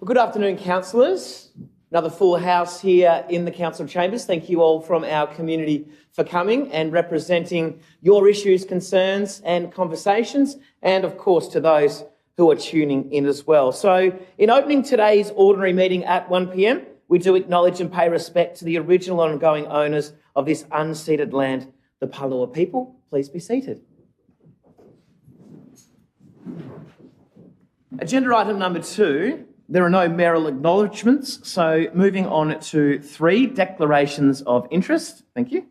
Well, good afternoon, councillors. Another full house here in the council chambers. Thank you all from our community for coming and representing your issues, concerns and conversations, and of course to those who are tuning in as well. So in opening today's ordinary meeting at 1 p.m, we do acknowledge and pay respect to the original and ongoing owners of this unceded land, the Palawa people. Please be seated. Agenda item number 2. There are no mayoral acknowledgements, so moving on to 3, declarations of interest. Thank you.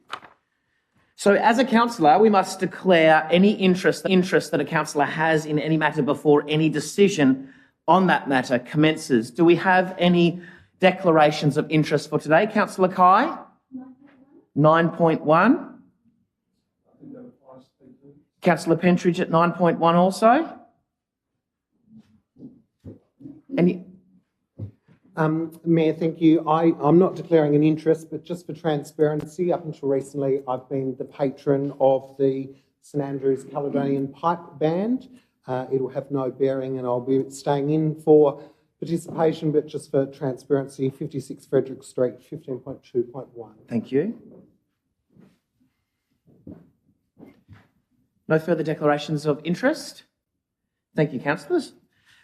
So as a councillor, we must declare any interest that a councillor has in any matter before any decision on that matter commences. Do we have any declarations of interest for today? Councillor Kai? 9.1. Councillor Pentridge at 9.1 also. Any? Mayor, thank you. I'm not declaring an interest, but just for transparency, up until recently, I've been the patron of the St Andrews Caledonian Pipe Band. It'll have no bearing and I'll be staying in for participation, but just for transparency, 56 Frederick Street, 15.2.1. Thank you. No further declarations of interest? Thank you, councillors.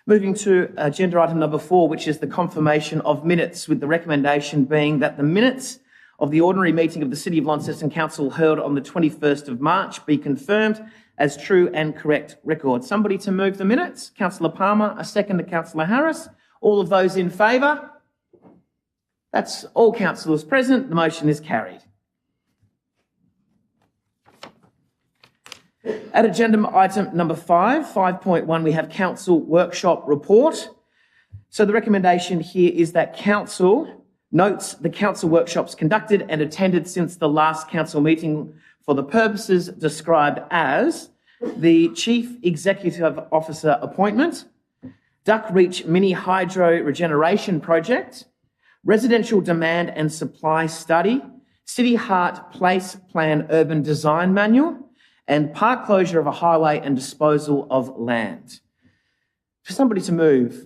Moving to agenda item number 4, which is the confirmation of minutes, with the recommendation being that the minutes of the ordinary meeting of the City of Launceston Council held on the 21st of March be confirmed as true and correct record. Somebody to move the minutes? Councillor Palmer, a second to Councillor Harris. All of those in favour? That's all councillors present. The motion is carried. At agenda item number 5, 5.1, we have council workshop report. So the recommendation here is that council notes the council workshops conducted and attended since the last council meeting for the purposes described as the Chief Executive Officer appointment, Duck Reach Mini Hydro Regeneration Project, Residential Demand and Supply Study, City Heart Place Plan Urban Design Manual, and park closure of a highway and disposal of land. For somebody to move.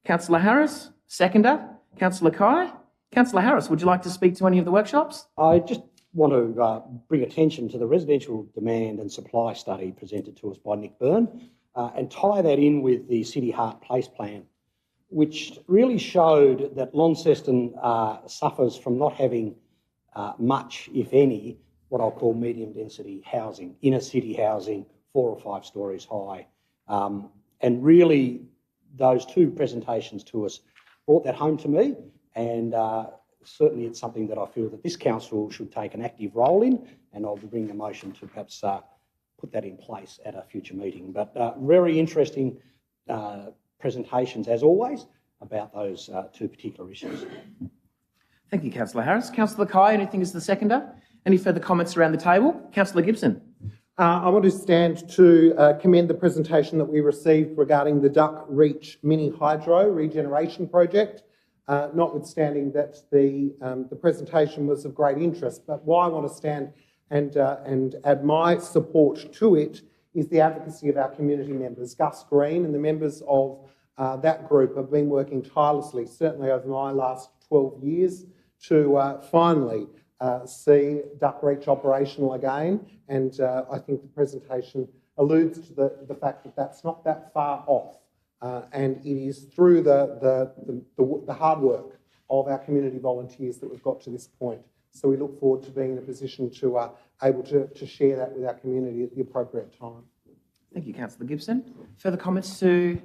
Councillor Harris, seconder. Councillor Kai. Councillor Harris, would you like to speak to any of the workshops? I just want to bring attention to the residential demand and supply study presented to us by Nick Byrne and tie that in with the City Heart Place Plan, which really showed that Launceston suffers from not having much, if any, what I'll call medium density housing, inner city housing, 4 or 5 stories high. And really those 2 presentations to us brought that home to me, and certainly it's something that I feel that this council should take an active role in, and I'll be bringing a motion to perhaps put that in place at a future meeting. But very interesting presentations as always about those 2 particular issues. Thank you, Councillor Harris. Councillor Kai, anything as the seconder? Any further comments around the table? Councillor Gibson. I want to stand to commend the presentation that we received regarding the Duck Reach Mini Hydro Regeneration Project, notwithstanding that the presentation was of great interest. But why I want to stand and add my support to it is the advocacy of our community members. Gus Green and the members of that group have been working tirelessly, certainly over my last 12 years, to finally see Duck Reach operational again, and I think the presentation alludes to the fact that that's not that far off, and it is through the hard work of our community volunteers that we've got to this point. So we look forward to being in a position to able to share that with our community at the appropriate time. Thank you, Councillor Gibson. Further comments to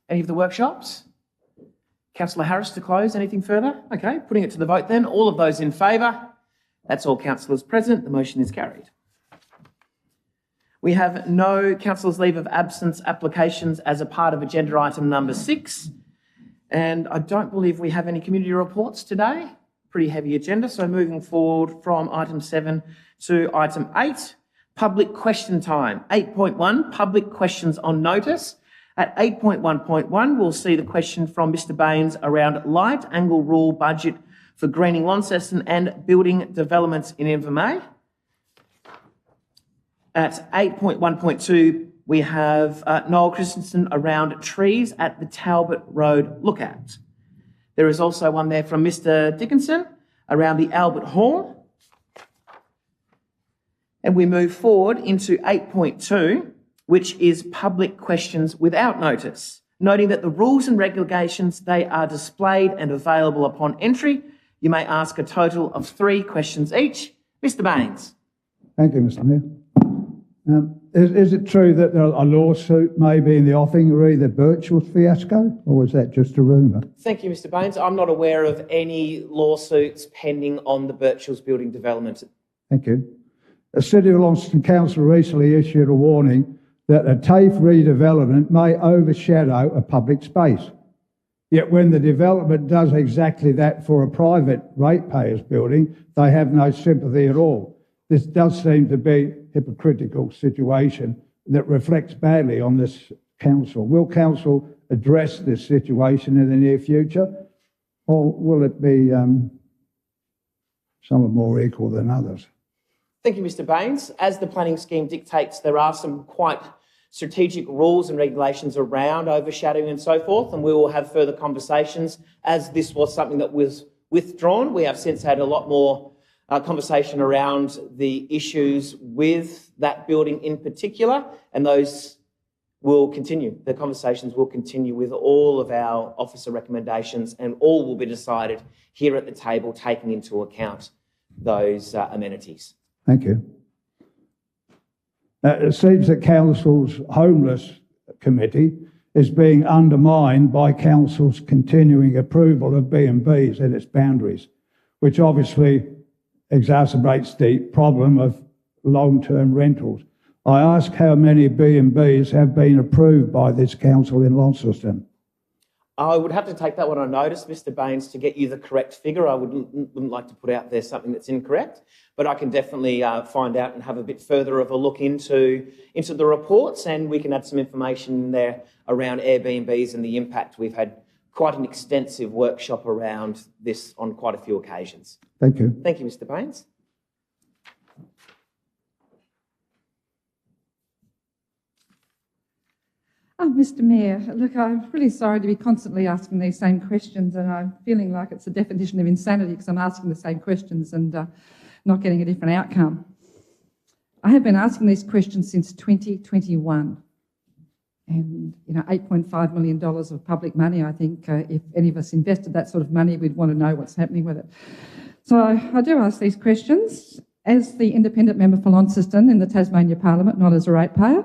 any of the workshops? Councillor Harris to close. Anything further? Okay, putting it to the vote then. All of those in favour? That's all councillors present. The motion is carried. We have no councillors' leave of absence applications as a part of agenda item number 6. And I don't believe we have any community reports today. Pretty heavy agenda. So moving forward from item 7 to item 8, public question time. 8.1, public questions on notice. At 8.1.1, we'll see the question from Mr Baines around light angle rule budget for greening Launceston and building developments in Invermay. At 8.1.2, we have Noel Christensen around trees at the Talbot Road lookout. There is also one there from Mr. Dickinson around the Albert Hall. And we move forward into 8.2, which is public questions without notice, noting that the rules and regulations, they are displayed and available upon entry. You may ask a total of 3 questions each. Mr. Baines. Thank you, Mr. Mayor. Is it true that a lawsuit may be in the offing re the Birchall's fiasco, or was that just a rumour? Thank you, Mr. Baines. I'm not aware of any lawsuits pending on the Birchall's building development. Thank you. The City of Launceston Council recently issued a warning that a TAFE redevelopment may overshadow a public space. Yet when the development does exactly that for a private ratepayers building, they have no sympathy at all. This does seem to be a hypocritical situation that reflects badly on this council. Will council address this situation in the near future, or will it be some are more equal than others? Thank you, Mr. Baines. As the planning scheme dictates, there are some quite strategic rules and regulations around overshadowing and so forth, and we will have further conversations. As this was something that was withdrawn, we have since had a lot more conversation around the issues with that building in particular, and those will continue. The conversations will continue with all of our officer recommendations, and all will be decided here at the table, taking into account those amenities. Thank you. It seems that Council's Homeless Committee is being undermined by Council's continuing approval of B&Bs and its boundaries, which obviously exacerbates the problem of long-term rentals. I ask how many B&Bs have been approved by this council in Launceston. I would have to take that one on notice, Mr. Baines, to get you the correct figure. I wouldn't like to put out there something that's incorrect, but I can definitely find out and have a bit further of a look into the reports, and we can add some information there around Airbnbs and the impact. We've had quite an extensive workshop around this on quite a few occasions. Thank you. Thank you, Mr. Baines. Oh, Mr. Mayor, look, I'm really sorry to be constantly asking these same questions, and I'm feeling like it's a definition of insanity because I'm asking the same questions and not getting a different outcome. I have been asking these questions since 2021, and $8.5 million of public money. I think if any of us invested that sort of money, we'd want to know what's happening with it. So I do ask these questions as the independent member for Launceston in the Tasmania Parliament, not as a ratepayer,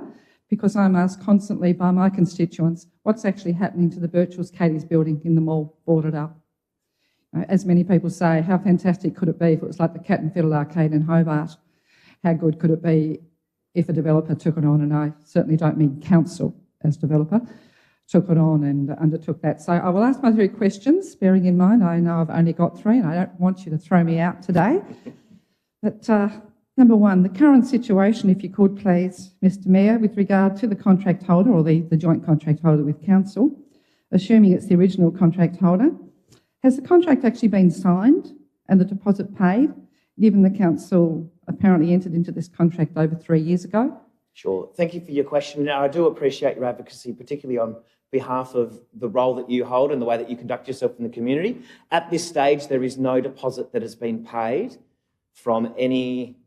because I'm asked constantly by my constituents what's actually happening to the Birchall's Katie's building in the mall, boarded up. As many people say, how fantastic could it be if it was like the Cat and Fiddle Arcade in Hobart? How good could it be if a developer took it on? And I certainly don't mean council as developer, took it on and undertook that. So I will ask my 3 questions, bearing in mind I know I've only got 3 and I don't want you to throw me out today. But number 1, the current situation, if you could please, Mr. Mayor, with regard to the contract holder or the joint contract holder with council, assuming it's the original contract holder, has the contract actually been signed and the deposit paid, given the council apparently entered into this contract over 3 years ago? Sure. Thank you for your question. Now, I do appreciate your advocacy, particularly on behalf of the role that you hold and the way that you conduct yourself in the community. At this stage, there is no deposit that has been paid from any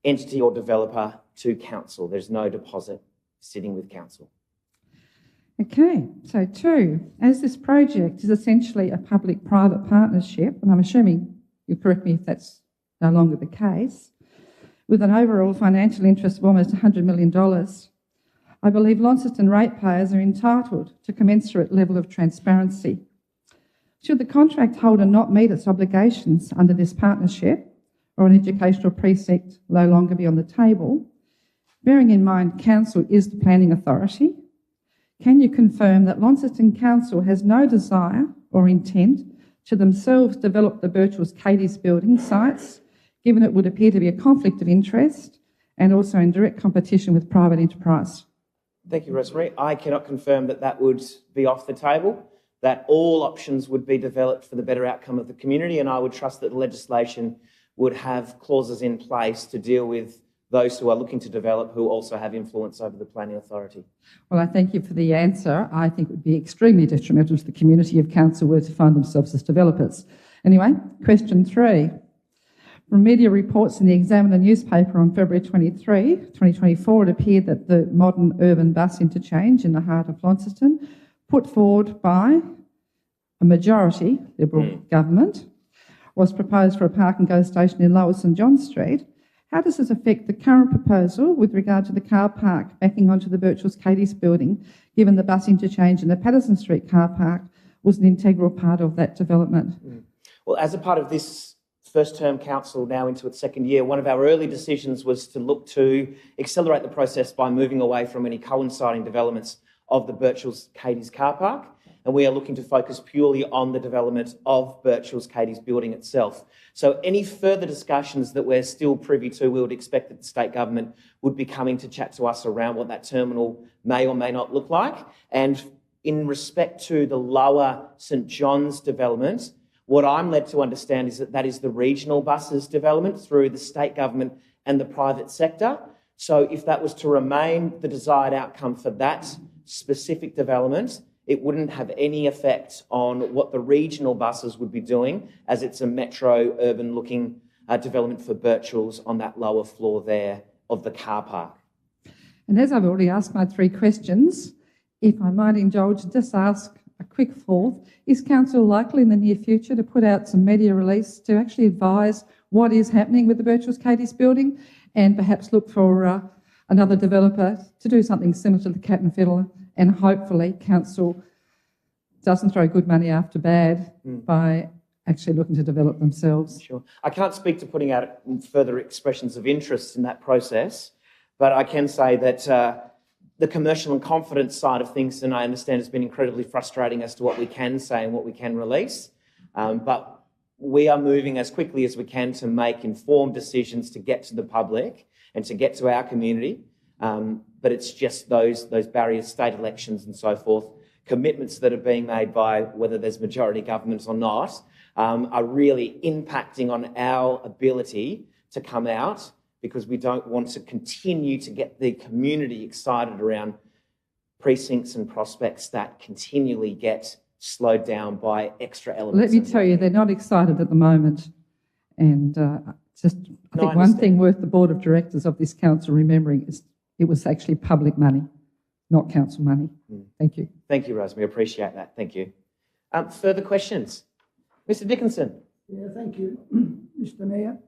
entity or developer to council. There's no deposit sitting with council. Okay, so 2, as this project is essentially a public-private partnership, and I'm assuming you'll correct me if that's no longer the case, with an overall financial interest of almost $100 million, I believe Launceston ratepayers are entitled to commensurate level of transparency. Should the contract holder not meet its obligations under this partnership, or an educational precinct no longer be on the table, bearing in mind council is the planning authority, can you confirm that Launceston Council has no desire or intent to themselves develop the Birchall's Katie's building sites, given it would appear to be a conflict of interest and also in direct competition with private enterprise? Thank you, Rosemary. I cannot confirm that that would be off the table, that all options would be developed for the better outcome of the community, and I would trust that the legislation would have clauses in place to deal with those who are looking to develop who also have influence over the planning authority. Well, I thank you for the answer. I think it would be extremely detrimental to the community if council were to find themselves as developers. Anyway, question 3. From media reports in the Examiner newspaper on February 23, 2024, it appeared that the modern urban bus interchange in the heart of Launceston, put forward by a majority Liberal government, was proposed for a park and go station in Lower St John Street. How does this affect the current proposal with regard to the car park backing onto the Birchall's Katie's building, given the bus interchange in the Patterson Street car park was an integral part of that development? Well, as a part of this first-term council now into its second year, one of our early decisions was to look to accelerate the process by moving away from any coinciding developments of the Birchall's Katie's car park, and we are looking to focus purely on the development of Birchall's Katie's building itself. So any further discussions that we're still privy to, we would expect that the state government would be coming to chat to us around what that terminal may or may not look like. And in respect to the Lower St John's development, what I'm led to understand is that that is the regional buses development through the state government and the private sector. So if that was to remain the desired outcome for that specific development, it wouldn't have any effect on what the regional buses would be doing, as it's a metro urban looking development for Birchall's on that lower floor there of the car park. And as I've already asked my 3 questions, if I might indulge, just ask a quick fourth. Is council likely in the near future to put out some media release to actually advise what is happening with the Birchall's Katie's building, and perhaps look for another developer to do something similar to the Cat and Fiddle, and hopefully council doesn't throw good money after bad by actually looking to develop themselves? Sure. I can't speak to putting out further expressions of interest in that process, but I can say that the commercial and confidence side of things, and I understand, has been incredibly frustrating as to what we can say and what we can release. But we are moving as quickly as we can to make informed decisions to get to the public and to get to our community. But it's just those barriers, state elections and so forth, commitments that are being made by whether there's majority governments or not, are really impacting on our ability to come out, because we don't want to continue to get the community excited around precincts and prospects that continually get slowed down by extra elements. Let me tell you, they're not excited at the moment. And I think one thing worth the board of directors of this council remembering is it was actually public money, not council money. Thank you. Thank you, Rosemary. Appreciate that. Thank you. Further questions? Mr. Dickinson. Yeah, thank you, Mr. Mayor.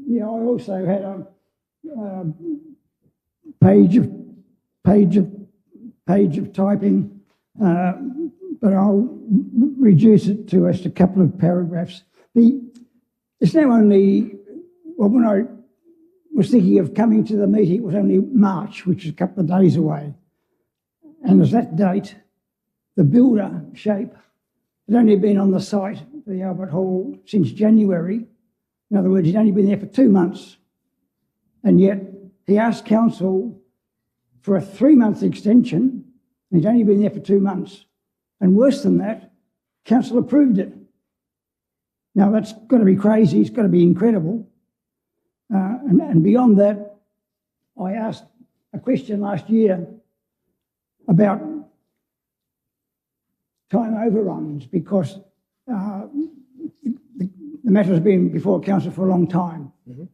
Yeah, I also had a page of typing, but I'll reduce it to just a couple of paragraphs. It's now only, well, when I was thinking of coming to the meeting, it was only March, which is a couple of days away. And as that date, the builder, Shape, had only been on the site for the Albert Hall since January. In other words, he'd only been there for 2 months. And yet he asked council for a 3-month extension, and he'd only been there for 2 months. And worse than that, council approved it. Now that's got to be crazy, it's got to be incredible. And beyond that, I asked a question last year about time overruns, because the matter has been before council for a long time. The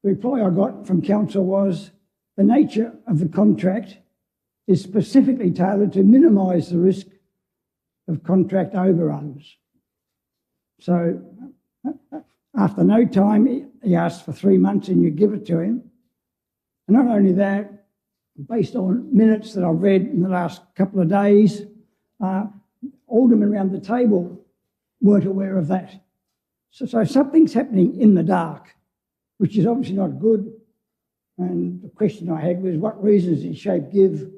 reply I got from council was the nature of the contract is specifically tailored to minimise the risk of contract overruns. So after no time, he asked for 3 months and you give it to him. And not only that, based on minutes that I've read in the last couple of days, aldermen around the table weren't aware of that. So something's happening in the dark, which is obviously not good. And the question I had was, what reasons did Shape give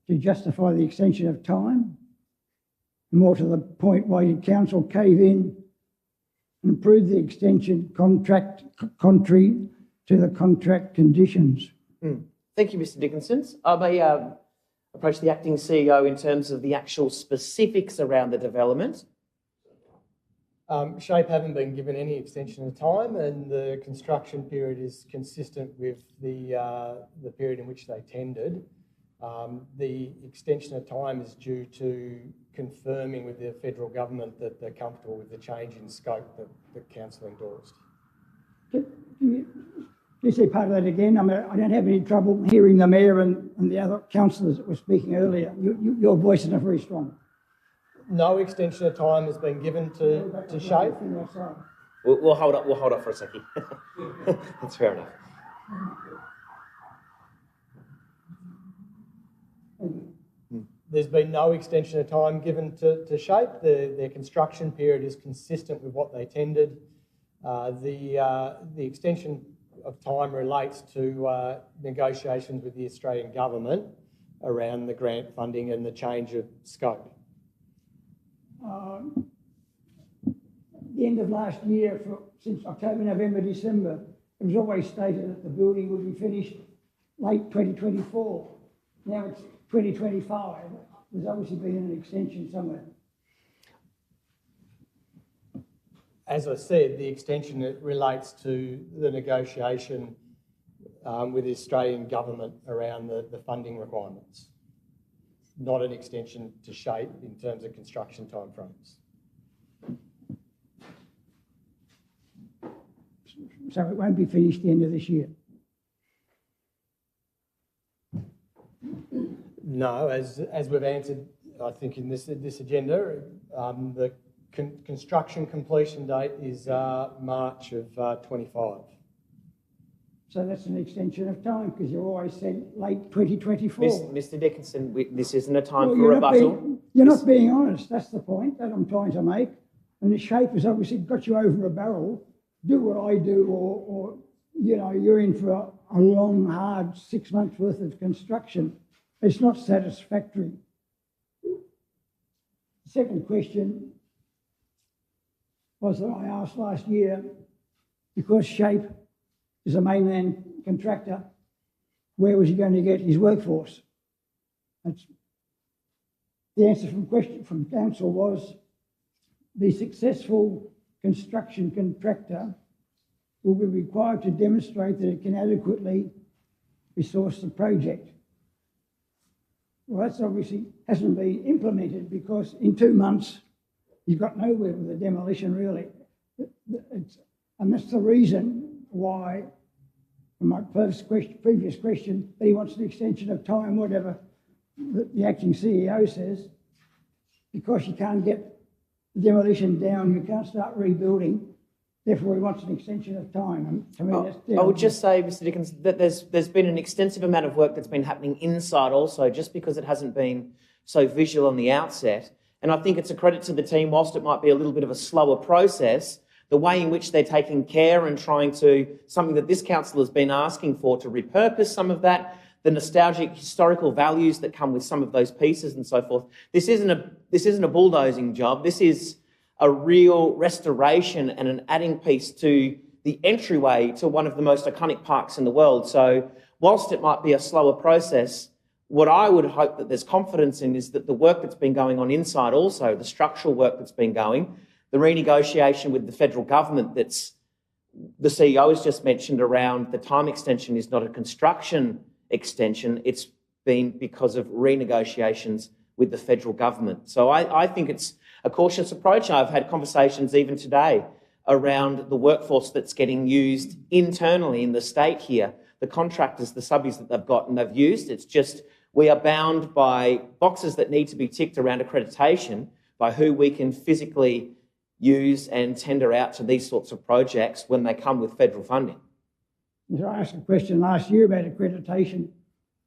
to justify the extension of time? More to the point, why did council cave in and approve the extension contrary to the contract conditions? Thank you, Mr. Dickinson. I may approach the acting CEO in terms of the actual specifics around the development. SHAPE haven't been given any extension of time, and the construction period is consistent with the period in which they tendered. The extension of time is due to confirming with the federal government that they're comfortable with the change in scope that the council endorsed. Can you say part of that again? I mean, I don't have any trouble hearing the mayor and the other councillors that were speaking earlier. Your voices are very strong. No extension of time has been given to SHAPE. We'll hold up. We'll hold up for a second. That's fair enough. There's been no extension of time given to SHAPE. Their construction period is consistent with what they tendered. The extension of time relates to negotiations with the Australian government around the grant funding and the change of scope. The end of last year, since October, November, December, it was always stated that the building would be finished late 2024. Now it's 2025. There's obviously been an extension somewhere. As I said, the extension relates to the negotiation with the Australian government around the funding requirements, not an extension to SHAPE in terms of construction timeframes. So it won't be finished the end of this year? No, as we've answered, I think in this agenda, the construction completion date is March of 25. So that's an extension of time, because you always said late 2024. Mr. Dickinson, this isn't a time for you're rebuttal. You're not being honest. That's the point that I'm trying to make. And the SHAPE has obviously got you over a barrel. Do what I do, or you know, you're in for a long, hard 6 months worth of construction. It's not satisfactory. The second question was that I asked last year, because SHAPE is a mainland contractor, where was he going to get his workforce? That's, the answer from council was the successful construction contractor will be required to demonstrate that it can adequately resource the project. Well, that's obviously hasn't been implemented, because in 2 months you've got nowhere with the demolition, really. And that's the reason why, from my previous question, that he wants an extension of time, whatever the acting CEO says, because you can't get the demolition down, you can't start rebuilding. Therefore, he wants an extension of time. And to me, that's I would just say, Mr. Dickens, that there's been an extensive amount of work that's been happening inside also, just because it hasn't been so visual on the outset. And I think it's a credit to the team, whilst it might be a little bit of a slower process, the way in which they're taking care and trying to, something that this council has been asking for, to repurpose some of that, the nostalgic historical values that come with some of those pieces and so forth. This isn't a bulldozing job. This is a real restoration and an adding piece to the entryway to one of the most iconic parks in the world. So whilst it might be a slower process, what I would hope that there's confidence in is that the work that's been going on inside also, the structural work that's been going, the renegotiation with the federal government that's the CEO has just mentioned around the time extension is not a construction extension, it's been because of renegotiations with the federal government. So I think it's a cautious approach. I've had conversations even today around the workforce that's getting used internally in the state here, the contractors, the subbies that they've got and they've used. It's just we are bound by boxes that need to be ticked around accreditation by who we can physically use and tender out to these sorts of projects when they come with federal funding. So I asked a question last year about accreditation,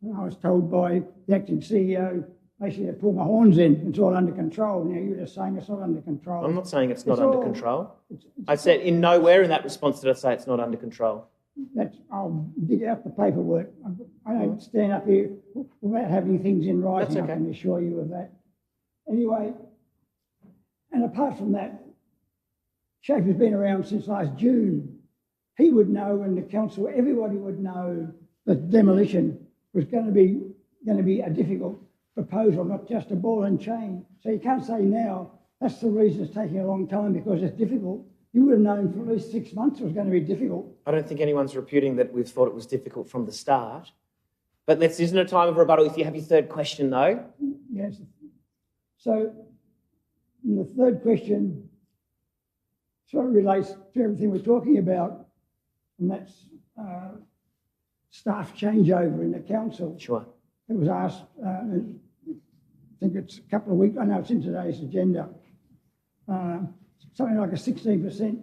and I was told by the acting CEO basically to pull my horns in. It's all under control. Now you're just saying it's not under control. I'm not saying it's not under control. I said in nowhere in that response did I say it's not under control. I'll dig out the paperwork. I don't stand up here without having things in writing. That's okay. I can assure you of that. Anyway, and apart from that, SHAPE has been around since last June. He would know, and the council, everybody would know that demolition was going to be a difficult proposal, not just a ball and chain. So you can't say now That's the reason it's taking a long time, because it's difficult. You would have known for at least 6 months it was going to be difficult. I don't think anyone's reputing that we've thought it was difficult from the start. But isn't it a time of rebuttal if you have your third question, though? Yes. So, the third question sort of relates to everything we're talking about, and that's staff changeover in the council. Sure. It was asked, I think it's a couple of weeks, I know it's in today's agenda, something like a 16%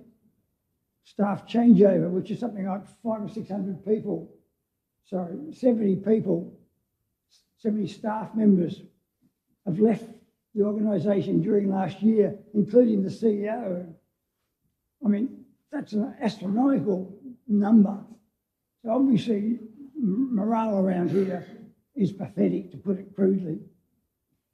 staff changeover, which is something like 500 or 600 people. So 70 people, 70 staff members have left the organisation during last year, including the CEO. I mean, that's an astronomical number. So obviously, morale around here is pathetic, to put it crudely.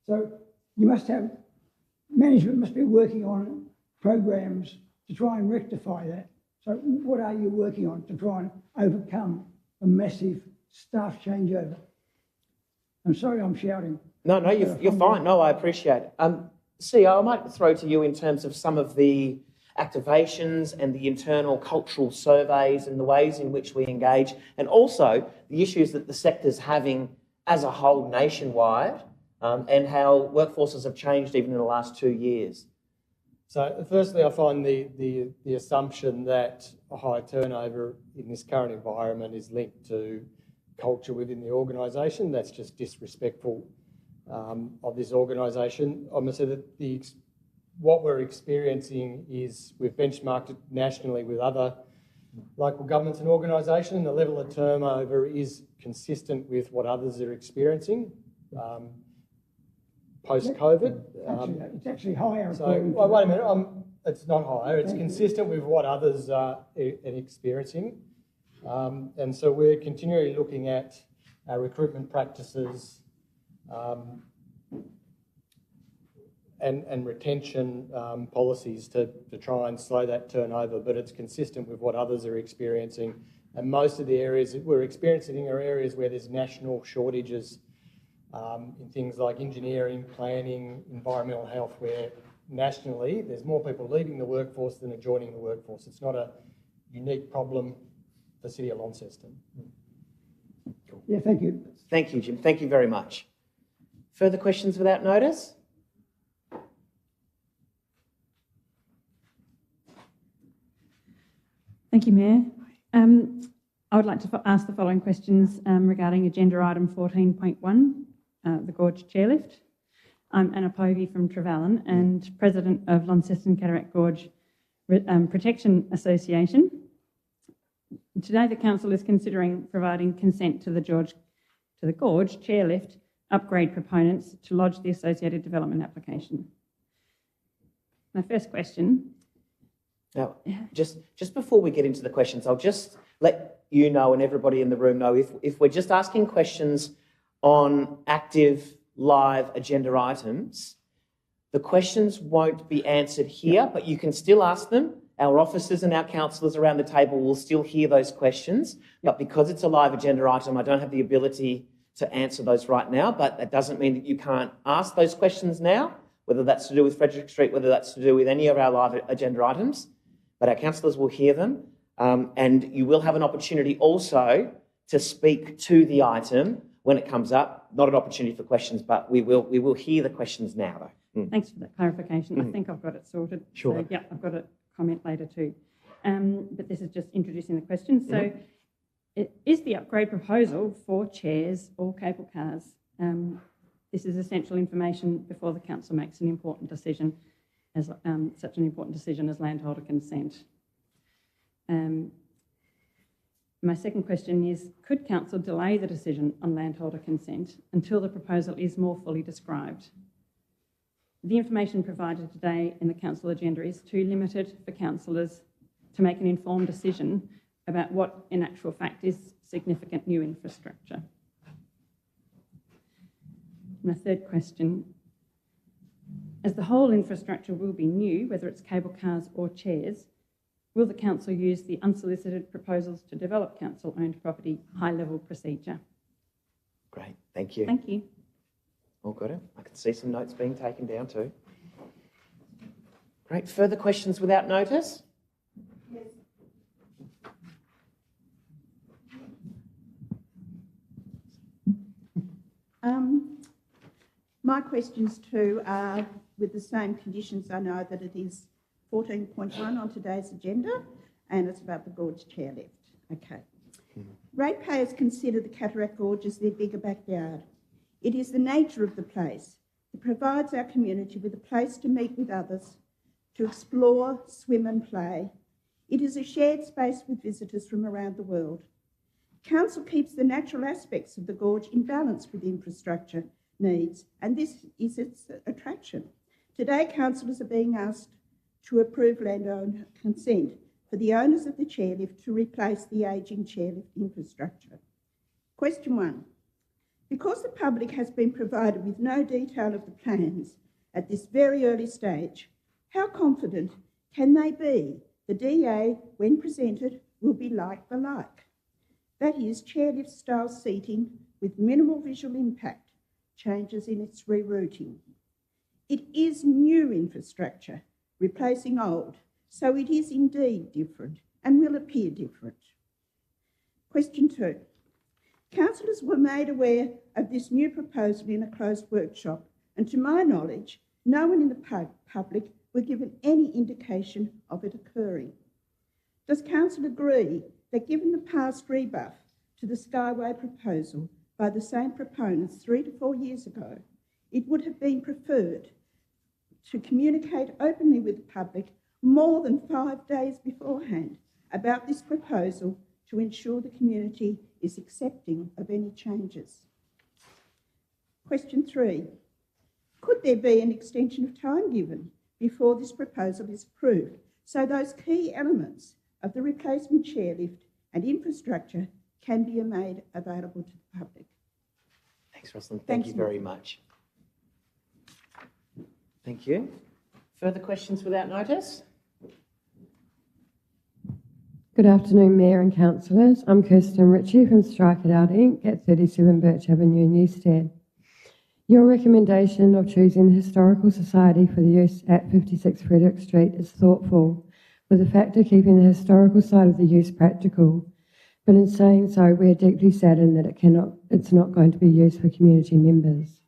So management must be working on programs to try and rectify that. So what are you working on to try and overcome a massive staff changeover? I'm sorry I'm shouting. No, you're fine. No, I appreciate it. CEO, I might throw to you in terms of some of the activations and the internal cultural surveys and the ways in which we engage, and also the issues that the sector's having as a whole nationwide, and how workforces have changed even in the last 2 years. So firstly, I find the assumption that a high turnover in this current environment is linked to culture within the organisation. That's just disrespectful of this organisation. I'm going to say that what we're experiencing is we've benchmarked it nationally with other local governments and organisations. The level of turnover is consistent with what others are experiencing post-COVID. It's actually higher. So, wait a minute, it's not higher. It's consistent with what others are experiencing. And so we're continually looking at our recruitment practices and retention policies to try and slow that turnover, but it's consistent with what others are experiencing. And most of the areas that we're experiencing are areas where there's national shortages in things like engineering, planning, environmental health, where nationally there's more people leaving the workforce than are joining the workforce. It's not a unique problem for the City of Launceston. Yeah, thank you. Thank you, Jim. Thank you very much. Further questions without notice? Thank you, Mayor. I would like to ask the following questions regarding agenda item 14.1, the Gorge Chairlift. I'm Anna Povey from Trevallyn and President of Launceston Cataract Gorge Protection Association. Today the Council is considering providing consent to the Gorge Chairlift upgrade proponents to lodge the associated development application. My first question. Now, just before we get into the questions, I'll just let you know and everybody in the room know if we're just asking questions on active live agenda items, the questions won't be answered here, but you can still ask them. Our officers and our councillors around the table will still hear those questions, but because it's a live agenda item, I don't have the ability to answer those right now, but that doesn't mean that you can't ask those questions now, whether that's to do with Frederick Street, whether that's to do with any of our live agenda items. But our councillors will hear them, and you will have an opportunity also to speak to the item when it comes up. Not an opportunity for questions, but we will hear the questions now, though. Thanks for that clarification. I think I've got it sorted. Sure. So, yeah, I've got a comment later too. But this is just introducing the question. So, is the upgrade proposal for chairs or cable cars? This is essential information before the council makes an important decision, as such an important decision as landholder consent. My second question is, could council delay the decision on landholder consent until the proposal is more fully described? The information provided today in the council agenda is too limited for councillors to make an informed decision about what in actual fact is significant new infrastructure. My third question, as the whole infrastructure will be new, whether it's cable cars or chairs, will the council use the unsolicited proposals to develop council-owned property high-level procedure? Great, thank you. Thank you. All got it. I can see some notes being taken down too. Great. Further questions without notice? My questions too are with the same conditions. I know that it is 14.1 on today's agenda and it's about the Gorge chairlift. Okay. Ratepayers consider the Cataract Gorge as their bigger backyard. It is the nature of the place. It provides our community with a place to meet with others, to explore, swim and play. It is a shared space with visitors from around the world. Council keeps the natural aspects of the gorge in balance with infrastructure needs, and this is its attraction. Today, councillors are being asked to approve landowner consent for the owners of the chairlift to replace the ageing chairlift infrastructure. Question 1. Because the public has been provided with no detail of the plans at this very early stage, how confident can they be the DA, when presented, will be like the like? That is, chairlift-style seating with minimal visual impact, changes in its rerouting. It is new infrastructure, replacing old, so it is indeed different and will appear different. Question 2. Councillors were made aware of this new proposal in a closed workshop, and to my knowledge, no one in the public were given any indication of it occurring. Does Council agree that given the past rebuff to the Skyway proposal by the same proponents 3 to 4 years ago, it would have been preferred to communicate openly with the public more than 5 days beforehand about this proposal to ensure the community is accepting of any changes? Question 3. Could there be an extension of time given before this proposal is approved so those key elements of the replacement chairlift and infrastructure can be made available to the public? Thanks, Rosalind. Thank you very much. Thank you. Further questions without notice? Good afternoon, Mayor and Councillors. I'm Kirsten Ritchie from Strike It Out Inc. at 37 Birch Avenue, Newstead. Your recommendation of choosing the Historical Society for the use at 56 Frederick Street is thoughtful, with the factor keeping the historical side of the use practical. But in saying so, we are deeply saddened that it's not going to be used for community members.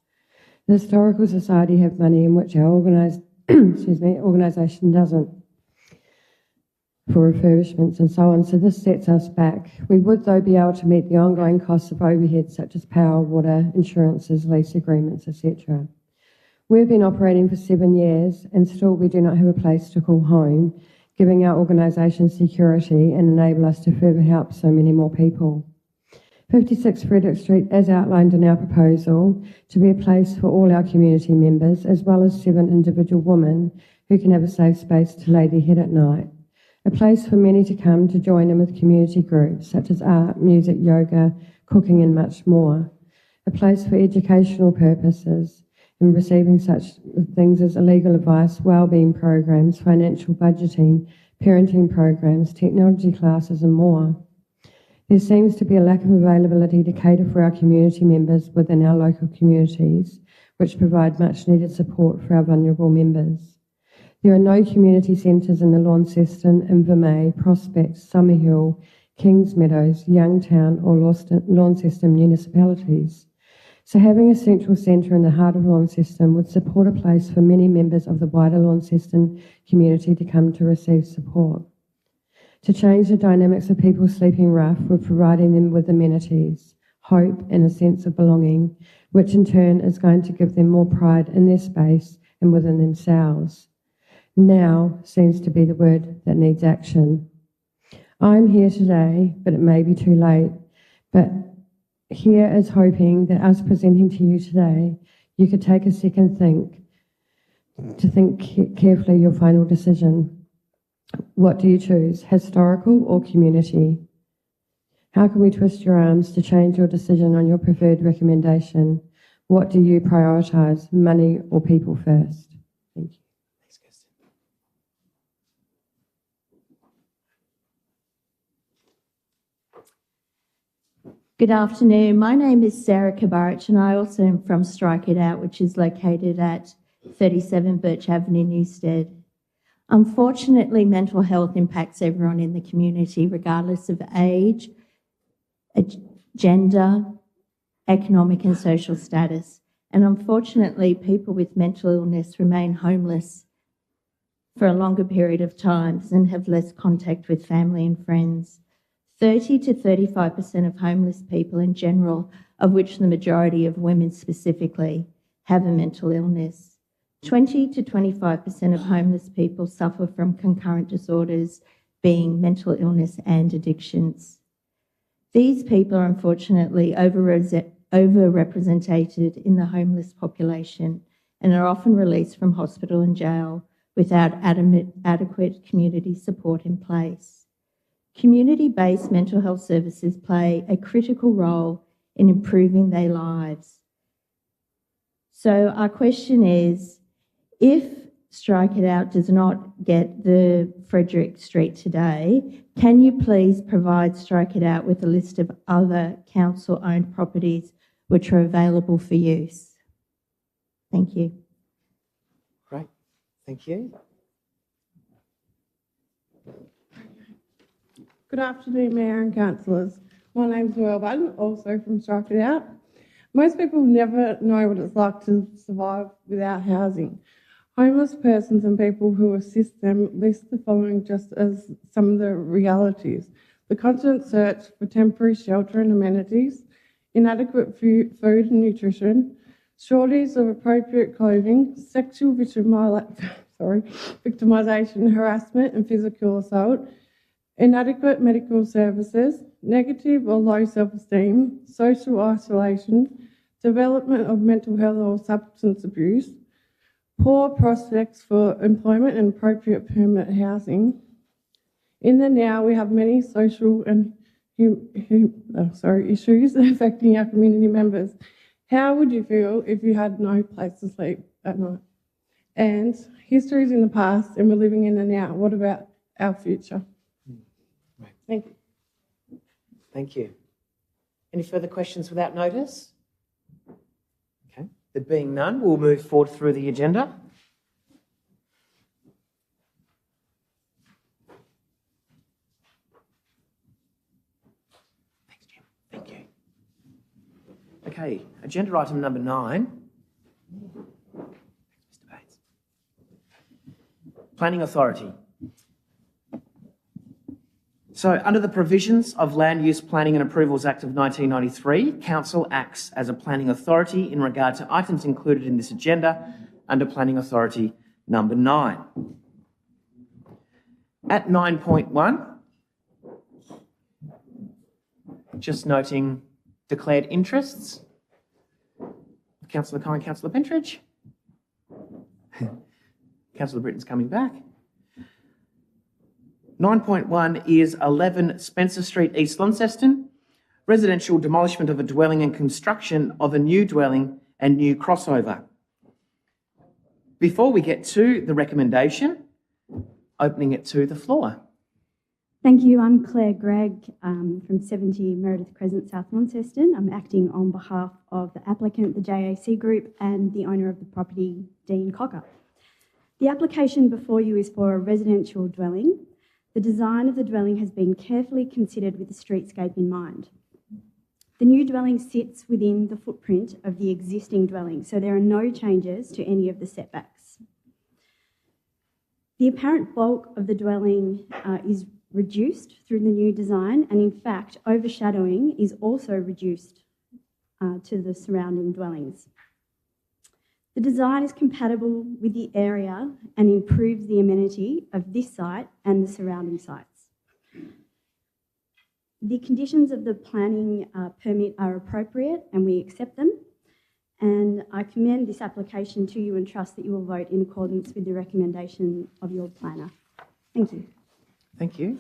The Historical Society have money in which our organisation doesn't, for refurbishments and so on, so this sets us back. We would, though, be able to meet the ongoing costs of overheads such as power, water, insurances, lease agreements, etc. We've been operating for 7 years and still we do not have a place to call home, giving our organisation security and enable us to further help so many more people. 56 Frederick Street, as outlined in our proposal, to be a place for all our community members, as well as 7 individual women who can have a safe space to lay their head at night. A place for many to come to join in with community groups such as art, music, yoga, cooking and much more. A place for educational purposes and receiving such things as legal advice, wellbeing programs, financial budgeting, parenting programs, technology classes and more. There seems to be a lack of availability to cater for our community members within our local communities, which provide much needed support for our vulnerable members. There are no community centres in the Launceston, Invermay, Prospect, Summerhill, Kings Meadows, Youngtown or Launceston municipalities. So having a central centre in the heart of Launceston would support a place for many members of the wider Launceston community to come to receive support. To change the dynamics of people sleeping rough, we're providing them with amenities, hope and a sense of belonging, which in turn is going to give them more pride in their space and within themselves. Now seems to be the word that needs action. I'm here today, but it may be too late. But here is hoping that us presenting to you today, you could take a second to think carefully your final decision. What do you choose, historical or community? How can we twist your arms to change your decision on your preferred recommendation? What do you prioritise, money or people first? Thank you. Thanks, Kirsten. Good afternoon. My name is Sarah Kabarich and I also am from Strike It Out, which is located at 37 Birch Avenue, Newstead. Unfortunately, mental health impacts everyone in the community, regardless of age, gender, economic and social status. And unfortunately, people with mental illness remain homeless for a longer period of time and have less contact with family and friends. 30 to 35% of homeless people in general, of which the majority of women specifically, have a mental illness. 20 to 25% of homeless people suffer from concurrent disorders, being mental illness and addictions. These people are unfortunately overrepresented in the homeless population and are often released from hospital and jail without adequate community support in place. Community-based mental health services play a critical role in improving their lives. So our question is, if Strike It Out does not get the Frederick Street today, can you please provide Strike It Out with a list of other council-owned properties which are available for use? Thank you. Great, thank you. Good afternoon, Mayor and Councillors. My name's Noelle Button, also from Strike It Out. Most people never know what it's like to survive without housing. Homeless persons and people who assist them list the following just as some of the realities: the constant search for temporary shelter and amenities, inadequate food and nutrition, shortage of appropriate clothing, sexual victimisation, harassment and physical assault, inadequate medical services, negative or low self-esteem, social isolation, development of mental health or substance abuse, poor prospects for employment and appropriate permanent housing. In the now, we have many social and issues affecting our community members. How would you feel if you had no place to sleep at night? And history is in the past and we're living in the now. What about our future? Thank you. Thank you. Any further questions without notice? Okay, there being none, we'll move forward through the agenda. Thanks, Jim. Thank you. Okay, agenda item number 9. Mr. Bates. Planning Authority. So, under the provisions of Land Use Planning and Approvals Act of 1993, Council acts as a planning authority in regard to items included in this agenda under Planning Authority number 9. At 9.1, just noting declared interests. Councillor Kine, Councillor Pentridge. Councillor Britton's coming back. 9.1 is 11 Spencer Street, East Launceston, residential demolishment of a dwelling and construction of a new dwelling and new crossover. Before we get to the recommendation, opening it to the floor. Thank you. I'm Claire Gregg from 70 Meredith Crescent, South Launceston. I'm acting on behalf of the applicant, the JAC Group, and the owner of the property, Dean Cocker. The application before you is for a residential dwelling. The design of the dwelling has been carefully considered with the streetscape in mind. The new dwelling sits within the footprint of the existing dwelling, so there are no changes to any of the setbacks. The apparent bulk of the dwelling is reduced through the new design, and in fact, overshadowing is also reduced to the surrounding dwellings. The design is compatible with the area and improves the amenity of this site and the surrounding sites. The conditions of the planning permit are appropriate and we accept them. And I commend this application to you and trust that you will vote in accordance with the recommendation of your planner. Thank you. Thank you.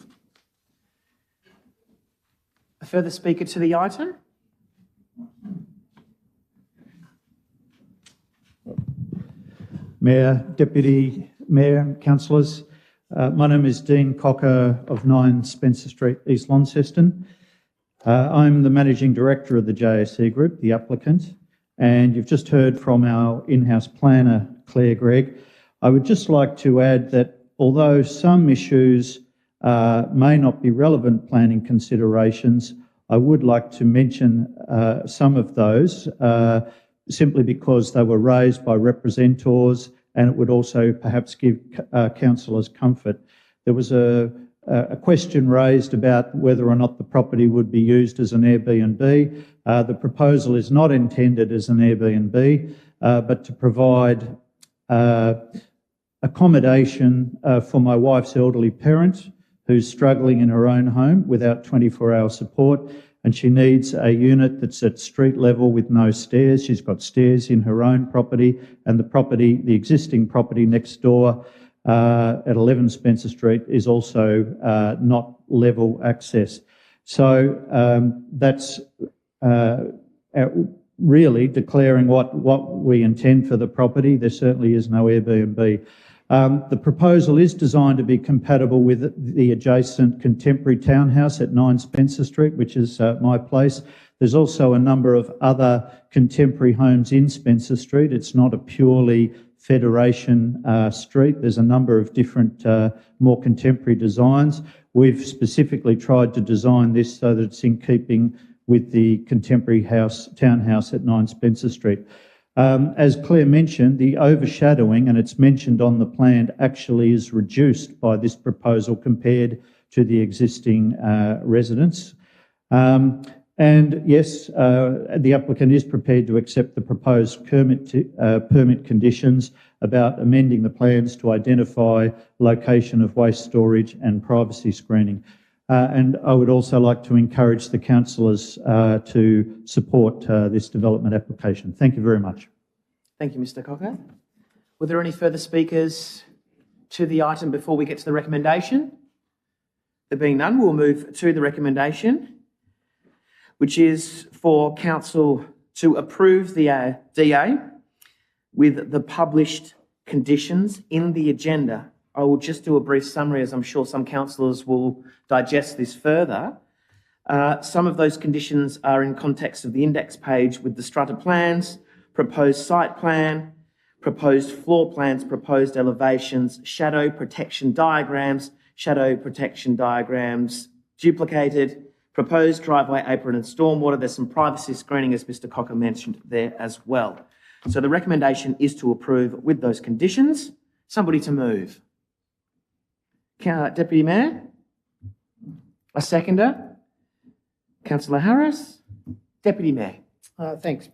A further speaker to the item? Mayor, Deputy Mayor, Councillors, my name is Dean Cocker of 9 Spencer Street, East Launceston. I'm the Managing Director of the JAC Group, the applicant, and you've just heard from our in-house planner, Claire Gregg. I would just like to add that although some issues may not be relevant planning considerations, I would like to mention some of those simply because they were raised by representors, and it would also perhaps give councillors comfort. There was a question raised about whether or not the property would be used as an Airbnb. The proposal is not intended as an Airbnb, but to provide accommodation for my wife's elderly parent who's struggling in her own home without 24-hour support, and she needs a unit that's at street level with no stairs. She's got stairs in her own property, and the existing property next door at 11 Spencer Street is also not level access. So that's really declaring what we intend for the property. There certainly is no Airbnb. The proposal is designed to be compatible with the adjacent contemporary townhouse at 9 Spencer Street, which is my place. There's also a number of other contemporary homes in Spencer Street. It's not a purely Federation street. There's a number of different more contemporary designs. We've specifically tried to design this so that it's in keeping with the contemporary townhouse at 9 Spencer Street. As Claire mentioned, the overshadowing, and it's mentioned on the plan, actually is reduced by this proposal compared to the existing residence. And yes, the applicant is prepared to accept the proposed permit conditions about amending the plans to identify location of waste storage and privacy screening. And I would also like to encourage the councillors to support this development application. Thank you very much. Thank you, Mr. Cocker. Were there any further speakers to the item before we get to the recommendation? There being none, we'll move to the recommendation, which is for council to approve the DA with the published conditions in the agenda. I will just do a brief summary, as I'm sure some councillors will digest this further. Some of those conditions are in context of the index page with the strata plans, proposed site plan, proposed floor plans, proposed elevations, shadow protection diagrams duplicated, proposed driveway apron and stormwater. There's some privacy screening, as Mr. Cocker mentioned there as well. So the recommendation is to approve with those conditions. Somebody to move. Deputy Mayor? A seconder? Councillor Harris? Deputy Mayor? Thanks,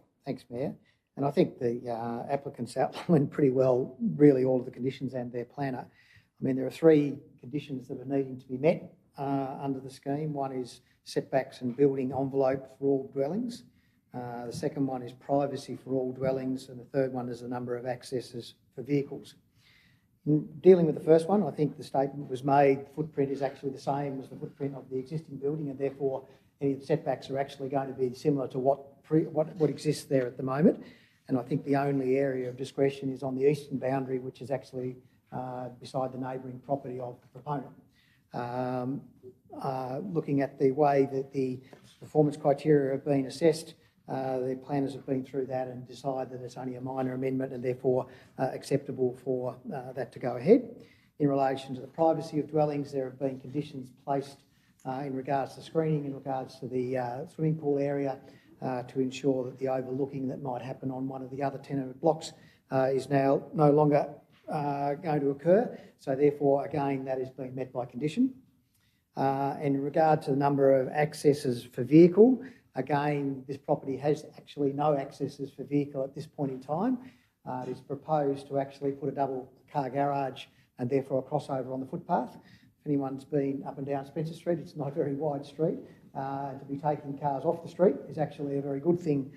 Mayor. And I think the applicants outlined pretty well really all of the conditions and their planner. I mean, there are 3 conditions that are needing to be met under the scheme. One is setbacks and building envelope for all dwellings. The second one is privacy for all dwellings, and the third one is the number of accesses for vehicles. In dealing with the first one, I think the statement was made, the footprint is actually the same as the footprint of the existing building, and therefore any of the setbacks are actually going to be similar to what exists there at the moment. And I think the only area of discretion is on the eastern boundary, which is actually beside the neighbouring property of the proponent. Looking at the way that the performance criteria have been assessed, the planners have been through that and decided that it's only a minor amendment and therefore acceptable for that to go ahead. In relation to the privacy of dwellings, there have been conditions placed in regards to screening, in regards to the swimming pool area, to ensure that the overlooking that might happen on one of the other tenement blocks is now no longer going to occur. So therefore, again, that is being met by condition. And in regard to the number of accesses for vehicle, again, this property has actually no accesses for vehicle at this point in time. It is proposed to actually put a double car garage and therefore a crossover on the footpath. If anyone's been up and down Spencer Street, it's not a very wide street. To be taking cars off the street is actually a very good thing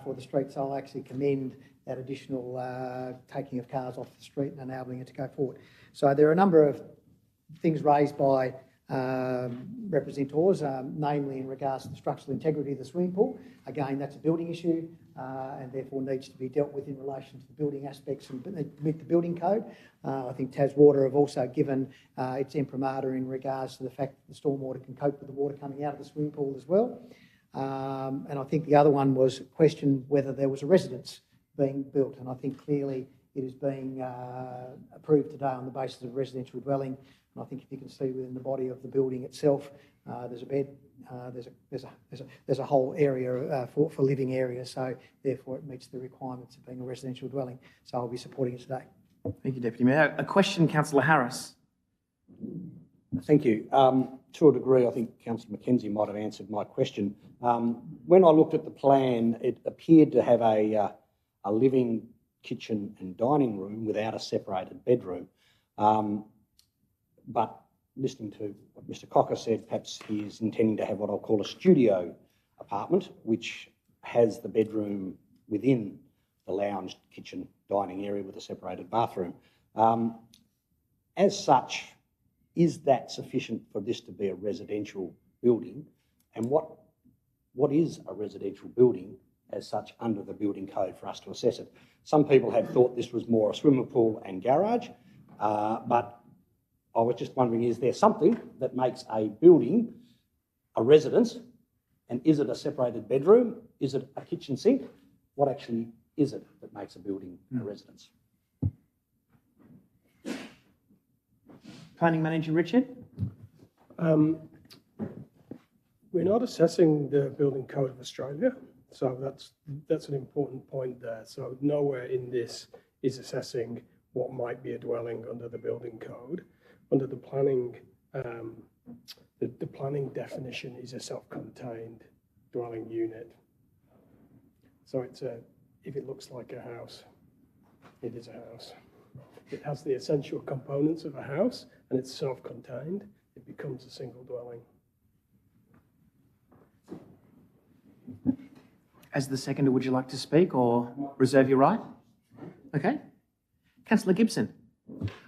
for the street, so I'll actually commend that additional taking of cars off the street and enabling it to go forward. So there are a number of things raised by representors, namely in regards to the structural integrity of the swimming pool. Again, that's a building issue and therefore needs to be dealt with in relation to the building aspects and meet the building code. I think Taswater have also given its imprimatur in regards to the fact that the stormwater can cope with the water coming out of the swimming pool as well. And I think the other one was question whether there was a residence being built, and I think clearly It is being approved today on the basis of residential dwelling. And I think if you can see within the body of the building itself, there's a bed, there's a whole area for living area. So therefore, it meets the requirements of being a residential dwelling. So I'll be supporting it today. Thank you, Deputy Mayor. A question, Councillor Harris. Thank you. To a degree, I think Councillor Mackenzie might have answered my question. When I looked at the plan, it appeared to have a living, kitchen and dining room without a separated bedroom. But listening to what Mr Cocker said, perhaps he is intending to have what I'll call a studio apartment, which has the bedroom within the lounge, kitchen, dining area with a separated bathroom. As such, is that sufficient for this to be a residential building? And what is a residential building as such under the building code for us to assess it? Some people had thought this was more a swimming pool and garage, but I was just wondering, is there something that makes a building a residence? And is it a separated bedroom? Is it a kitchen sink? What actually is it that makes a building a residence? Planning Manager Richard. We're not assessing the Building Code of Australia, so that's an important point there. So nowhere in this is assessing what might be a dwelling under the Building Code. Under the planning, the planning definition is a self-contained dwelling unit. So if it looks like a house, it is a house. It has the essential components of a house and it's self-contained. It becomes a single dwelling. As the seconder, would you like to speak or reserve your right? Okay. Councillor Gibson.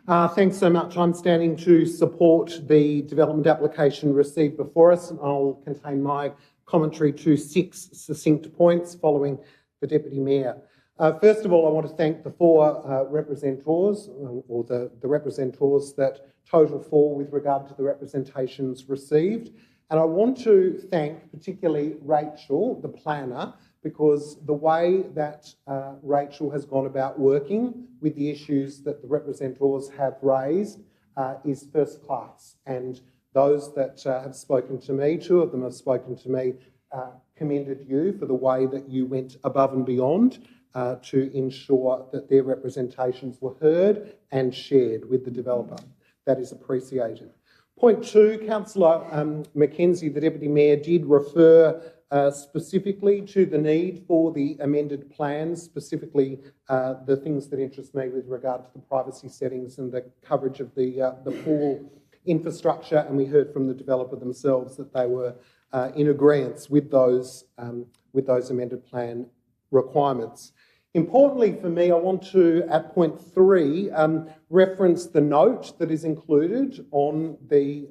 Thanks so much. I'm standing to support the development application received before us, and I'll contain my commentary to 6 succinct points following the Deputy Mayor. First of all, I want to thank the 4 representors, or the representors that total 4 with regard to the representations received. And I want to thank particularly Rachel, the planner, because the way that Rachel has gone about working with the issues that the representors have raised is first class. And those that have spoken to me, 2 of them have spoken to me, commended you for the way that you went above and beyond to ensure that their representations were heard and shared with the developer. That is appreciated. Point 2, Councillor Mackenzie, the Deputy Mayor, did refer specifically to the need for the amended plans, specifically the things that interest me with regard to the privacy settings and the coverage of the pool infrastructure, and we heard from the developer themselves that they were in agreement with those amended plan requirements. Importantly for me, I want to, at point 3, reference the note that is included on the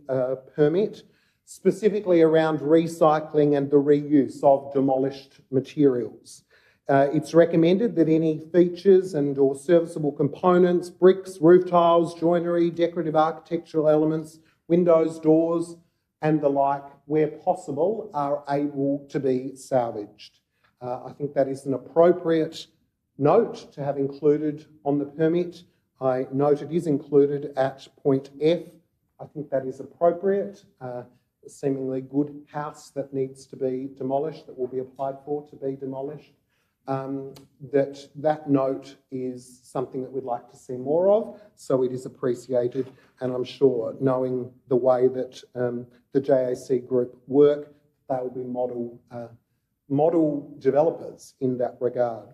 permit, specifically around recycling and the reuse of demolished materials. It's recommended that any features and or serviceable components, bricks, roof tiles, joinery, decorative architectural elements, windows, doors, and the like, where possible, are able to be salvaged. I think that is an appropriate note to have included on the permit. I note it is included at point F. I think that is appropriate. A seemingly good house that needs to be demolished, that will be applied for to be demolished. That note is something that we'd like to see more of, so it is appreciated, and I'm sure, knowing the way that the JAC group work, they will be model developers in that regard.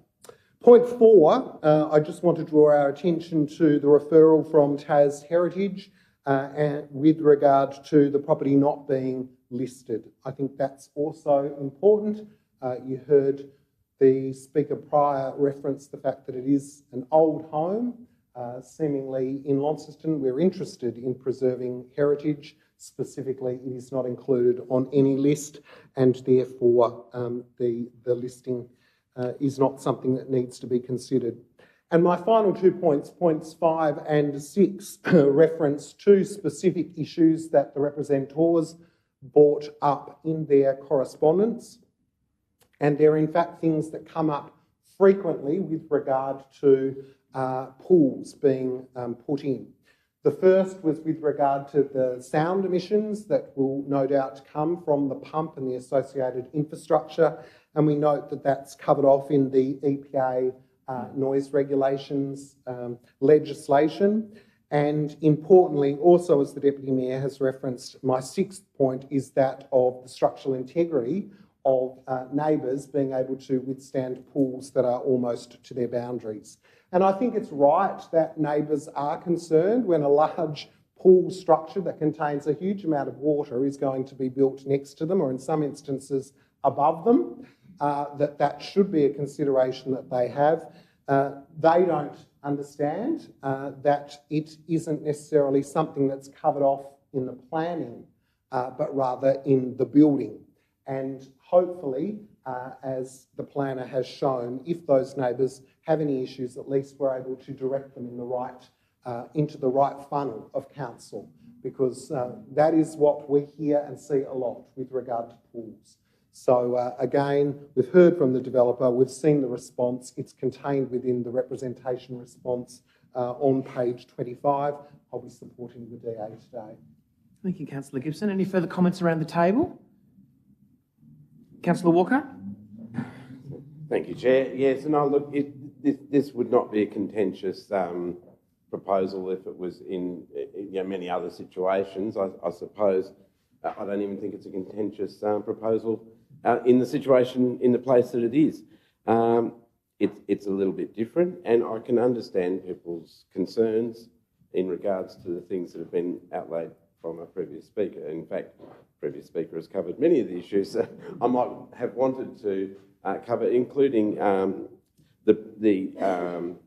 Point 4, I just want to draw our attention to the referral from Tas Heritage and with regard to the property not being listed. I think that's also important. You heard the speaker prior reference the fact that it is an old home, seemingly in Launceston. We're interested in preserving heritage. Specifically, it is not included on any list, and therefore the listing is not something that needs to be considered. And my final 2 points, points 5 and 6, reference 2 specific issues that the representors brought up in their correspondence. And they're in fact things that come up frequently with regard to pools being put in. The first was with regard to the sound emissions that will no doubt come from the pump and the associated infrastructure, and we note that that's covered off in the EPA noise regulations legislation. And importantly, also as the Deputy Mayor has referenced, my sixth point is that of the structural integrity of neighbours being able to withstand pools that are almost to their boundaries. And I think it's right that neighbours are concerned when a large pool structure that contains a huge amount of water is going to be built next to them, or in some instances above them, that should be a consideration that they have. They don't understand that it isn't necessarily something that's covered off in the planning, but rather in the building. And hopefully, as the planner has shown, if those neighbours have any issues, at least we're able to direct them in the right, into the right funnel of council, because that is what we hear and see a lot with regard to pools. So again, we've heard from the developer, we've seen the response, it's contained within the representation response on page 25. I'll be supporting the DA today. Thank you, Councillor Gibson. Any further comments around the table? Councillor Walker? Thank you, Chair. Yes, no, look, this would not be a contentious proposal if it was in many other situations. I suppose I don't even think it's a contentious proposal in the situation, in the place that it is. It's a little bit different, and I can understand people's concerns in regards to the things that have been outlaid from a previous speaker. In fact, the previous speaker has covered many of the issues that I might have wanted to cover, including the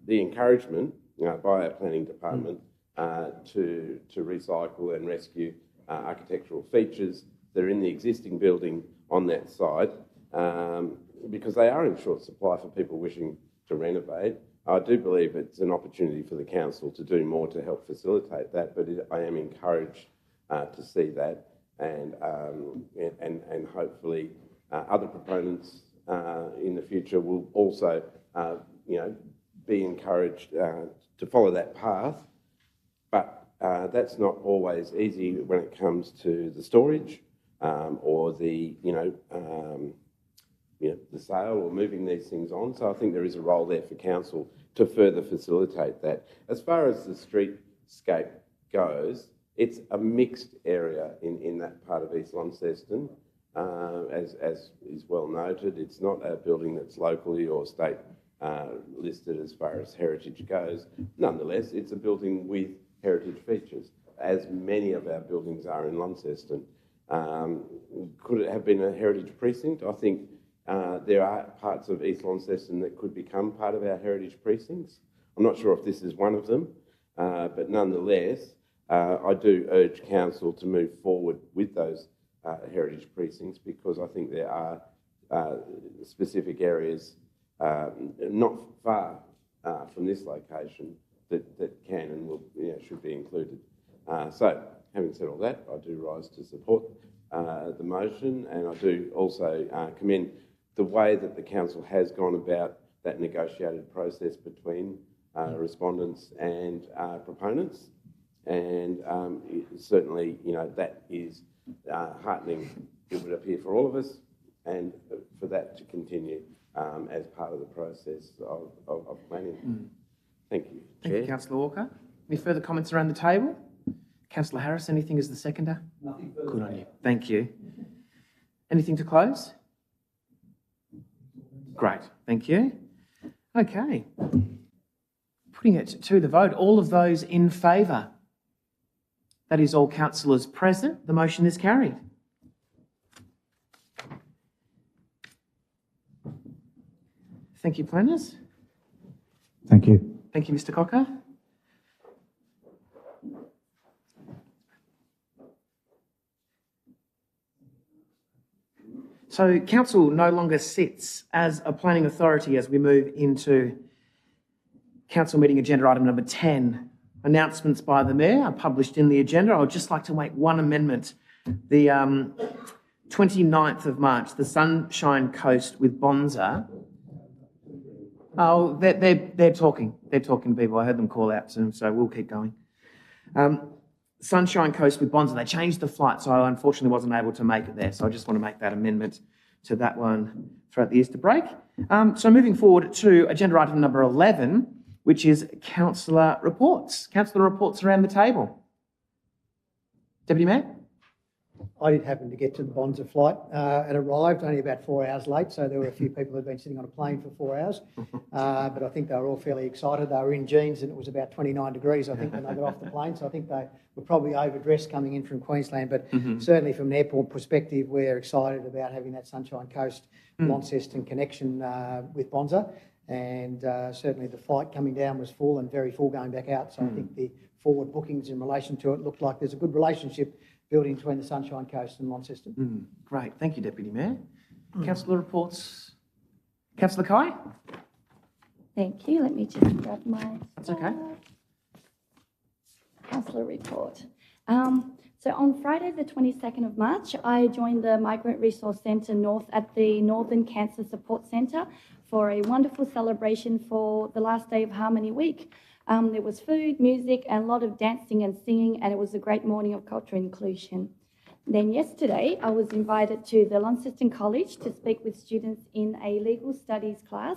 encouragement by our planning department to recycle and rescue architectural features that are in the existing building on that site, because they are in short supply for people wishing to renovate. I do believe it's an opportunity for the council to do more to help facilitate that, but I am encouraged to see that, and hopefully other proponents in the future will also, be encouraged to follow that path. But that's not always easy when it comes to the storage or the the sale or moving these things on. So I think there is a role there for council to further facilitate that. As far as the streetscape goes, it's a mixed area in that part of East Launceston. As is well noted, it's not a building that's locally or state listed as far as heritage goes. Nonetheless, it's a building with heritage features, as many of our buildings are in Launceston. Could it have been a heritage precinct? I think there are parts of East Launceston that could become part of our heritage precincts. I'm not sure if this is one of them, but nonetheless, I do urge council to move forward with those heritage precincts, because I think there are specific areas not far from this location that can and will, should be included. So, having said all that, I do rise to support the motion, and I do also commend the way that the council has gone about that negotiated process between respondents and proponents, and certainly, that is heartening, it would appear, for all of us, and for that to continue as part of the process of planning. Thank you, Thank you, Councillor Walker. Any further comments around the table? Councillor Harris, anything as the seconder? Nothing further. Good on you. Thank you. Anything to close? Great. Thank you. Okay. Putting it to the vote. All of those in favour? That is all councillors present. The motion is carried. Thank you, planners. Thank you. Thank you, Mr. Cocker. So council no longer sits as a planning authority as we move into council meeting agenda item number 10. Announcements by the Mayor are published in the agenda. I would just like to make one amendment. The 29th of March, the Sunshine Coast with Bonza. Oh, they're talking. They're talking to people. I heard them call out to them, so we'll keep going. Sunshine Coast with Bonza. They changed the flight, so I unfortunately wasn't able to make it there. So I just want to make that amendment to that one throughout the Easter break. So moving forward to agenda item number 11, which is councillor reports. Councillor reports around the table. Deputy Mayor? I did happen to get to the Bonza flight and arrived only about 4 hours late, so there were a few people who had been sitting on a plane for 4 hours, but I think they were all fairly excited. They were in jeans and it was about 29 degrees, I think, when they got off the plane, so I think they were probably overdressed coming in from Queensland, but certainly from an airport perspective, we're excited about having that Sunshine Coast Launceston connection with Bonza, and certainly the flight coming down was full and very full going back out, so I think the forward bookings in relation to it looked like there's a good relationship building between the Sunshine Coast and Launceston. Great. Thank you, Deputy Mayor. Councillor reports. Councillor Kai? Thank you. Let me just grab my... That's okay. Councillor report. So on Friday the 22nd of March, I joined the Migrant Resource Centre North at the Northern Cancer Support Centre for a wonderful celebration for the last day of Harmony Week. There was food, music, and a lot of dancing and singing, and it was a great morning of cultural inclusion. Then yesterday, I was invited to the Launceston College to speak with students in a legal studies class.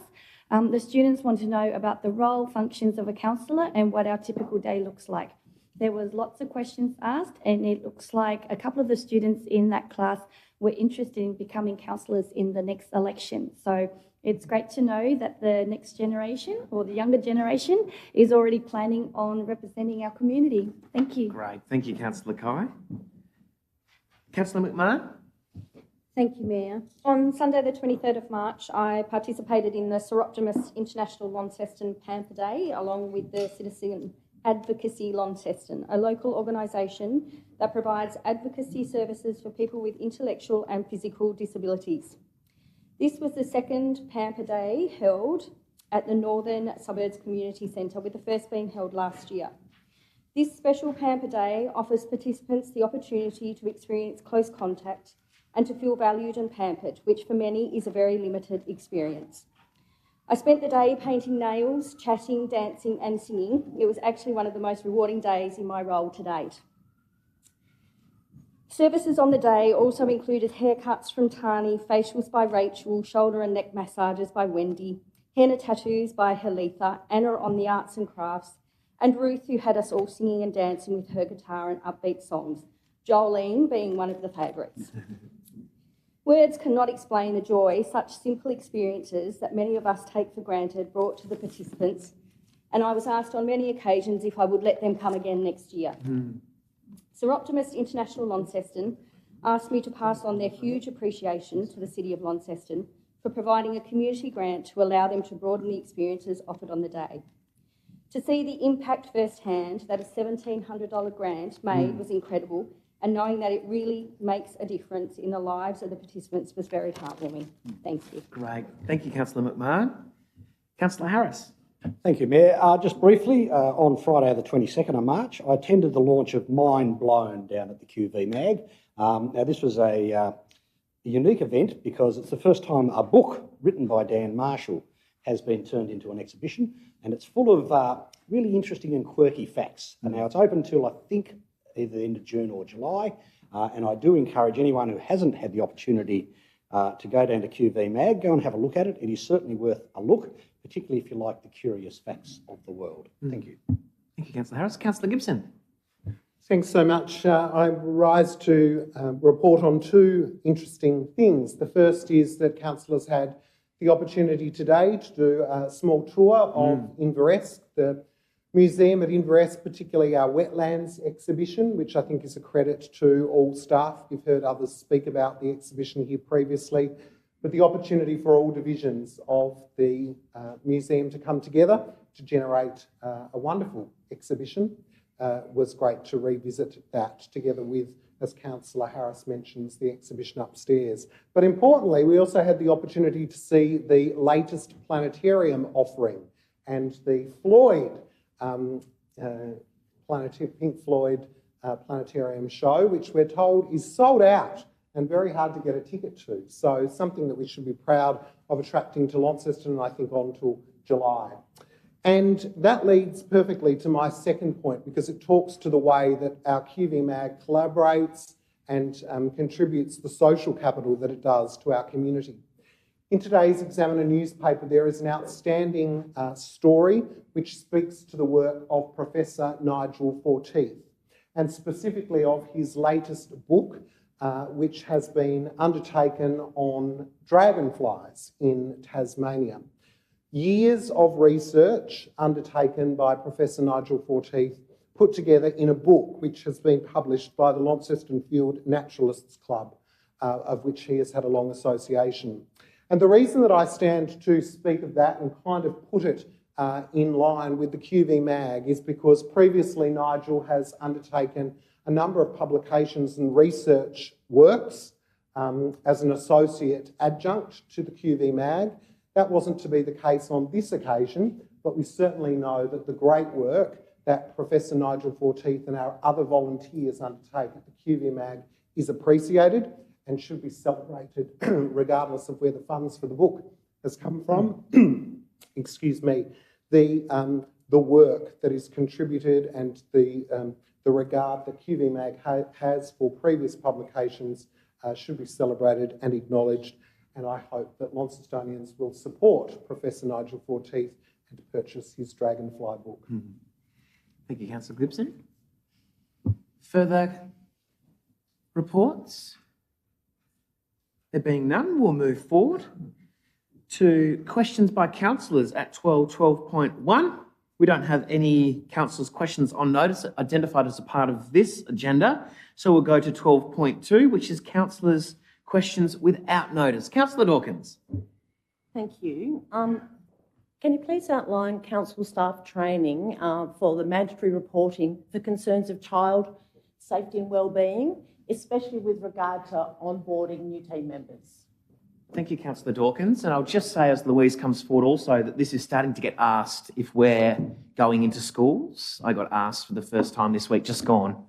The students want to know about the role, functions of a counsellor and what our typical day looks like. There was lots of questions asked, and it looks like a couple of the students in that class were interested in becoming counsellors in the next election. So it's great to know that the next generation, or the younger generation, is already planning on representing our community. Thank you. Great. Thank you, Councillor Kai. Councillor McMahon? Thank you, Mayor. On Sunday the 23rd of March, I participated in the Seroptimus International Launceston Pamper Day along with the Citizen Advocacy Launceston, a local organisation that provides advocacy services for people with intellectual and physical disabilities. This was the second Pamper Day held at the Northern Suburbs Community Centre, with the first being held last year. This special Pamper Day offers participants the opportunity to experience close contact and to feel valued and pampered, which for many is a very limited experience. I spent the day painting nails, chatting, dancing and singing. It was actually one of the most rewarding days in my role to date. Services on the day also included haircuts from Tani, facials by Rachel, shoulder and neck massages by Wendy, henna tattoos by Halitha, Anna on the arts and crafts, and Ruth, who had us all singing and dancing with her guitar and upbeat songs, Jolene being one of the favourites. Words cannot explain the joy such simple experiences that many of us take for granted brought to the participants, and I was asked on many occasions if I would let them come again next year. Seroptimus International Launceston asked me to pass on their huge appreciation to the City of Launceston for providing a community grant to allow them to broaden the experiences offered on the day. To see the impact firsthand that a $1,700 grant made was incredible, and knowing that it really makes a difference in the lives of the participants was very heartwarming. Thank you. Great. Thank you, Councillor McMahon. Councillor Harris. Thank you, Mayor. Just briefly, on Friday the 22nd of March, I attended the launch of Mind Blown down at the QV Mag. Now, this was a unique event because it's the first time a book written by Dan Marshall has been turned into an exhibition, and it's full of really interesting and quirky facts. And now it's open till, I think, either the end of June or July, and I do encourage anyone who hasn't had the opportunity to go down to QV Mag, go and have a look at it. It is certainly worth a look, particularly if you like the curious facts of the world. Thank you. Thank you, Councillor Harris. Councillor Gibson. Thanks so much. I rise to report on two interesting things. The first is that councillors had the opportunity today to do a small tour of Inveresk, the museum at Inveresk, particularly our wetlands exhibition, which I think is a credit to all staff. You've heard others speak about the exhibition here previously, but the opportunity for all divisions of the museum to come together to generate a wonderful exhibition was great to revisit that together with, as Councillor Harris mentions, the exhibition upstairs. But importantly, we also had the opportunity to see the latest planetarium offering and the Pink Floyd planetarium show, which we're told is sold out and very hard to get a ticket to. So something that we should be proud of attracting to Launceston and I think on July. And that leads perfectly to my second point, because it talks to the way that our QVMag collaborates and contributes the social capital that it does to our community. In today's Examiner newspaper, there is an outstanding story which speaks to the work of Professor Nigel Forteith, and specifically of his latest book, which has been undertaken on dragonflies in Tasmania. Years of research undertaken by Professor Nigel Forteith, put together in a book which has been published by the Launceston Field Naturalists Club, of which he has had a long association. And the reason that I stand to speak of that and kind of put it in line with the QVMag is because previously Nigel has undertaken a number of publications and research works as an associate adjunct to the QVMag. That wasn't to be the case on this occasion, but we certainly know that the great work that Professor Nigel Forteith and our other volunteers undertake at the QVMag is appreciated and should be celebrated regardless of where the funds for the book has come from. Excuse me. The work that is contributed and the regard that QVMag has for previous publications should be celebrated and acknowledged. And I hope that Launcestonians will support Professor Nigel Forteith and purchase his Dragonfly book. Thank you, Councillor Gibson. Further reports? There being none, we'll move forward to questions by councillors at 12.1. We don't have any councillors' questions on notice identified as a part of this agenda, so we'll go to 12.2, which is councillors' questions without notice. Councillor Dawkins. Thank you. Can you please outline council staff training for the mandatory reporting for concerns of child safety and wellbeing, especially with regard to onboarding new team members? Thank you, Councillor Dawkins. And I'll just say, as Louise comes forward also, that this is starting to get asked if we're going into schools. I got asked for the first time this week, just gone,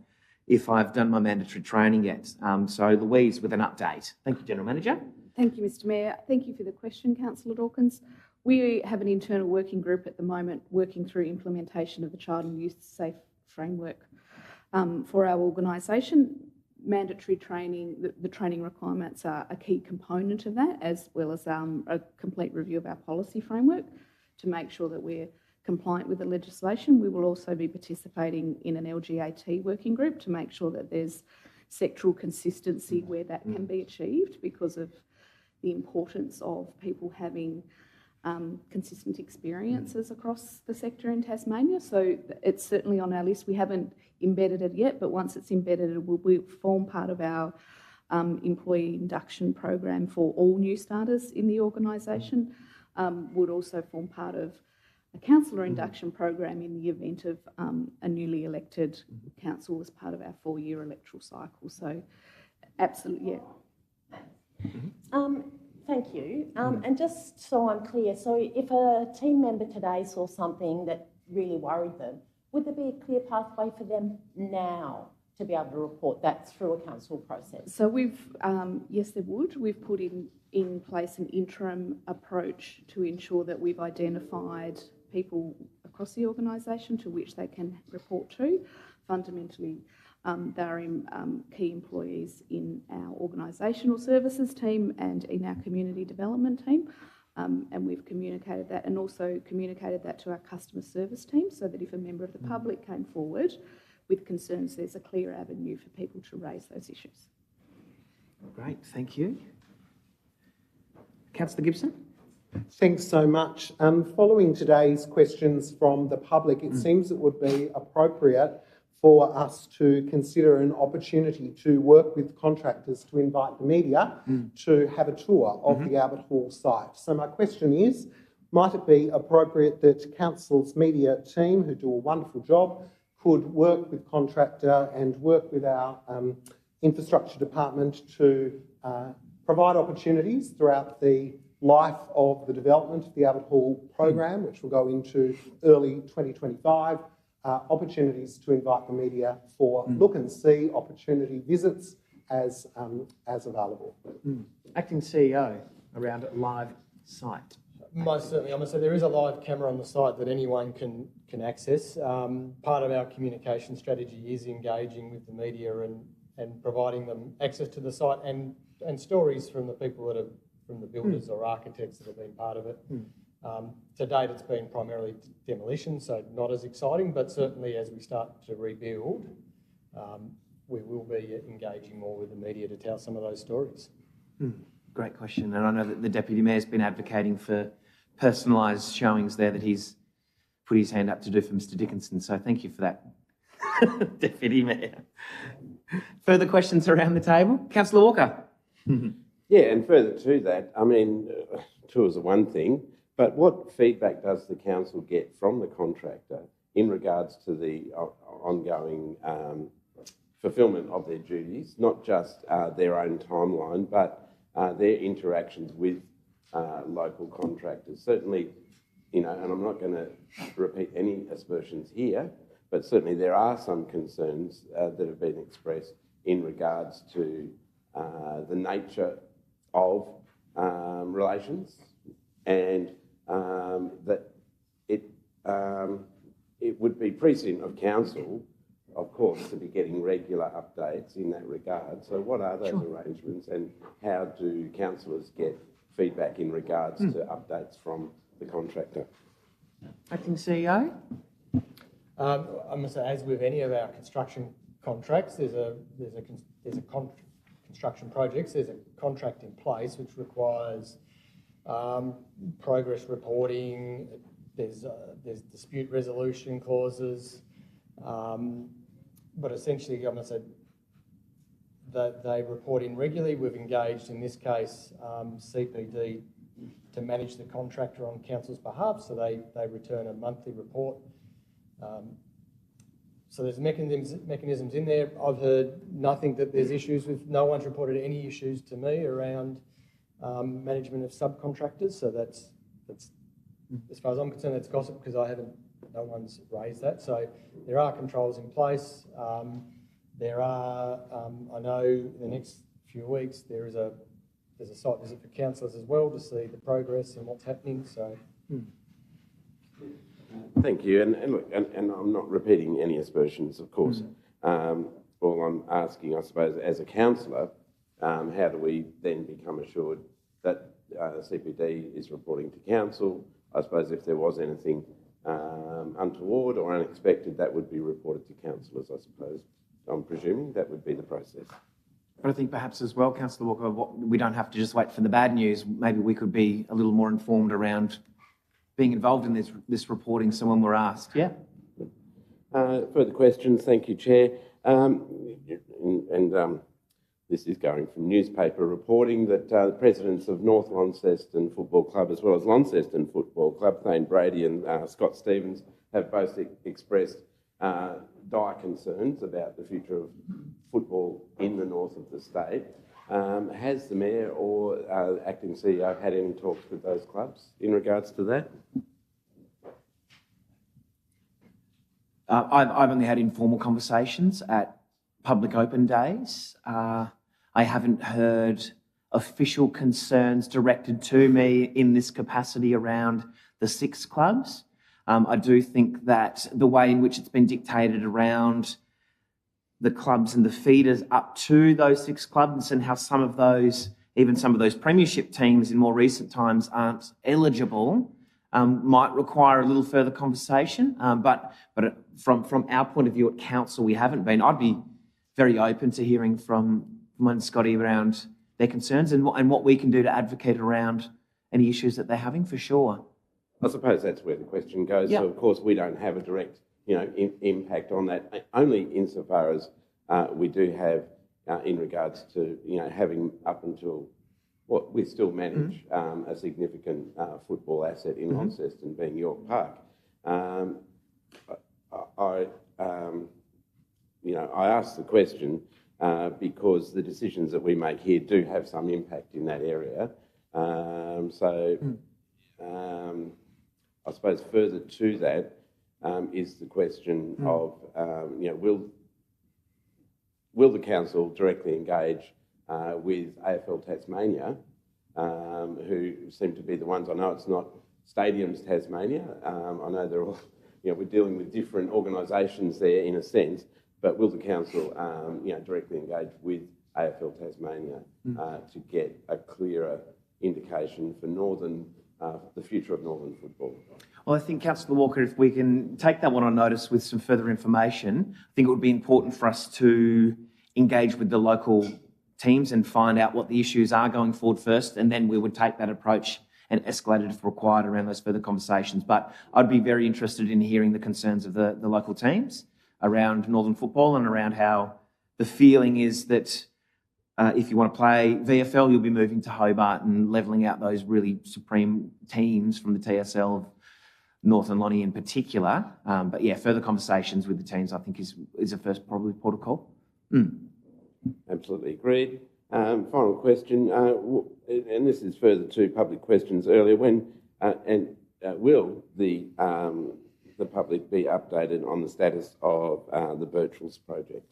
if I've done my mandatory training yet. So Louise with an update. Thank you, General Manager. Thank you, Mr Mayor. Thank you for the question, Councillor Dawkins. We have an internal working group at the moment working through implementation of the Child and Youth Safe Framework for our organisation. Mandatory training, the training requirements are a key component of that, as well as a complete review of our policy framework to make sure that we're compliant with the legislation. We will also be participating in an LGAT working group to make sure that there's sectoral consistency where that can be achieved because of the importance of people having consistent experiences across the sector in Tasmania. So it's certainly on our list. We haven't embedded it yet, but once it's embedded, it will form part of our employee induction program for all new starters in the organisation. Would also form part of a councillor induction program in the event of a newly elected council as part of our 4-year electoral cycle. So absolutely, yeah. Thank you. And just so I'm clear, so if a team member today saw something that really worried them, would there be a clear pathway for them now to be able to report that through a council process? So we've, yes, there would. We've put in place an interim approach to ensure that we've identified people across the organisation to which they can report to. Fundamentally, they're key employees in our organisational services team and in our community development team. And we've communicated that and also communicated that to our customer service team so that if a member of the public came forward with concerns, there's a clear avenue for people to raise those issues. Great, thank you. Councillor Gibson. Thanks so much. Following today's questions from the public, it seems it would be appropriate for us to consider an opportunity to work with contractors to invite the media to have a tour of the Albert Hall site. So my question is, might it be appropriate that Council's media team, who do a wonderful job, could work with contractor and work with our infrastructure department to provide opportunities throughout the life of the development of the Albert Hall program, which will go into early 2025, opportunities to invite the media for look and see opportunity visits as available. Acting CEO around a live site. Most certainly. I'm going to say there is a live camera on the site that anyone can access. Part of our communication strategy is engaging with the media and providing them access to the site and stories from the people that have, from the builders or architects that have been part of it. To date, it's been primarily demolition, so not as exciting, but certainly as we start to rebuild, we will be engaging more with the media to tell some of those stories. Great question. And I know that the Deputy Mayor's been advocating for personalised showings there that he's put his hand up to do for Mr Dickinson. So thank you for that, Deputy Mayor. Further questions around the table? Councillor Walker. Yeah, and further to that, I mean, tours are one thing, but what feedback does the council get from the contractor in regards to the ongoing fulfilment of their duties, not just their own timeline, but their interactions with local contractors? Certainly, you know, and I'm not going to repeat any aspersions here, but certainly there are some concerns that have been expressed in regards to the nature of relations, and that it would be precedent of council, of course, to be getting regular updates in that regard. So what are those arrangements, and how do councillors get feedback in regards to updates from the contractor? Acting CEO? I'm going to say, as with any of our construction contracts, construction projects, there's a contract in place which requires progress reporting. There's dispute resolution clauses, but essentially, I'm going to say that they report in regularly. We've engaged, in this case, CPD to manage the contractor on council's behalf, so they return a monthly report. So there's mechanisms in there. I've heard nothing that there's issues with. No one's reported any issues to me around management of subcontractors. So that's as far as I'm concerned, that's gossip, because no one's raised that. So there are controls in place. There are, I know in the next few weeks there's a site visit for councillors as well to see the progress and what's happening. So. Thank you, and look, and I'm not repeating any aspersions, of course. All I'm asking, I suppose, as a councillor, how do we then become assured that CPD is reporting to council? I suppose if there was anything untoward or unexpected, that would be reported to councillors, I suppose. I'm presuming that would be the process. But I think perhaps as well, Councillor Walker, we don't have to just wait for the bad news. Maybe we could be a little more informed around being involved in this reporting, so when we're asked. Yeah. Further questions? Thank you, Chair. This is going from newspaper reporting that the presidents of North Launceston Football Club as well as Launceston Football Club, Thane Brady and Scott Stevens, have both expressed dire concerns about the future of football in the north of the state. Has the Mayor or Acting CEO had any talks with those clubs in regards to that? I've only had informal conversations at public open days. I haven't heard official concerns directed to me in this capacity around the 6 clubs. I do think that the way in which it's been dictated around the clubs and the feeders up to those 6 clubs, and how some of those premiership teams in more recent times aren't eligible, might require a little further conversation. But from our point of view at council, we haven't been. I'd be very open to hearing from Scotty around their concerns and what we can do to advocate around any issues that they're having, for sure. I suppose that's where the question goes. Yep. So, of course, we don't have a direct, impact on that, only insofar as we do have, in regards to, having up until, we still manage a significant football asset in Launceston, being York Park. I asked the question because the decisions that we make here do have some impact in that area. I suppose further to that is the question of, will the council directly engage with AFL Tasmania who seem to be the ones. I know it's not Stadiums Tasmania. I know they're all, we're dealing with different organisations there in a sense, but will the council, directly engage with AFL Tasmania to get a clearer indication for the future of Northern football? Well, I think, Councillor Walker, if we can take that one on notice with some further information, I think it would be important for us to engage with the local teams and find out what the issues are going forward first, and then we would take that approach and escalate it if required around those further conversations. But I'd be very interested in hearing the concerns of the local teams around Northern football and around how the feeling is that if you want to play VFL, you'll be moving to Hobart and levelling out those really supreme teams from the TSL of North and Lonnie in particular. But yeah, further conversations with the teams, I think, is a first probably protocol. Absolutely agreed. Final question, and this is further to public questions earlier. Will the public be updated on the status of the Birchall's project?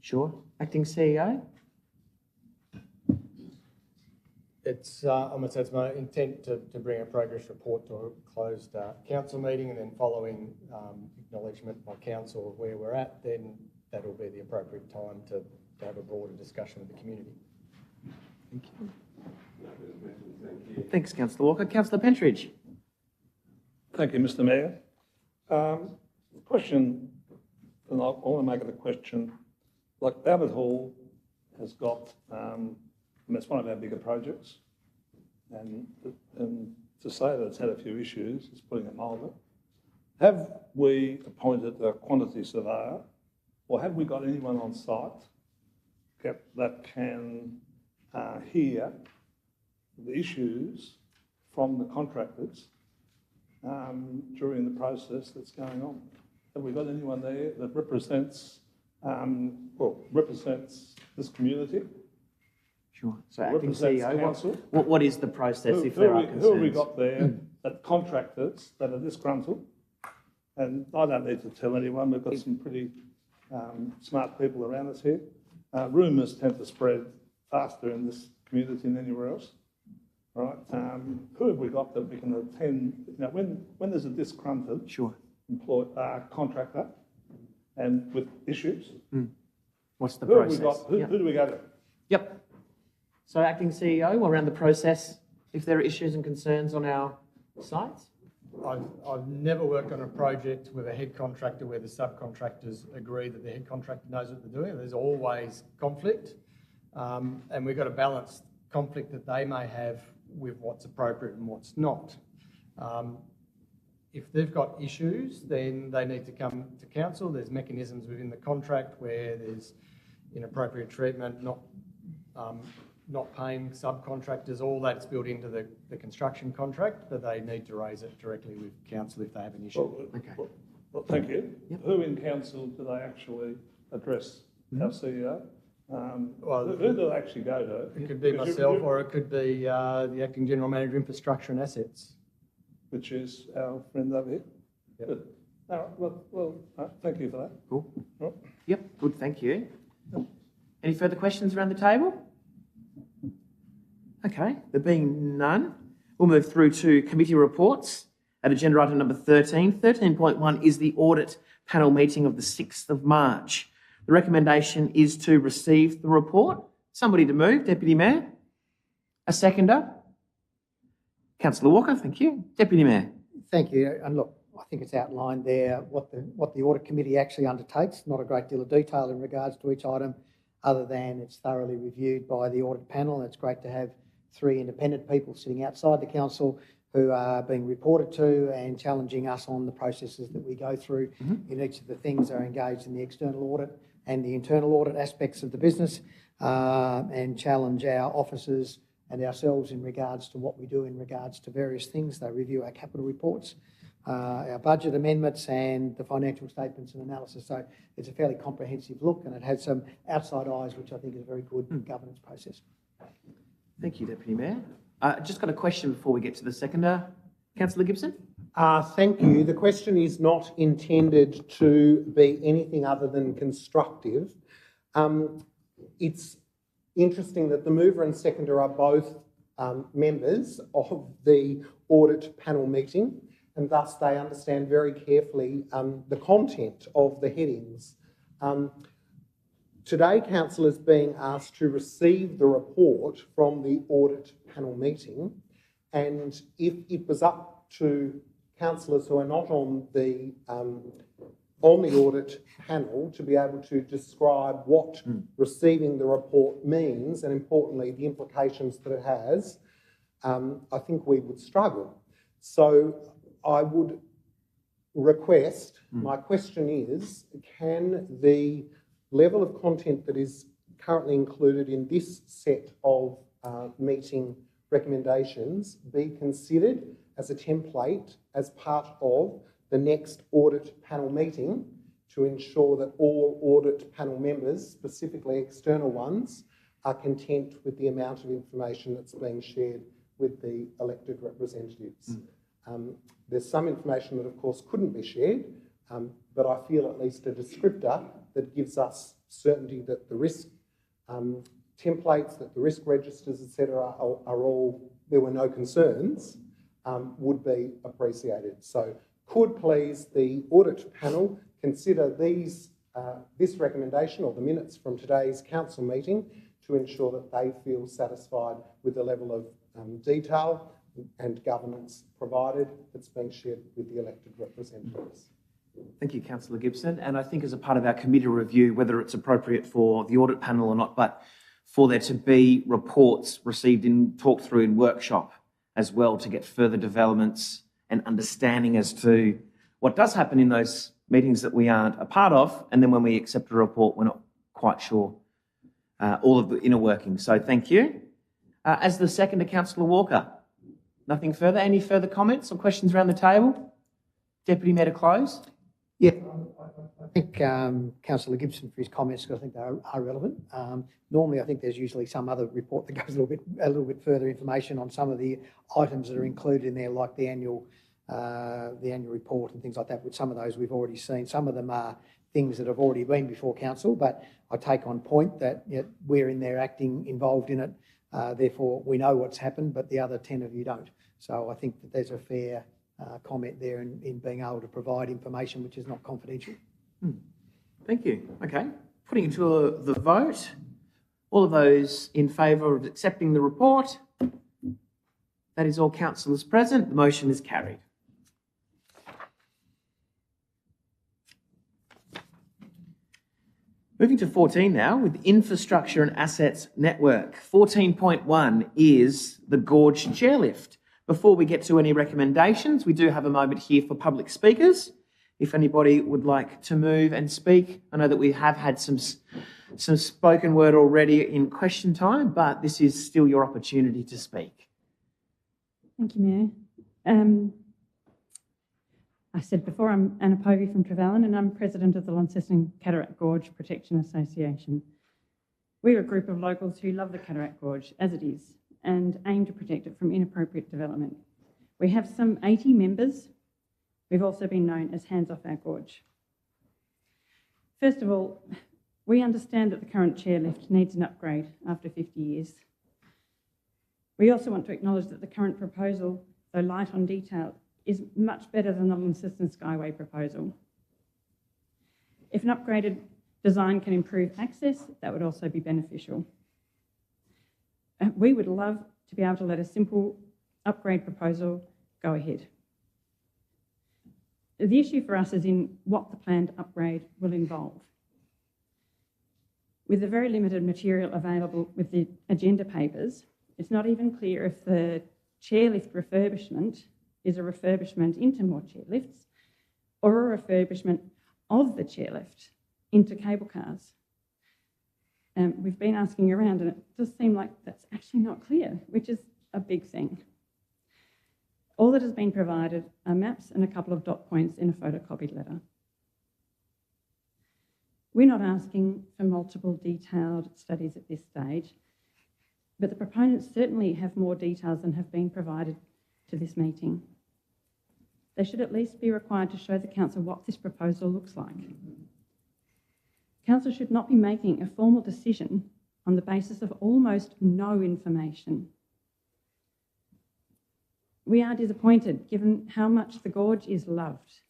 Sure. Acting CEO? It's my intent to bring a progress report to a closed council meeting, and then following acknowledgement by council of where we're at, then that'll be the appropriate time to have a broader discussion with the community. Thank you. Thanks, Councillor Walker. Councillor Pentridge. Thank you, Mr. Mayor. Question, and I want to make it a question. Like Albert Hall has got, it's one of our bigger projects, and to say that it's had a few issues is putting it mildly. Have we appointed a quantity surveyor, or have we got anyone on site that can hear the issues from the contractors during the process that's going on? Have we got anyone there that represents this community? Sure. So, acting CEO, what is the process if there are concerns? Who have we got there that contractors that are disgruntled? And I don't need to tell anyone, we've got some pretty smart people around us here. Rumours tend to spread faster in this community than anywhere else. Right? Who have we got that we can attend? When there's a disgruntled contractor and with issues, what's the process? Who do we go to? Yep. So, acting CEO, around the process, if there are issues and concerns on our sites? I've never worked on a project with a head contractor where the subcontractors agree that the head contractor knows what they're doing. There's always conflict, and we've got to balance conflict that they may have with what's appropriate and what's not. If they've got issues, then they need to come to council. There's mechanisms within the contract where there's inappropriate treatment, not paying subcontractors, all that's built into the construction contract, but they need to raise it directly with council if they have an issue. Well, thank you. Yep. Who in council do they actually address? Our CEO? Who do they actually go to? It could be myself, or it could be the Acting General Manager, Infrastructure and Assets. Which is our friend over here? Yep. Good. All right, thank you for that. Cool. Right. Yep, good, thank you. Any further questions around the table? Okay, there being none, we'll move through to committee reports at agenda item number 13. 13.1 is the audit panel meeting of the 6th of March. The recommendation is to receive the report. Somebody to move, Deputy Mayor. A seconder. Councillor Walker, thank you. Deputy Mayor. Thank you. And look, I think it's outlined there what the audit committee actually undertakes. Not a great deal of detail in regards to each item, other than it's thoroughly reviewed by the audit panel. It's great to have 3 independent people sitting outside the council who are being reported to and challenging us on the processes that we go through in each of the things that are engaged in the external audit and the internal audit aspects of the business, and challenge our officers and ourselves in regards to what we do in regards to various things. They review our capital reports, our budget amendments and the financial statements and analysis. So it's a fairly comprehensive look, and it has some outside eyes, which I think is a very good governance process. Thank you, Deputy Mayor. Just got a question before we get to the seconder. Councillor Gibson? Thank you. The question is not intended to be anything other than constructive. It's interesting that the mover and seconder are both members of the audit panel meeting, and thus they understand very carefully the content of the headings. Today, Council is being asked to receive the report from the audit panel meeting, and if it was up to councillors who are not on the audit panel to be able to describe what receiving the report means, and importantly the implications that it has, I think we would struggle. So I would request, my question is, can the level of content that is currently included in this set of meeting recommendations be considered as a template as part of the next audit panel meeting to ensure that all audit panel members, specifically external ones, are content with the amount of information that's being shared with the elected representatives. There's some information that, of course, couldn't be shared, but I feel at least a descriptor that gives us certainty that the risk templates, that the risk registers, etc., are all, there were no concerns, would be appreciated. So could please the audit panel consider this recommendation or the minutes from today's council meeting to ensure that they feel satisfied with the level of detail and governance provided that's being shared with the elected representatives. Thank you, Councillor Gibson. And I think as a part of our committee review, whether it's appropriate for the audit panel or not, but for there to be reports received in talked through in workshop as well to get further developments and understanding as to what does happen in those meetings that we aren't a part of, and then when we accept a report, we're not quite sure all of the inner workings. So thank you. As the seconder, Councillor Walker, nothing further. Any further comments or questions around the table? Deputy Mayor to close. Yeah, I think Councillor Gibson for his comments, because I think they are relevant. Normally, I think there's usually some other report that goes a little bit further information on some of the items that are included in there, like the annual report and things like that. With some of those we've already seen. Some of them are things that have already been before council, but I take on point that we're in there acting involved in it. Therefore, we know what's happened, but the other 10 of you don't. So I think that there's a fair comment there in being able to provide information which is not confidential. Thank you. Okay. Putting it to the vote. All of those in favour of accepting the report? That is all councillors present. The motion is carried. Moving to 14 now, with Infrastructure and Assets Network. 14.1 is the Gorge Chairlift. Before we get to any recommendations, we do have a moment here for public speakers. If anybody would like to move and speak, I know that we have had some spoken word already in question time, but this is still your opportunity to speak. Thank you, Mayor. I said before, I'm Anna Povey from Trevellyn, and I'm president of the Launceston Cataract Gorge Protection Association. We're a group of locals who love the Cataract Gorge as it is and aim to protect it from inappropriate development. We have some 80 members. We've also been known as Hands Off Our Gorge. First of all, we understand that the current chairlift needs an upgrade after 50 years. We also want to acknowledge that the current proposal, though light on detail, is much better than the Launceston Skyway proposal. If an upgraded design can improve access, that would also be beneficial. We would love to be able to let a simple upgrade proposal go ahead. The issue for us is in what the planned upgrade will involve. With the very limited material available with the agenda papers, it's not even clear if the chairlift refurbishment is a refurbishment into more chairlifts or a refurbishment of the chairlift into cable cars. We've been asking around and it does seem like that's actually not clear, which is a big thing. All that has been provided are maps and a couple of dot points in a photocopied letter. We're not asking for multiple detailed studies at this stage, but the proponents certainly have more details than have been provided to this meeting. They should at least be required to show the council what this proposal looks like. Council should not be making a formal decision on the basis of almost no information. We are disappointed given how much the gorge is loved,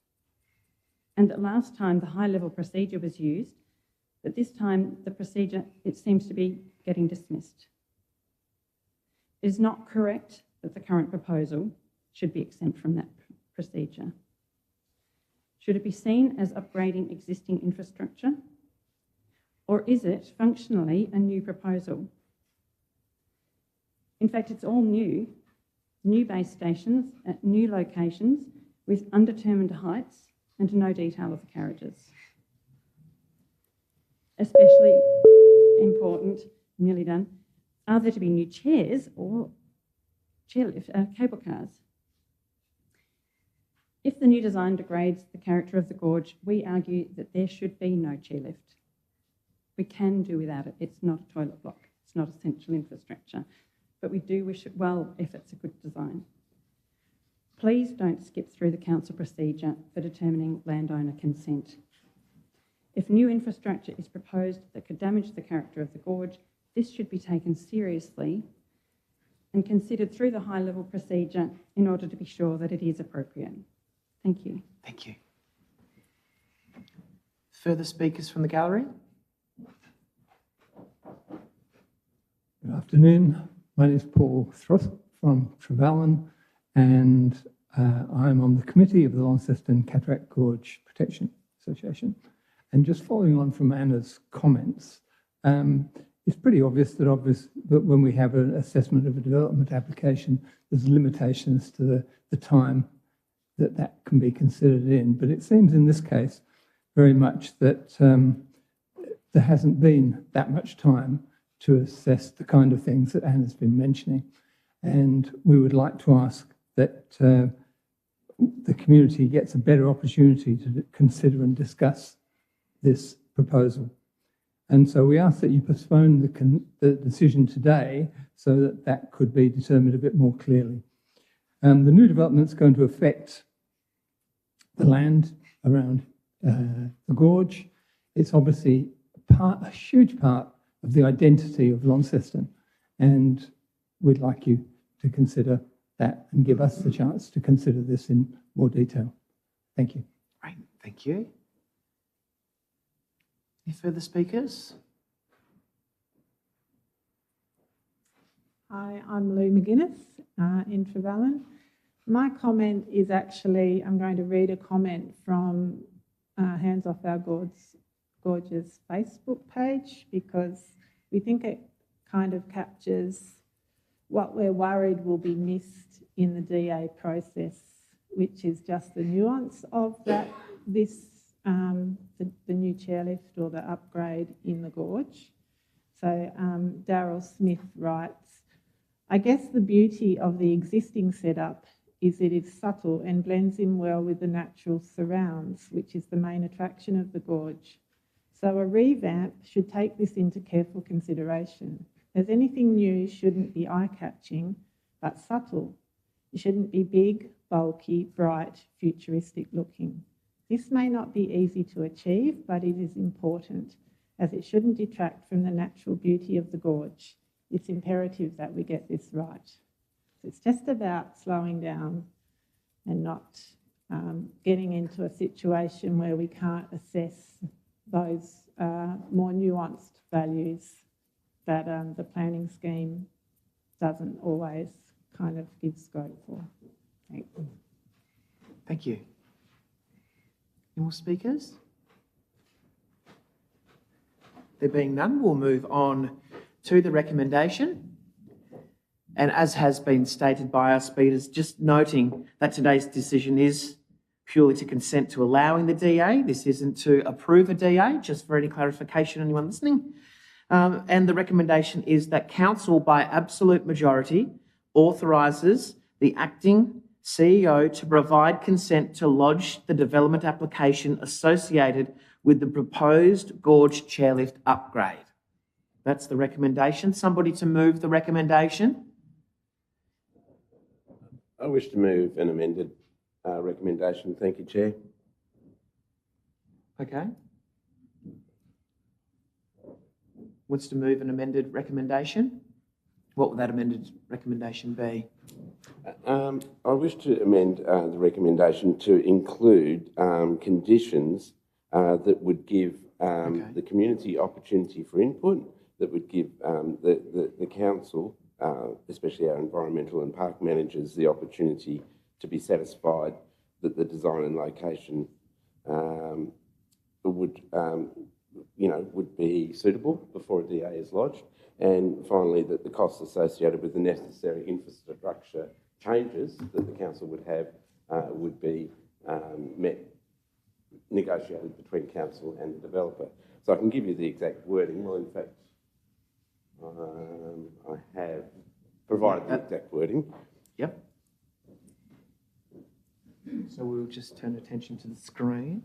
and that last time the high-level procedure was used, but this time the procedure, it seems to be getting dismissed. It is not correct that the current proposal should be exempt from that procedure. Should it be seen as upgrading existing infrastructure? Or is it functionally a new proposal? In fact, it's all new base stations at new locations with undetermined heights and no detail of the carriages. Especially important, nearly done, are there to be new chairs or chairlift, cable cars? If the new design degrades the character of the gorge, we argue that there should be no chairlift. We can do without it. It's not a toilet block. It's not essential infrastructure. But we do wish it well if it's a good design. Please don't skip through the council procedure for determining landowner consent. If new infrastructure is proposed that could damage the character of the gorge, this should be taken seriously and considered through the high-level procedure in order to be sure that it is appropriate. Thank you. Thank you. Further speakers from the gallery? Good afternoon. My name is Paul Thruth from Trevellyn, and I'm on the committee of the Launceston Cataract Gorge Protection Association. And just following on from Anna's comments, it's pretty obvious that when we have an assessment of a development application, there's limitations to the time that can be considered in. But it seems in this case very much that there hasn't been that much time to assess the kind of things that Anna's been mentioning. And we would like to ask that the community gets a better opportunity to consider and discuss this proposal. And so we ask that you postpone the decision today so that that could be determined a bit more clearly. The new development is going to affect the land around the gorge. It's obviously a huge part of the identity of Launceston, and we'd like you to consider that and give us the chance to consider this in more detail. Thank you. Right, thank you. Any further speakers? Hi, I'm Lou McGuinness in Trevellyn. My comment is actually, I'm going to read a comment from Hands Off Our Gorge's Facebook page, because we think it kind of captures what we're worried will be missed in the DA process, which is just the nuance of that, the new chairlift or the upgrade in the gorge. So Daryl Smith writes, I guess the beauty of the existing setup is it is subtle and blends in well with the natural surrounds, which is the main attraction of the gorge. So a revamp should take this into careful consideration, as anything new shouldn't be eye-catching, but subtle. It shouldn't be big, bulky, bright, futuristic looking. This may not be easy to achieve, but it is important, as it shouldn't detract from the natural beauty of the gorge. It's imperative that we get this right. So it's just about slowing down and not getting into a situation where we can't assess those more nuanced values that the planning scheme doesn't always kind of give scope for. Thanks. Thank you. Any more speakers? There being none, we'll move on to the recommendation. And as has been stated by our speakers, just noting that today's decision is purely to consent to allowing the DA. This isn't to approve a DA, just for any clarification, anyone listening. And the recommendation is that Council, by absolute majority, authorises the acting CEO to provide consent to lodge the development application associated with the proposed gorge chairlift upgrade. That's the recommendation. Somebody to move the recommendation? I wish to move an amended recommendation. Thank you, Chair. Okay. wants to move an amended recommendation? What would that amended recommendation be? I wish to amend the recommendation to include conditions that would give the community opportunity for input, that would give the council, especially our environmental and park managers, the opportunity to be satisfied that the design and location would be suitable before a DA is lodged, and finally that the costs associated with the necessary infrastructure changes that the council would have would be negotiated between council and the developer. So I can give you the exact wording. Well, in fact, I have provided the exact wording. Yep. So we'll just turn attention to the screen.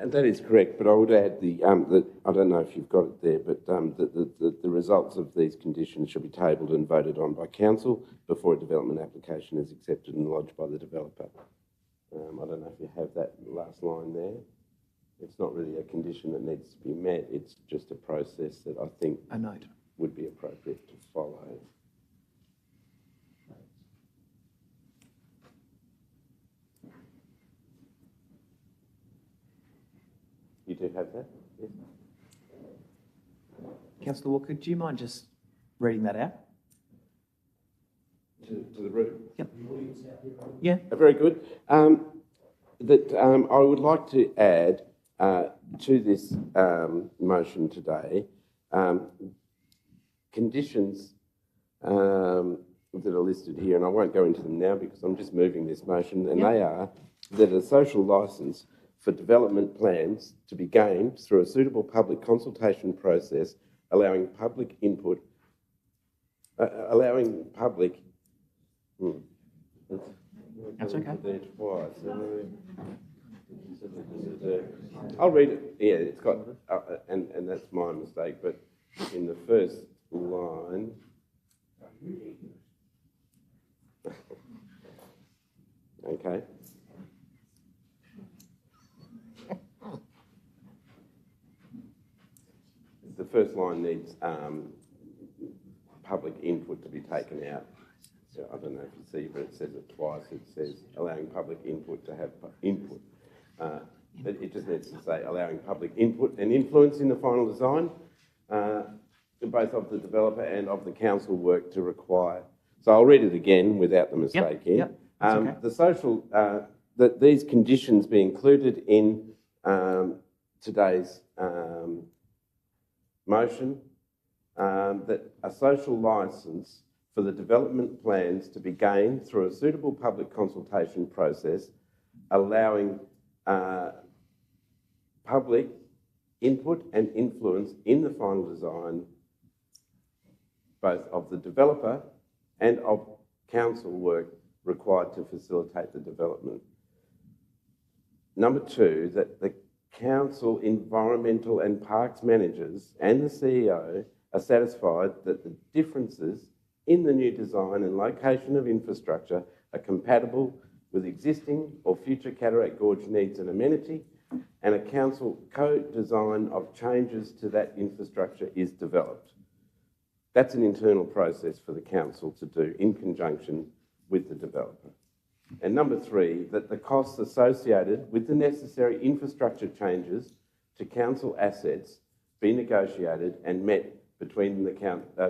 That is correct, but I would add I don't know if you've got it there, but the results of these conditions should be tabled and voted on by council before a development application is accepted and lodged by the developer. I don't know if you have that last line there. It's not really a condition that needs to be met, it's just a process that I think would be appropriate to follow. You do have that? Yes. Councillor Walker, do you mind just reading that out? To the room? Yep. Yeah. Very good. I would like to add to this motion today conditions that are listed here, and I won't go into them now because I'm just moving this motion, and they are that a social licence for development plans to be gained through a suitable public consultation process, allowing public input, That's okay. There twice. I'll read it. Yeah, it's got, and that's my mistake, but in the first line, okay. The first line needs public input to be taken out. So I don't know if you see, but it says it twice. It says allowing public input to have input. It just needs to say allowing public input and influence in the final design, both of the developer and of the council work to require. So I'll read it again without the mistake here. Okay. The social, that these conditions be included in today's motion, that a social licence for the development plans to be gained through a suitable public consultation process, allowing public input and influence in the final design, both of the developer and of council work required to facilitate the development. Number two, that the council, environmental and parks managers and the CEO are satisfied that the differences in the new design and location of infrastructure are compatible with existing or future Cataract Gorge needs and amenity, and a council co-design of changes to that infrastructure is developed. That's an internal process for the council to do in conjunction with the developer. And number three, that the costs associated with the necessary infrastructure changes to council assets be negotiated and met between the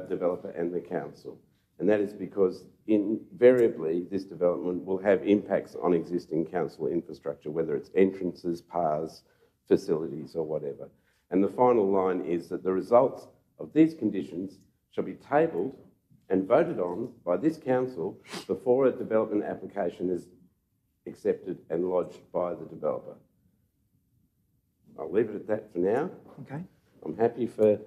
developer and the council. And that is because invariably this development will have impacts on existing council infrastructure, whether it's entrances, paths, facilities or whatever. And the final line is that the results of these conditions shall be tabled and voted on by this council before a development application is accepted and lodged by the developer. I'll leave it at that for now. Okay. I'm happy for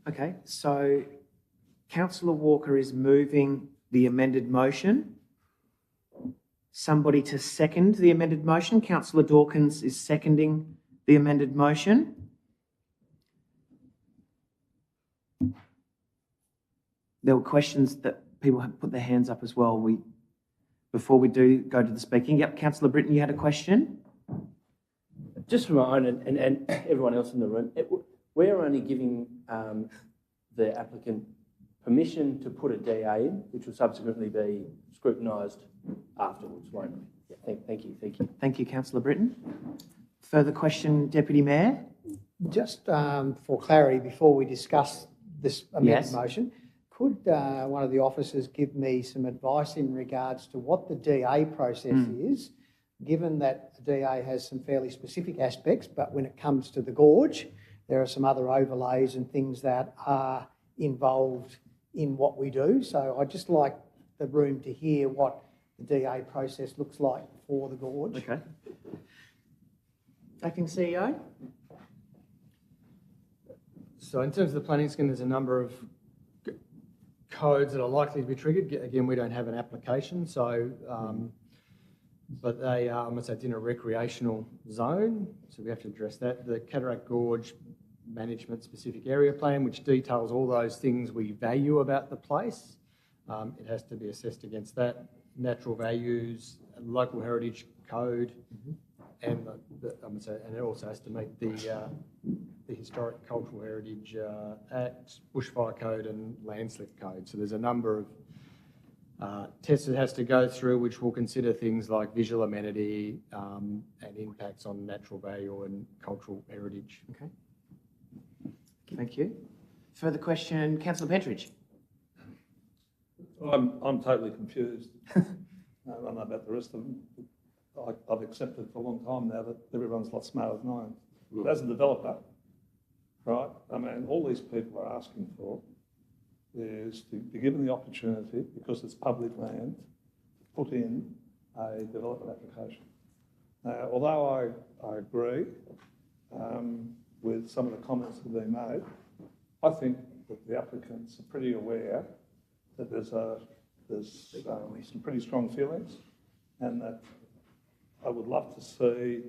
Okay, so Councillor Walker is moving the amended motion. Somebody to second the amended motion. Councillor Dawkins is seconding the amended motion. There were questions that people have put their hands up as well. Before we do go to the speaking. Yep, Councillor Britton, you had a question? Just for my own and everyone else in the room, we're only giving the applicant permission to put a DA in, which will subsequently be scrutinised afterwards, won't we? Yeah, thank you. Thank you, Councillor Britton. Further question, Deputy Mayor? Just for clarity, before we discuss this amended motion, could one of the officers give me some advice in regards to what the DA process is, given that the DA has some fairly specific aspects, but when it comes to the gorge, there are some other overlays and things that are involved in what we do. So I'd just like the room to hear what the DA process looks like for the gorge. Okay. Acting CEO? So in terms of the planning scheme, there's a number of codes that are likely to be triggered. Again, we don't have an application, so but they are, I'm going to say, in a recreational zone, so we have to address that. The Cataract Gorge Management Specific Area Plan, which details all those things we value about the place. It has to be assessed against that. Natural values, local heritage code, and I'm going to say, and it also has to meet the Historic Cultural Heritage Act, Bushfire Code, and Landslip Code. So there's a number of tests it has to go through, which will consider things like visual amenity and impacts on natural value and cultural heritage. Okay. Thank you. Further question, Councillor Pentridge. I'm totally confused. I don't know about the rest of them. I've accepted for a long time now that everyone's a lot smarter than I am. But as a developer, right, I mean, all these people are asking for is to be given the opportunity, because it's public land, to put in a development application. Now, although I agree with some of the comments that have been made, I think that the applicants are pretty aware that there's some pretty strong feelings, and that I would love to see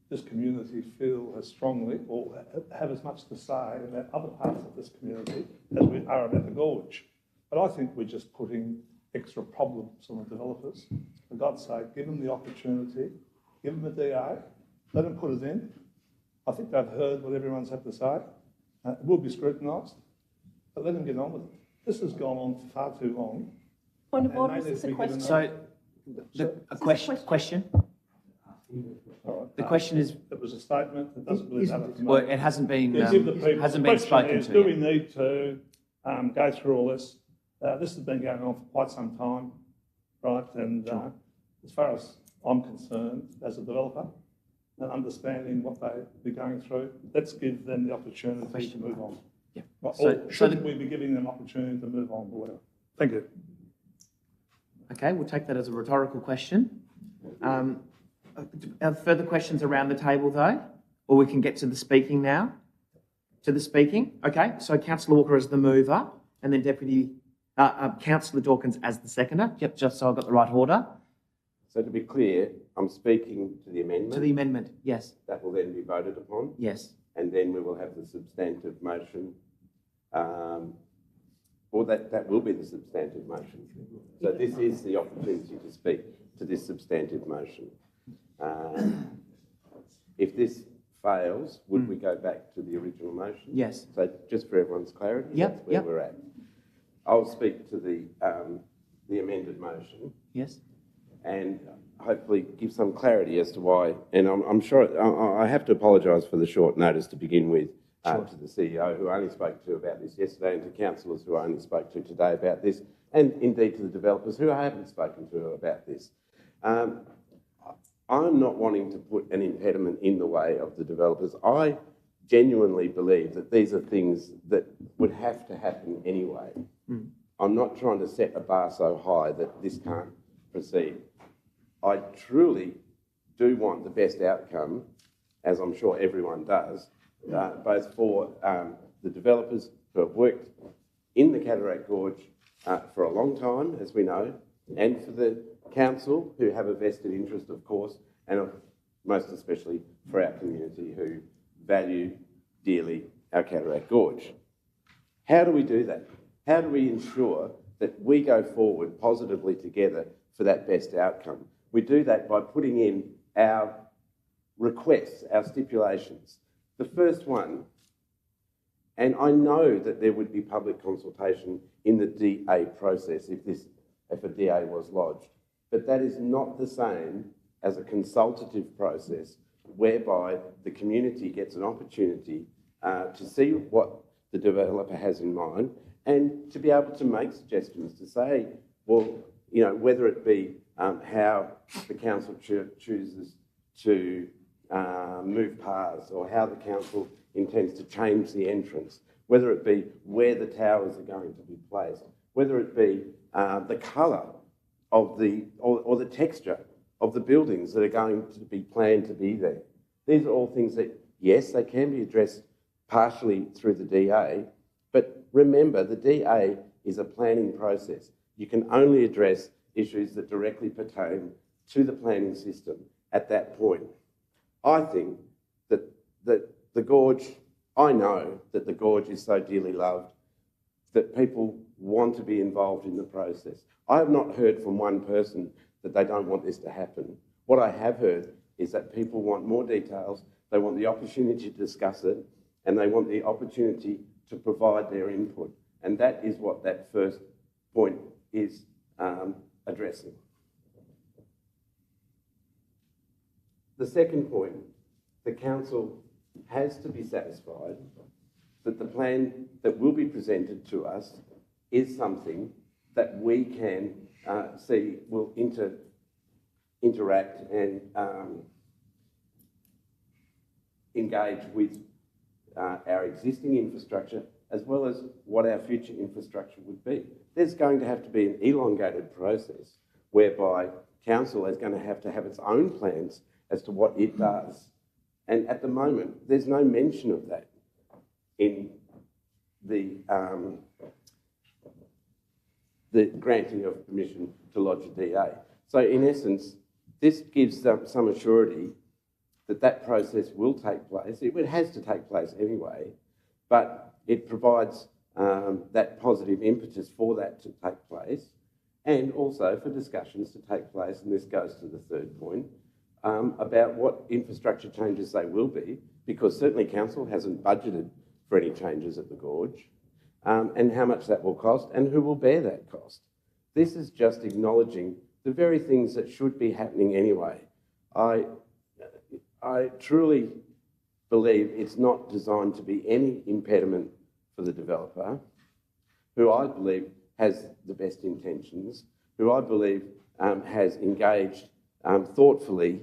this community feel as strongly or have as much to say about other parts of this community as we are about the gorge. But I think we're just putting extra problems on the developers. For God's sake, give them the opportunity, give them a DA, let them put it in. I think they've heard what everyone's had to say. It will be scrutinised, but let them get on with it. This has gone on for far too long. Point of order, is this a question? So, a question? The question is... It was a statement. It doesn't really matter to me. Well, it hasn't been, spoken to. Do we yet. need to go through all this? This has been going on for quite some time, right? And as far as I'm concerned, as a developer, and understanding what they'd be going through, let's give them the opportunity to move on. Yeah. Right, or shouldn't we be giving them opportunity to move on or whatever? Thank you. Okay, we'll take that as a rhetorical question. Are further questions around the table though? Or we can get to the speaking now? To the speaking? Okay, so Councillor Walker as the mover, and then Councillor Dawkins as the seconder. Yep, just so I've got the right order. So to be clear, I'm speaking to the amendment. To the amendment, yes. That will then be voted upon. Yes. And then we will have the substantive motion, or that will be the substantive motion. So this is the opportunity to speak to this substantive motion. If this fails, would we go back to the original motion? Yes. So just for everyone's clarity, that's where we're at. I'll speak to the amended motion. Yes. And hopefully give some clarity as to why. And I'm sure I have to apologise for the short notice to begin with to the CEO, who I only spoke to about this yesterday, and to councillors who I only spoke to today about this, and indeed to the developers who I haven't spoken to about this. I'm not wanting to put an impediment in the way of the developers. I genuinely believe that these are things that would have to happen anyway. I'm not trying to set a bar so high that this can't proceed. I truly do want the best outcome, as I'm sure everyone does, both for the developers, who have worked in the Cataract Gorge for a long time, as we know, and for the council, who have a vested interest, of course, and most especially for our community, who value dearly our Cataract Gorge. How do we do that? How do we ensure that we go forward positively together for that best outcome? We do that by putting in our requests, our stipulations. The first one, and I know that there would be public consultation in the DA process if a DA was lodged, but that is not the same as a consultative process whereby the community gets an opportunity to see what the developer has in mind and to be able to make suggestions to say, well, you know, whether it be how the council chooses to move paths, or how the council intends to change the entrance, whether it be where the towers are going to be placed, whether it be the colour of or the texture of the buildings that are going to be planned to be there. These are all things that, yes, they can be addressed partially through the DA, but remember, the DA is a planning process. You can only address issues that directly pertain to the planning system at that point. I think that the Gorge, I know that the Gorge is so dearly loved that people want to be involved in the process. I have not heard from one person that they don't want this to happen. What I have heard is that people want more details, they want the opportunity to discuss it, and they want the opportunity to provide their input. And that is what that first point is addressing. The second point, the council has to be satisfied that the plan that will be presented to us is something that we can see will interact and engage with our existing infrastructure, as well as what our future infrastructure would be. There's going to have to be an elongated process whereby council is going to have its own plans as to what it does. And at the moment, there's no mention of that in the granting of permission to lodge a DA. So in essence, this gives some assurity that that process will take place. It has to take place anyway, but it provides that positive impetus for that to take place, and also for discussions to take place, and this goes to the third point, about what infrastructure changes they will be, because certainly council hasn't budgeted for any changes at the Gorge, and how much that will cost and who will bear that cost. This is just acknowledging the very things that should be happening anyway. I truly believe it's not designed to be any impediment for the developer, who I believe has the best intentions, who I believe has engaged thoughtfully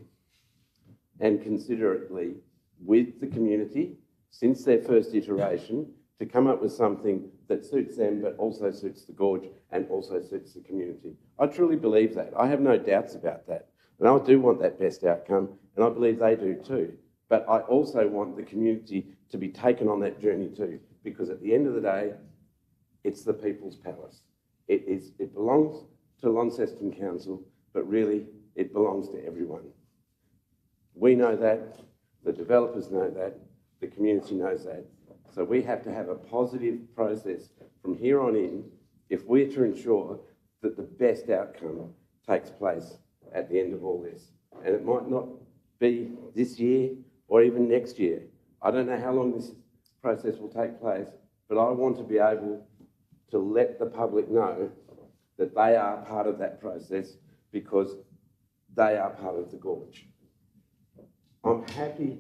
and considerately with the community since their first iteration to come up with something that suits them but also suits the Gorge and also suits the community. I truly believe that. I have no doubts about that. And I do want that best outcome, and I believe they do too. But I also want the community to be taken on that journey too, because at the end of the day, it's the People's Palace. It belongs to Launceston Council, but really it belongs to everyone. We know that, the developers know that, the community knows that. So we have to have a positive process from here on in if we're to ensure that the best outcome takes place at the end of all this. And it might not be this year or even next year. I don't know how long this process will take place, but I want to be able to let the public know that they are part of that process because they are part of the Gorge. I'm happy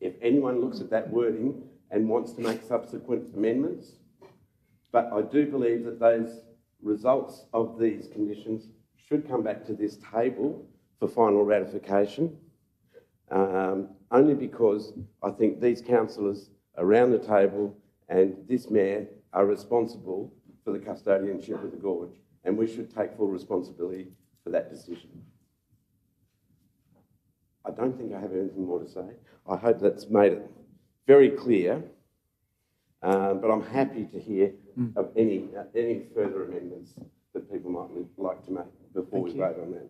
if anyone looks at that wording and wants to make subsequent amendments, but I do believe that those results of these conditions should come back to this table for final ratification, only because I think these councillors around the table and this mayor are responsible for the custodianship of the Gorge, and we should take full responsibility for that decision. I don't think I have anything more to say. I hope that's made it very clear But I'm happy to hear of any further amendments that people might like to make before we vote on that.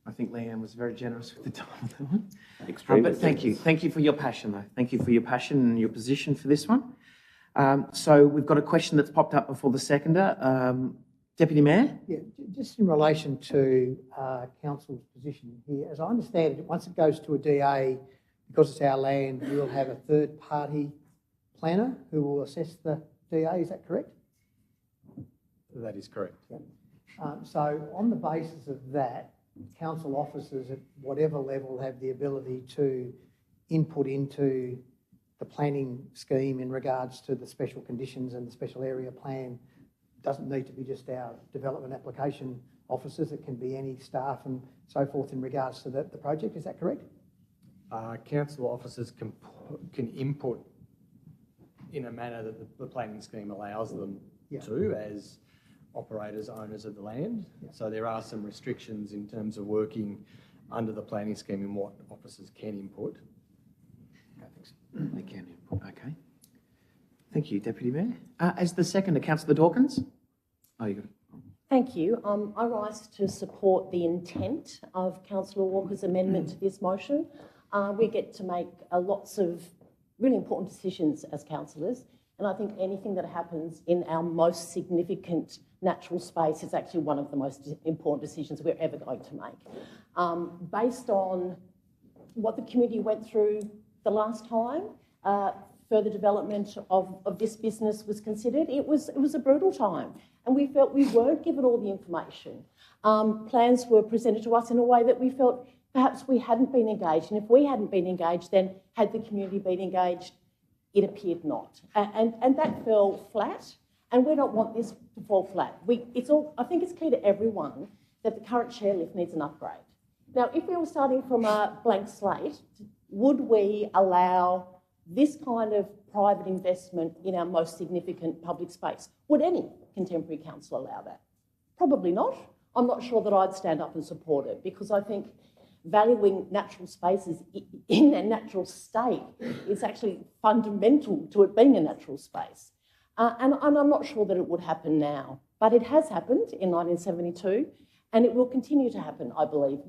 I think Leanne was very generous with the time on that one. Extremely But thank you. Thank you for your passion, though. Thank you for your passion and your position for this one. So we've got a question that's popped up before the seconder. Deputy Mayor? Yeah, just in relation to council's position here, as I understand it, once it goes to a DA, because it's our land, we'll have a third-party planner who will assess the DA. Is that correct? That is correct. Yeah. So on the basis of that, council officers at whatever level have the ability to input into the planning scheme in regards to the special conditions and the special area plan. Doesn't need to be just our development application officers. It can be any staff and so forth in regards to the project. Is that correct? Council officers can input in a manner that the planning scheme allows them to as operators, owners of the land. So there are some restrictions in terms of working under the planning scheme in what officers can input. They can input, okay. Thank you, Deputy Mayor. As the seconder, Councillor Dawkins. Oh, you got it. Thank you. I rise to support the intent of Councillor Walker's amendment to this motion. We get to make lots of really important decisions as councillors, and I think anything that happens in our most significant natural space is actually one of the most important decisions we're ever going to make. Based on what the community went through the last time, further development of this business was considered. It was a brutal time, and we felt we weren't given all the information. Plans were presented to us in a way that we felt perhaps we hadn't been engaged, and if we hadn't been engaged, then had the community been engaged? It appeared not, and that fell flat. And we don't want this to fall flat. I think it's clear to everyone that the current chairlift needs an upgrade. Now, if we were starting from a blank slate, would we allow this kind of private investment in our most significant public space? Would any contemporary council allow that? Probably not. I'm not sure that I'd stand up and support it, because I think valuing natural spaces in their natural state is actually fundamental to it being a natural space. And I'm not sure that it would happen now, but it has happened in 1972, and it will continue to happen, I believe.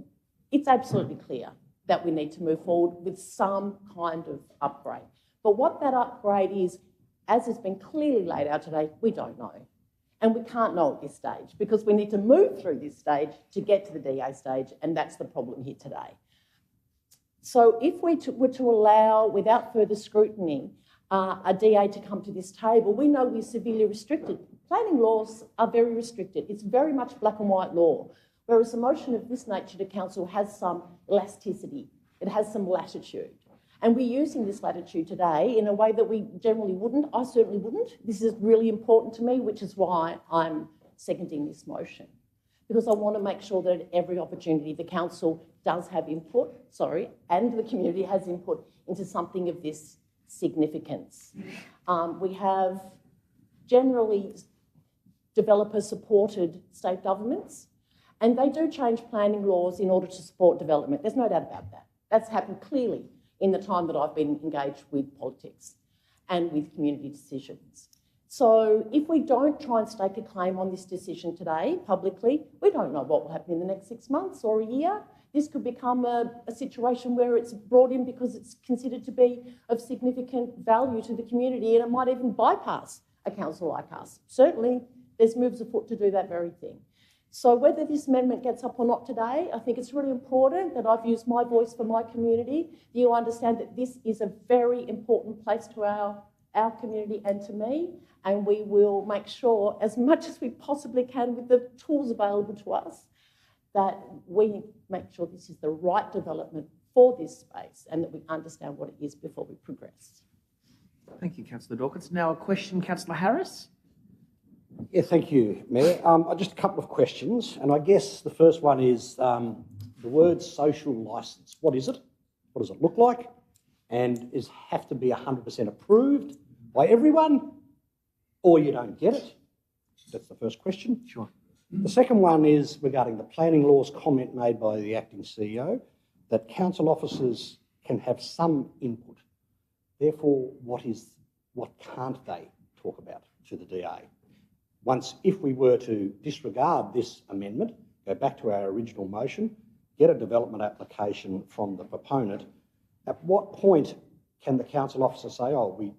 It's absolutely clear that we need to move forward with some kind of upgrade. But what that upgrade is, as has been clearly laid out today, we don't know. And we can't know at this stage, because we need to move through this stage to get to the DA stage, and that's the problem here today. So if we were to allow, without further scrutiny, a DA to come to this table, we know we're severely restricted. Planning laws are very restricted. It's very much black and white law, whereas a motion of this nature to council has some elasticity. It has some latitude. And we're using this latitude today in a way that we generally wouldn't. I certainly wouldn't. This is really important to me, which is why I'm seconding this motion, because I want to make sure that at every opportunity the council does have input, and the community has input into something of this significance. We have generally developer-supported state governments, and they do change planning laws in order to support development. There's no doubt about that. That's happened clearly in the time that I've been engaged with politics and with community decisions. So if we don't try and stake a claim on this decision today publicly, we don't know what will happen in the next 6 months or a year. This could become a situation where it's brought in because it's considered to be of significant value to the community, and it might even bypass a council like us. Certainly, there's moves afoot to do that very thing. So whether this amendment gets up or not today, I think it's really important that I've used my voice for my community. You understand that this is a very important place to our community and to me, and we will make sure, as much as we possibly can with the tools available to us, that we make sure this is the right development for this space and that we understand what it is before we progress. Thank you, Councillor Dawkins. Now a question, Councillor Harris. Yeah, thank you, Mayor. Just a couple of questions, and I guess the first one is the word social licence. What is it? What does it look like? And does it have to be 100% approved by everyone, or you don't get it? That's the first question. Sure. The second one is regarding the planning laws comment made by the acting CEO, that council officers can have some input. Therefore, what is what can't they talk about to the DA? If we were to disregard this amendment, go back to our original motion, get a development application from the proponent, at what point can the council officer say, oh, we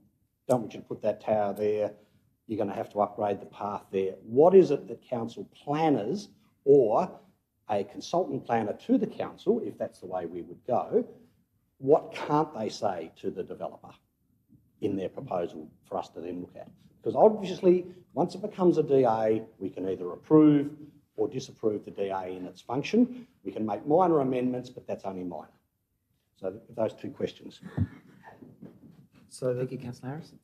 don't want you to put that tower there, you're going to have to upgrade the path there? What is it that council planners or a consultant planner to the council, if that's the way we would go, what can't they say to the developer in their proposal for us to then look at? Because obviously, once it becomes a DA, we can either approve or disapprove the DA in its function. We can make minor amendments, but that's only minor. So those two questions. So Thank you, Councillor Harris.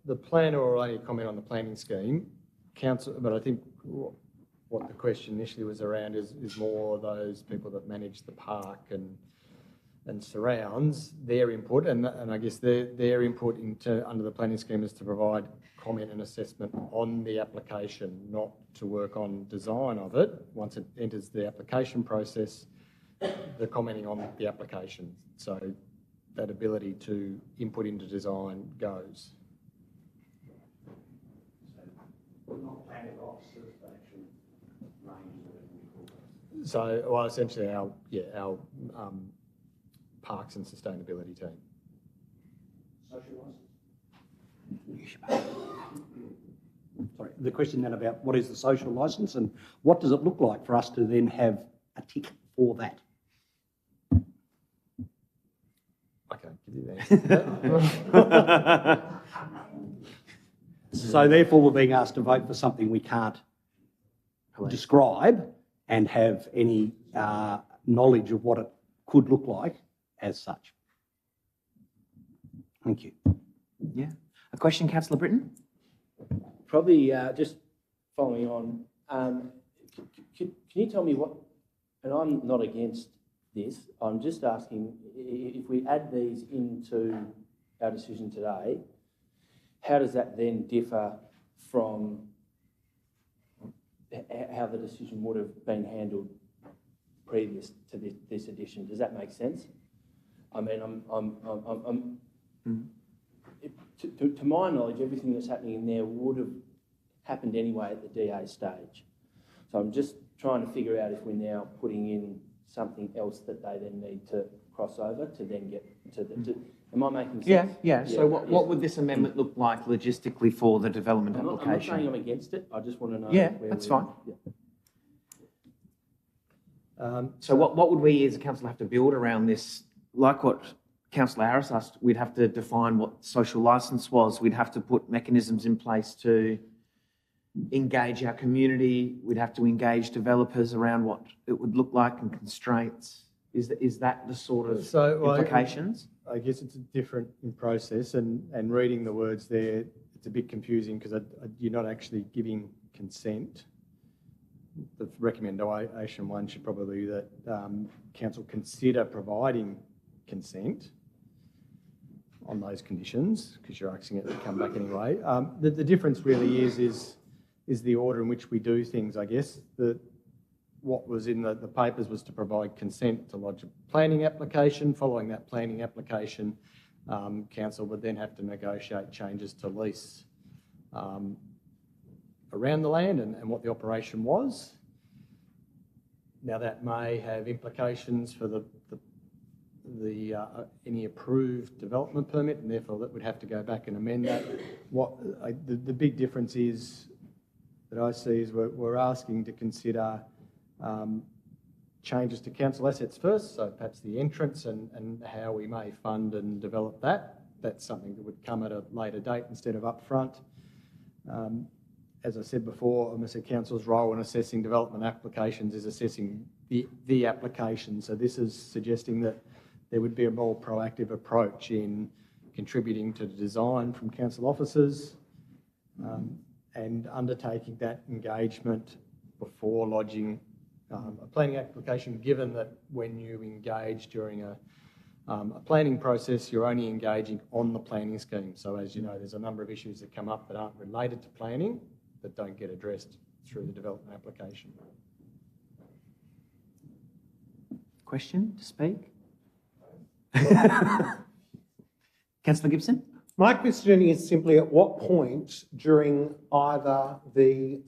The planner will only comment on the planning scheme, council. But I think what the question initially was around is more those people that manage the park and surrounds, their input, and I guess their input under the planning scheme is to provide comment and assessment on the application, not to work on design of it. Once it enters the application process, they're commenting on the application. So that ability to input into design goes. So, well, essentially our parks and sustainability team. Sorry, the question then about what is the social licence and what does it look like for us to then have a tick for that? I can't give you that. So therefore we're being asked to vote for something we can't describe and have any knowledge of what it could look like as such. Thank you. Yeah. A question, Councillor Britton? Probably just following on, can you tell me what, and I'm not against this, I'm just asking if we add these into our decision today, how does that then differ from how the decision would have been handled previous to this edition? Does that make sense? I mean, to my knowledge, everything that's happening in there would have happened anyway at the DA stage. So I'm just trying to figure out if we're now putting in something else that they then need to cross over to then get to the... Am I making sense? Yeah. So what would this amendment look like logistically for the development application? I'm not saying I'm against it. I just want to know... Yeah, that's fine. So what would we as a council have to build around this? Like what Councillor Harris asked, we'd have to define what social licence was. We'd have to put mechanisms in place to engage our community. We'd have to engage developers around what it would look like and constraints. Is that the sort of implications? I guess it's different in process, and reading the words there, it's a bit confusing because you're not actually giving consent. The recommendation one should probably be that council consider providing consent on those conditions, because you're asking it to come back anyway. The difference really is the order in which we do things, I guess. What was in the papers was to provide consent to lodge a planning application. Following that planning application, council would then have to negotiate changes to lease around the land and what the operation was. Now that may have implications for any approved development permit, and therefore that would have to go back and amend that. The big difference is that I see is we're asking to consider changes to council assets first, so perhaps the entrance and how we may fund and develop that. That's something that would come at a later date instead of upfront. As I said before, Mr. Council's role in assessing development applications is assessing the application. So this is suggesting that there would be a more proactive approach in contributing to the design from council officers and undertaking that engagement before lodging a planning application, given that when you engage during a planning process, you're only engaging on the planning scheme. So as you know, there's a number of issues that come up that aren't related to planning that don't get addressed through the development application. Question to speak? Councillor Gibson? My question is simply at what point during either the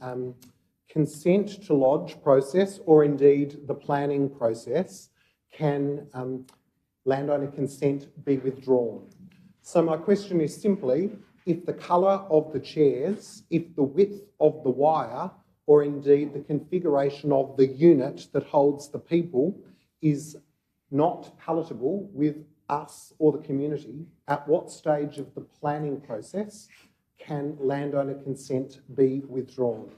consent to lodge process or indeed the planning process can landowner consent be withdrawn? So my question is simply, if the colour of the chairs, if the width of the wire, or indeed the configuration of the unit that holds the people is not palatable with us or the community, at what stage of the planning process can landowner consent be withdrawn?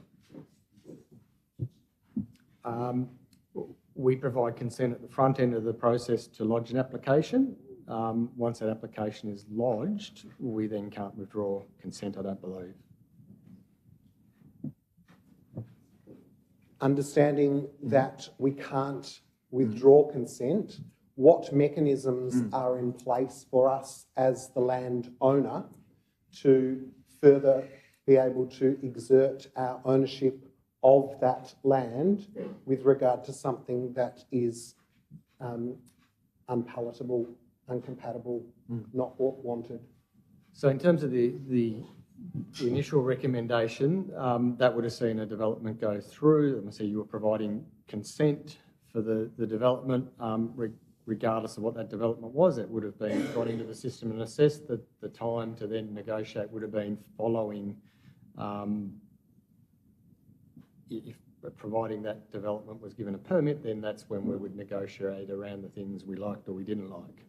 We provide consent at the front end of the process to lodge an application. Once that application is lodged, we then can't withdraw consent, I don't believe. Understanding that we can't withdraw consent, what mechanisms are in place for us as the landowner to further be able to exert our ownership of that land with regard to something that is unpalatable, uncompatible, not wanted? So in terms of the initial recommendation, that would have seen a development go through. Let me see, you were providing consent for the development, regardless of what that development was. It would have been gone into the system and assessed. The time to then negotiate would have been following, if providing that development was given a permit, then that's when we would negotiate around the things we liked or we didn't like.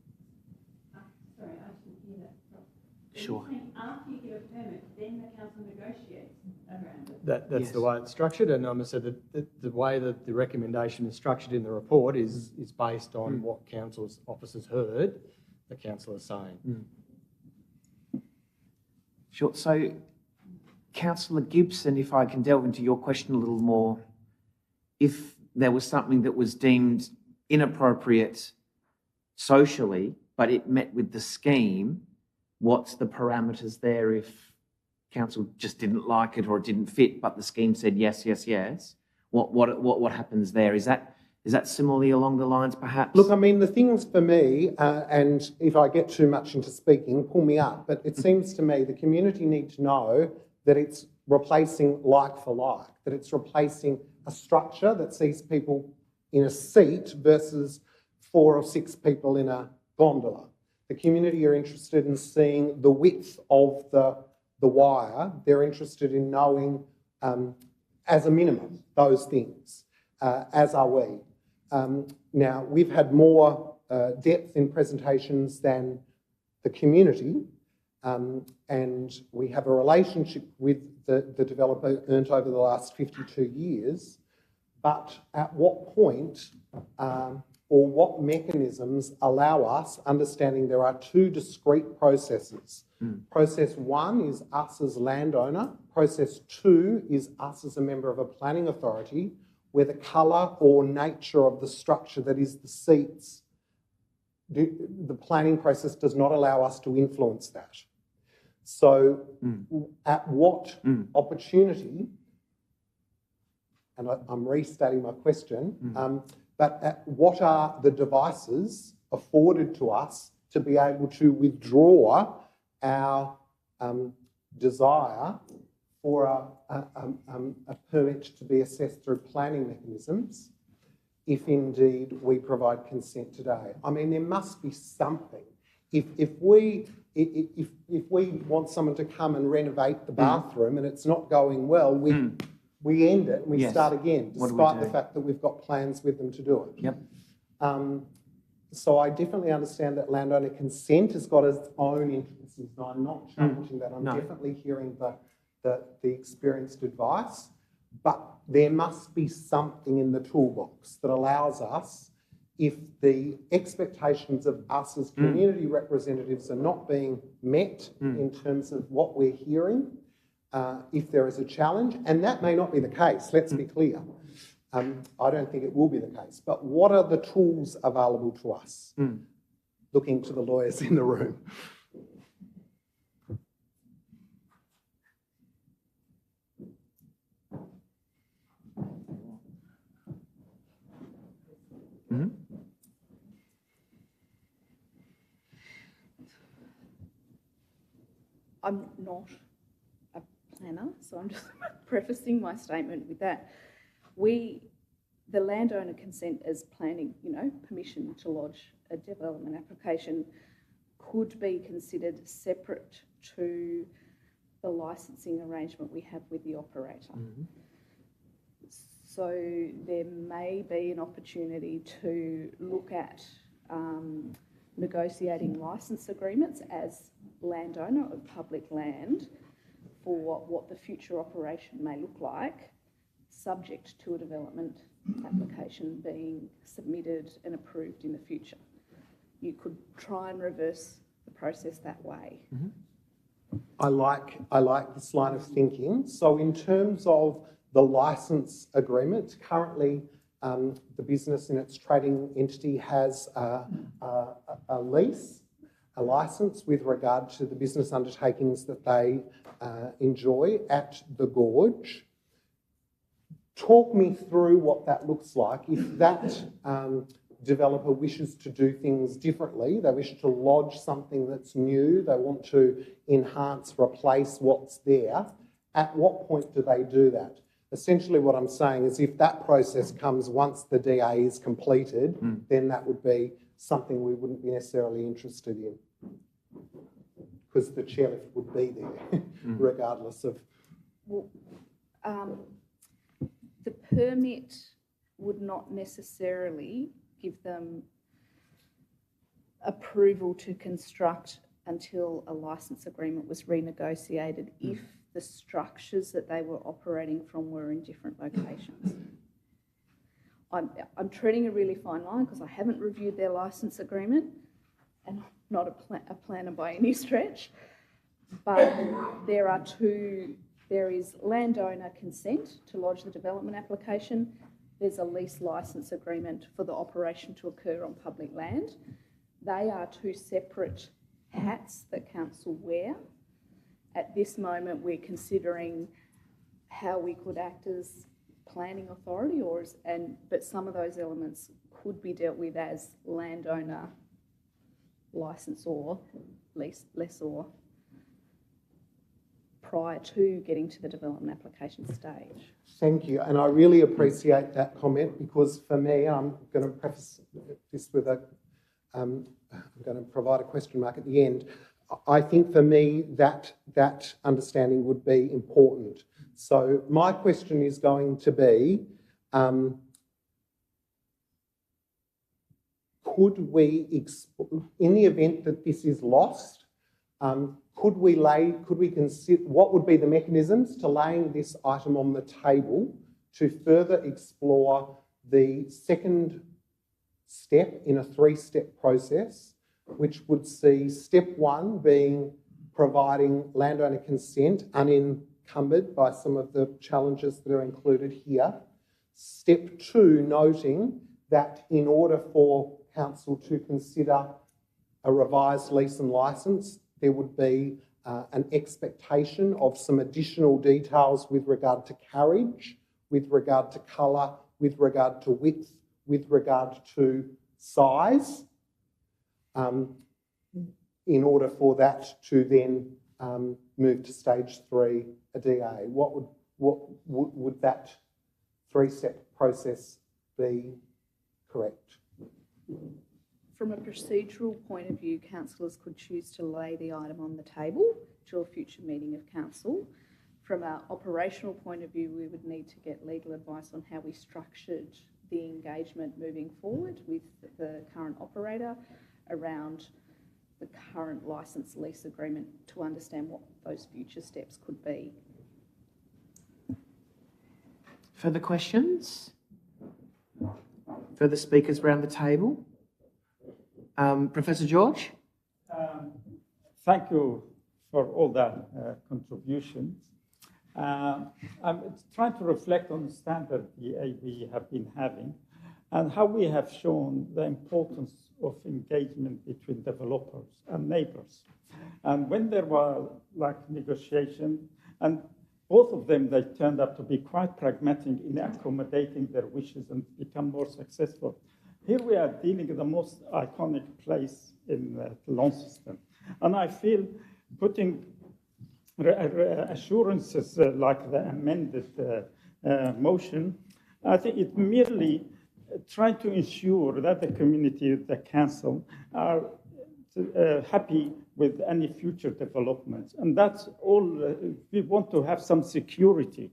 Sorry, I didn't hear that. Sure. After you give a permit, then the council negotiates around it. That's Yes. the way it's structured, and I said that the way that the recommendation is structured in the report is based on what council's officers heard the councillor saying. Sure. So, Councillor Gibson, if I can delve into your question a little more, if there was something that was deemed inappropriate socially, but it met with the scheme, what's the parameters there if council just didn't like it or it didn't fit, but the scheme said yes, yes, yes? What happens there? Is that similarly along the lines, perhaps? Look, I mean, the things for me, and if I get too much into speaking, pull me up, but it seems to me the community need to know that it's replacing like for like, that it's replacing a structure that sees people in a seat versus 4 or 6 people in a gondola. The community are interested in seeing the width of the wire. They're interested in knowing, as a minimum, those things, as are we. Now, we've had more depth in presentations than the community, and we have a relationship with the developer earned over the last 52 years, but at what point or what mechanisms allow us, understanding there are 2 discrete processes. Process 1 is us as landowner. Process 2 is us as a member of a planning authority, where the colour or nature of the structure that is the seats, the planning process does not allow us to influence that. So at what opportunity, and I'm restating my question, but what are the devices afforded to us to be able to withdraw our desire for a permit to be assessed through planning mechanisms, if indeed we provide consent today? I mean, there must be something. If we want someone to come and renovate the bathroom and it's not going well, we end it and we start again, despite the fact that we've got plans with them to do it. Yep. So I definitely understand that landowner consent has got its own intricacies. And I'm not challenging that. I'm definitely hearing the experienced advice, but there must be something in the toolbox that allows us, if the expectations of us as community representatives are not being met in terms of what we're hearing, if there is a challenge, and that may not be the case, let's be clear. I don't think it will be the case. But what are the tools available to us? Looking to the lawyers in the room. I'm not a planner, so I'm just prefacing my statement with that. The landowner consent as planning, permission to lodge a development application could be considered separate to the licensing arrangement we have with the operator. Mm-hmm. So there may be an opportunity to look at negotiating licence agreements as landowner of public land for what the future operation may look like, subject to a development application being submitted and approved in the future. You could try and reverse the process that way. Mm-hmm. I like this line of thinking. So in terms of the licence agreement, currently the business in its trading entity has a lease, a licence with regard to the business undertakings that they enjoy at the gorge. Talk me through what that looks like. If that developer wishes to do things differently, they wish to lodge something that's new, they want to enhance, replace what's there, at what point do they do that? Essentially what I'm saying is if that process comes once the DA is completed, then that would be something we wouldn't be necessarily interested in, because the chairlift would be there regardless of... Well, the permit would not necessarily give them approval to construct until a licence agreement was renegotiated if the structures that they were operating from were in different locations. I'm treading a really fine line because I haven't reviewed their licence agreement and I'm not a planner by any stretch, but there is landowner consent to lodge the development application. There's a lease licence agreement for the operation to occur on public land. They are two separate hats that council wear. At this moment, we're considering how we could act as planning authority, but some of those elements could be dealt with as landowner, licensor, lessor, prior to getting to the development application stage. Thank you, and I really appreciate that comment, because for me, I'm going to preface this with I'm going to provide a question mark at the end. I think for me that understanding would be important. So my question is going to be, could we, in the event that this is lost, could we consider, what would be the mechanisms to laying this item on the table to further explore the second step in a three-step process, which would see step one being providing landowner consent unencumbered by some of the challenges that are included here. Step two, noting that in order for council to consider a revised lease and licence, there would be an expectation of some additional details with regard to carriage, with regard to colour, with regard to width, with regard to size, in order for that to then move to stage three, a DA. What would that three-step process be correct? From a procedural point of view, councillors could choose to lay the item on the table to a future meeting of council. From an operational point of view, we would need to get legal advice on how we structured the engagement moving forward with the current operator around the current licence lease agreement to understand what those future steps could be. Further questions? Further speakers around the table? Professor George? Thank you for all that contributions. I'm trying to reflect on the standard we have been having and how we have shown the importance of engagement between developers and neighbours. And when there were negotiation, and both of them, they turned out to be quite pragmatic in accommodating their wishes and become more successful. Here we are dealing with the most iconic place in Launceston. And I feel putting assurances like the amended motion, I think it merely trying to ensure that the community, the council, are happy with any future developments. And that's all, we want to have some security.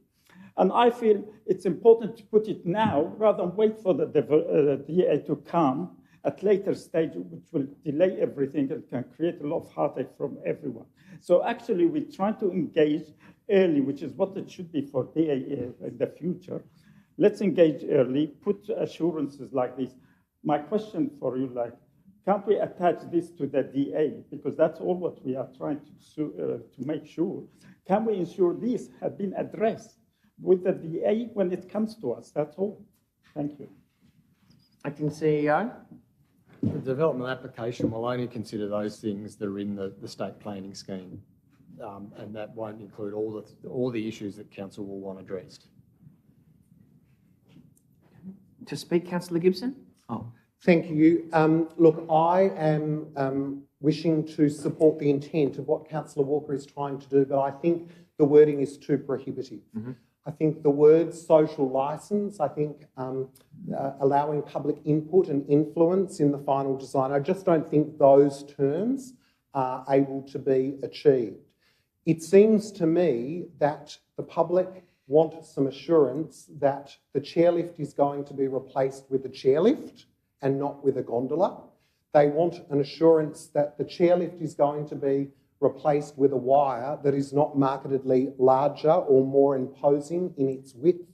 And I feel it's important to put it now rather than wait for the DA to come at later stage, which will delay everything and can create a lot of heartache from everyone. So actually we're trying to engage early, which is what it should be for DA in the future. Let's engage early, put assurances like this. My question for you, can't we attach this to the DA? Because that's all what we are trying to make sure. Can we ensure these have been addressed with the DA when it comes to us? That's all. Thank you. Acting CEO. The development application will only consider those things that are in the state planning scheme, and that won't include all the issues that council will want addressed. To speak, Councillor Gibson. Oh. Thank you. Look, I am wishing to support the intent of what Councillor Walker is trying to do, but I think the wording is too prohibitive. Mm-hmm. I think the word social licence, I think allowing public input and influence in the final design, I just don't think those terms are able to be achieved. It seems to me that the public want some assurance that the chairlift is going to be replaced with a chairlift and not with a gondola. They want an assurance that the chairlift is going to be replaced with a wire that is not markedly larger or more imposing in its width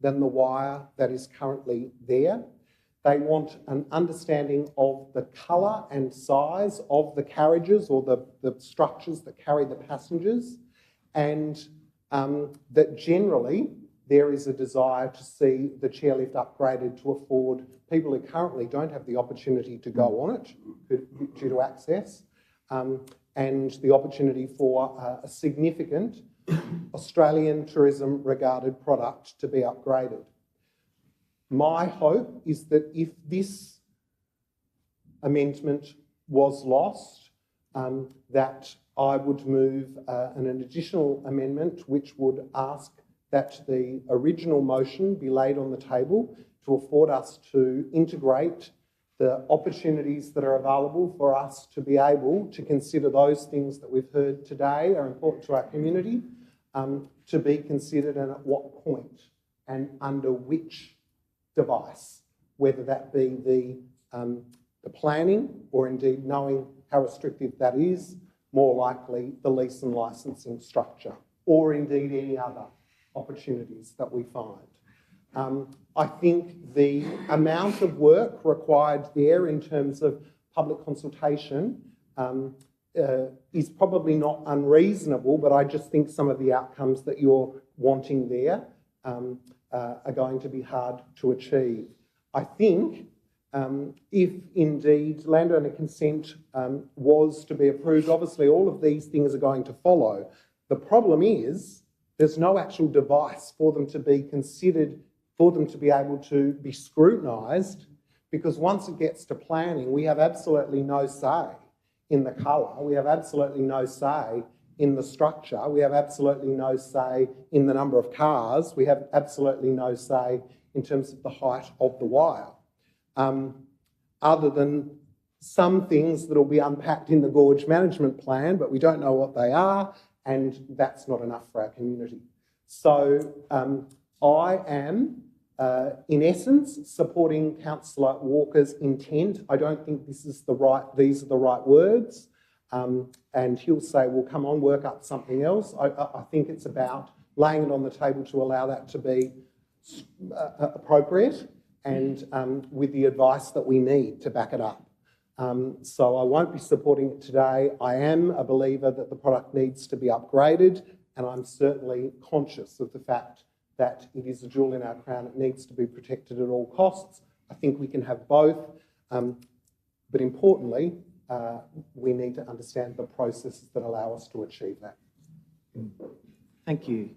than the wire that is currently there. They want an understanding of the colour and size of the carriages or the structures that carry the passengers, and that generally there is a desire to see the chairlift upgraded to afford people who currently don't have the opportunity to go on it due to access, and the opportunity for a significant Australian tourism regarded product to be upgraded. My hope is that if this amendment was lost, that I would move an additional amendment which would ask that the original motion be laid on the table to afford us to integrate the opportunities that are available for us to be able to consider those things that we've heard today are important to our community, to be considered and at what point and under which device, whether that be the planning or indeed knowing how restrictive that is, more likely the lease and licensing structure, or indeed any other opportunities that we find. I think the amount of work required there in terms of public consultation is probably not unreasonable, but I just think some of the outcomes that you're wanting there are going to be hard to achieve. I think if indeed landowner consent was to be approved, obviously all of these things are going to follow. The problem is there's no actual device for them to be considered, for them to be able to be scrutinised, because once it gets to planning, we have absolutely no say in the colour, we have absolutely no say in the structure, we have absolutely no say in the number of cars, we have absolutely no say in terms of the height of the wire, other than some things that will be unpacked in the gorge management plan, but we don't know what they are, and that's not enough for our community. So I am, in essence, supporting Councillor Walker's intent. I don't think these are the right words. And he'll say, well, come on, work up something else. I think it's about laying it on the table to allow that to be appropriate and with the advice that we need to back it up. So I won't be supporting it today. I am a believer that the product needs to be upgraded, and I'm certainly conscious of the fact that it is a jewel in our crown. It needs to be protected at all costs. I think we can have both, but importantly, we need to understand the processes that allow us to achieve that. Thank you.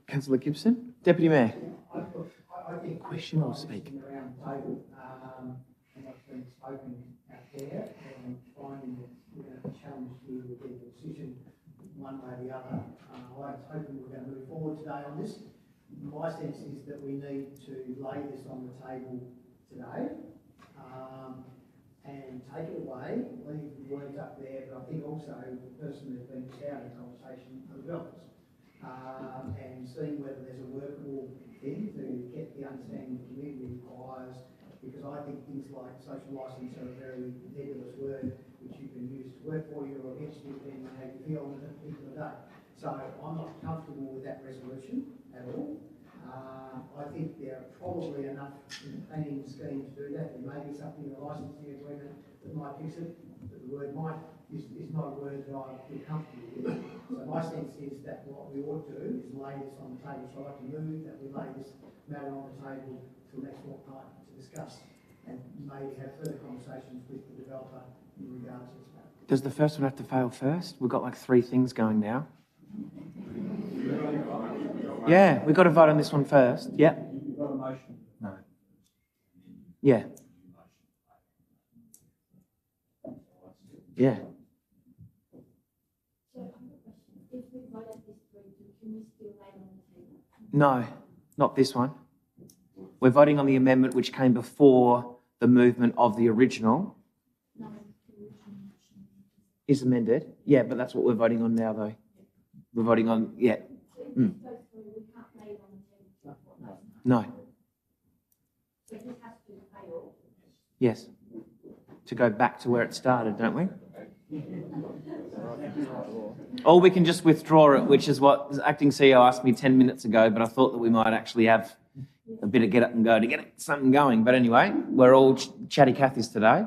Councillor Gibson. Deputy Mayor. I think question or speak? Around the table, and what's been spoken out there, and finding that we're going to have a challenge here with the decision one way or the other. I was hoping we were going to move forward today on this. My sense is that we need to lay this on the table today and take it away, leave the words up there, but I think also the person who's been starting the conversation are developers and seeing whether there's a workable thing to get the understanding the community requires, because I think things like social licence are a very nebulous word which you can use to work for you or against you depending on how you feel on a particular day. So I'm not comfortable with that resolution at all. I think there are probably enough in the planning scheme to do that. There may be something in the licensing agreement that might fix it, but the word might is not a word that I feel comfortable with. So my sense is that what we ought to do is lay this on the table. So I'd like to move that we lay this matter on the table till next fortnight to discuss and maybe have further conversations with the developer in regards to this matter. Does the first one have to fail first? We've got like 3 things going now. Yeah, we've got to vote on this one first. Yeah. No. Yeah. Yeah. No, not this one. We're voting on the amendment which came before the movement of the original. Is amended. Yeah, but that's what we're voting on now, though. We're voting on, yeah. Mm. No. Yes. To go back to where it started, don't we? Or we can just withdraw it, which is what the acting CEO asked me 10 minutes ago, but I thought that we might actually have a bit of get up and go to get something going. But anyway, we're all chatty Cathys today,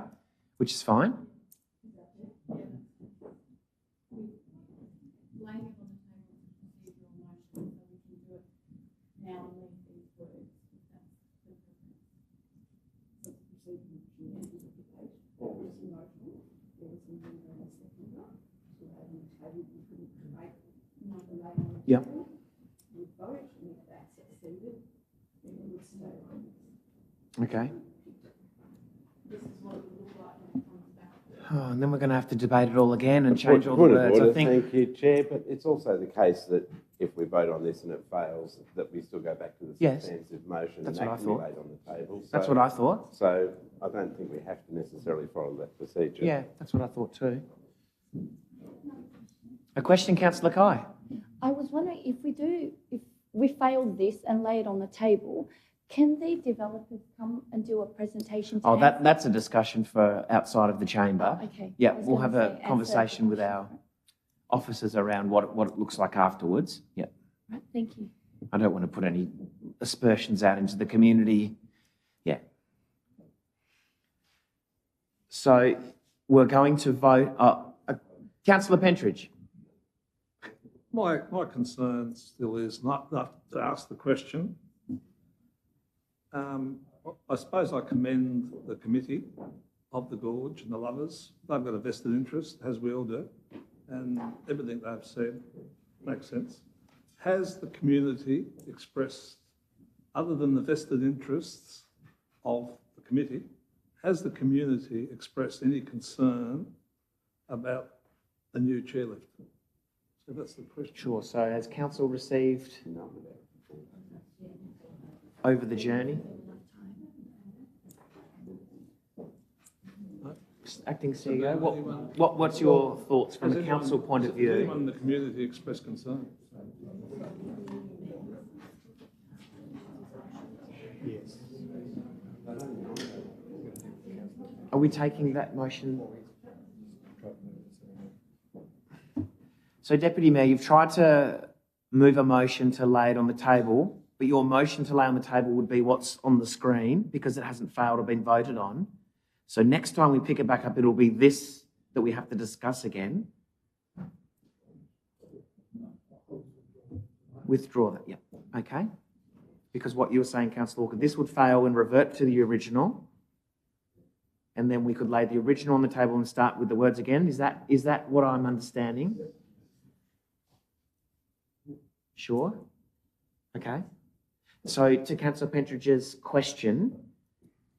which is fine. Yeah. Okay. Oh, and then we're going to have to debate it all again and change all the words. I think. Thank you, Chair. But it's also the case that if we vote on this and it fails, that we still go back to the substantive motion That's and what I actually thought. lay it on the table. That's what I thought. So I don't think we have to necessarily follow that procedure. Yeah, that's what I thought too. A question, Councillor Kai. I was wondering if we fail this and lay it on the table, can the developers come and do a presentation? Oh, that's a discussion for outside of the chamber. Oh, okay. Yeah, I was we'll gonna have a say, conversation with our officers around what it looks like afterwards. Yeah. Right, thank you. I don't want to put any aspersions out into the community. Yeah. So we're going to vote. Councillor Pentridge. My concern still is not to ask the question. I suppose I commend the committee of the Gorge and the Lovers. They've got a vested interest, as we all do, and everything they've said makes sense. Has the community expressed, other than the vested interests of the committee, has the community expressed any concern about the new chairlift? So that's the question. Sure. So has council received over the journey? Acting CEO, what's your thoughts from a council point of view? Has anyone in the community expressed concern? Yes. Are we taking that motion? So, Deputy Mayor, you've tried to move a motion to lay it on the table, but your motion to lay on the table would be what's on the screen because it hasn't failed or been voted on. So next time we pick it back up, it'll be this that we have to discuss again. Withdraw that, yeah. Okay. Because what you were saying, Councillor Walker, this would fail and revert to the original. And then we could lay the original on the table and start with the words again. Is that what I'm understanding? Sure. Okay. So to Councillor Pentridge's question,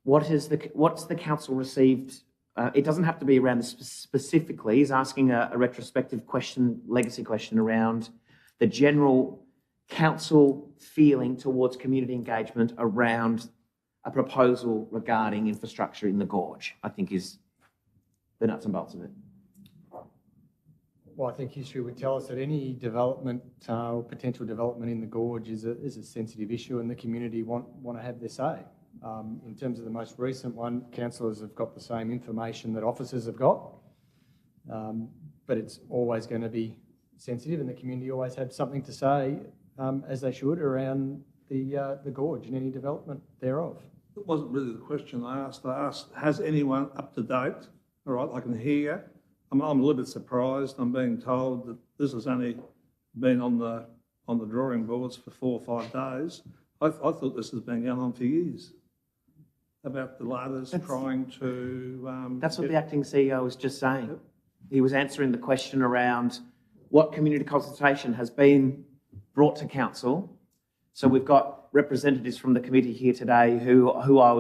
what's the council received it doesn't have to be around this specifically. He's asking a retrospective question, legacy question around the general council feeling towards community engagement around a proposal regarding infrastructure in the gorge, I think is the nuts and bolts of it. Well, I think history would tell us that any development or potential development in the gorge is a sensitive issue, and the community want to have their say. In terms of the most recent one, councillors have got the same information that officers have got, but it's always going to be sensitive, and the community always have something to say, as they should, around the gorge and any development thereof. It wasn't really the question I asked. I asked, has anyone up to date? All right, I can hear. I'm a little bit surprised. I'm being told that this has only been on the drawing boards for 4 or 5 days. I thought this has been going on for years. About the Larders trying to... That's what the acting CEO was just saying. Yep. He was answering the question around what community consultation has been brought to council. So we've got representatives from the committee here today who I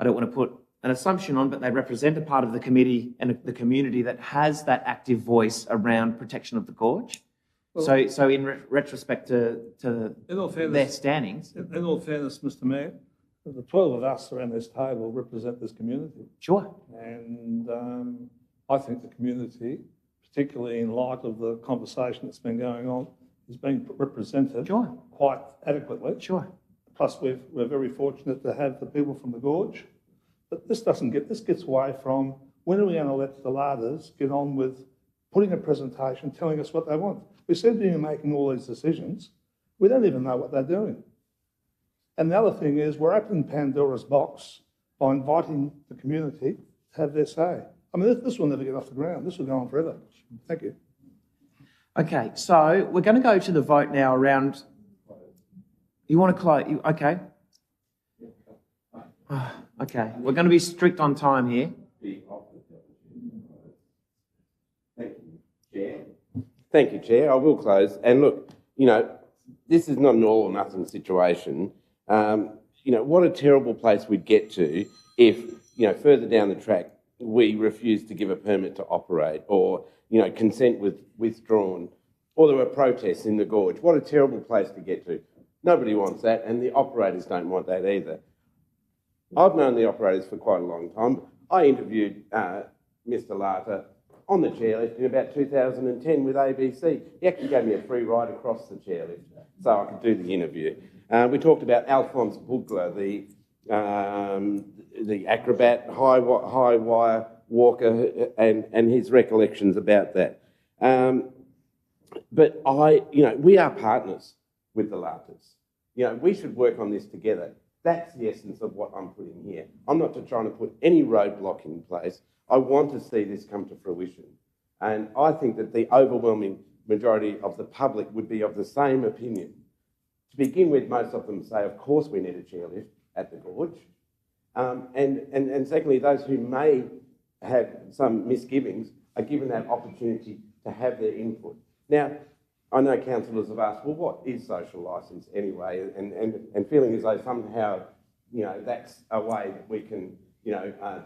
don't want to put an assumption on, but they represent a part of the committee and the community that has that active voice around protection of the gorge. Well, so in retrospect to their standings... In all fairness, Mr Mayor, the 12 of us around this table represent this community. Sure. And I think the community, particularly in light of the conversation that's been going on, is being represented quite adequately. Sure. Plus, we're very fortunate to have the people from the gorge. But this gets away from when are we going to let the Larders get on with putting a presentation, telling us what they want. We seem to be making all these decisions. We don't even know what they're doing. And the other thing is we're opening Pandora's box by inviting the community to have their say. I mean, this will never get off the ground. This will go on forever. Thank you. Okay, so we're going to go to the vote now around... You want to close? Okay. Okay, we're going to be strict on time here. Thank you, Chair. I will close. And look, this is not an all or nothing situation. What a terrible place we'd get to if, further down the track, we refused to give a permit to operate or, consent was withdrawn or there were protests in the gorge. What a terrible place to get to. Nobody wants that, and the operators don't want that either. I've known the operators for quite a long time. I interviewed Mr Larter on the chairlift in about 2010 with ABC. He actually gave me a free ride across the chairlift so I could do the interview. We talked about Alphonse Bugler, the acrobat, high wire walker, and his recollections about that. But we are partners with the Larters. We should work on this together. That's the essence of what I'm putting here. I'm not trying to put any roadblock in place. I want to see this come to fruition. And I think that the overwhelming majority of the public would be of the same opinion. To begin with, most of them say, of course we need a chairlift at the gorge. And secondly, those who may have some misgivings are given that opportunity to have their input. Now, I know councillors have asked, well, what is social licence anyway? And feeling as though somehow, that's a way that we can,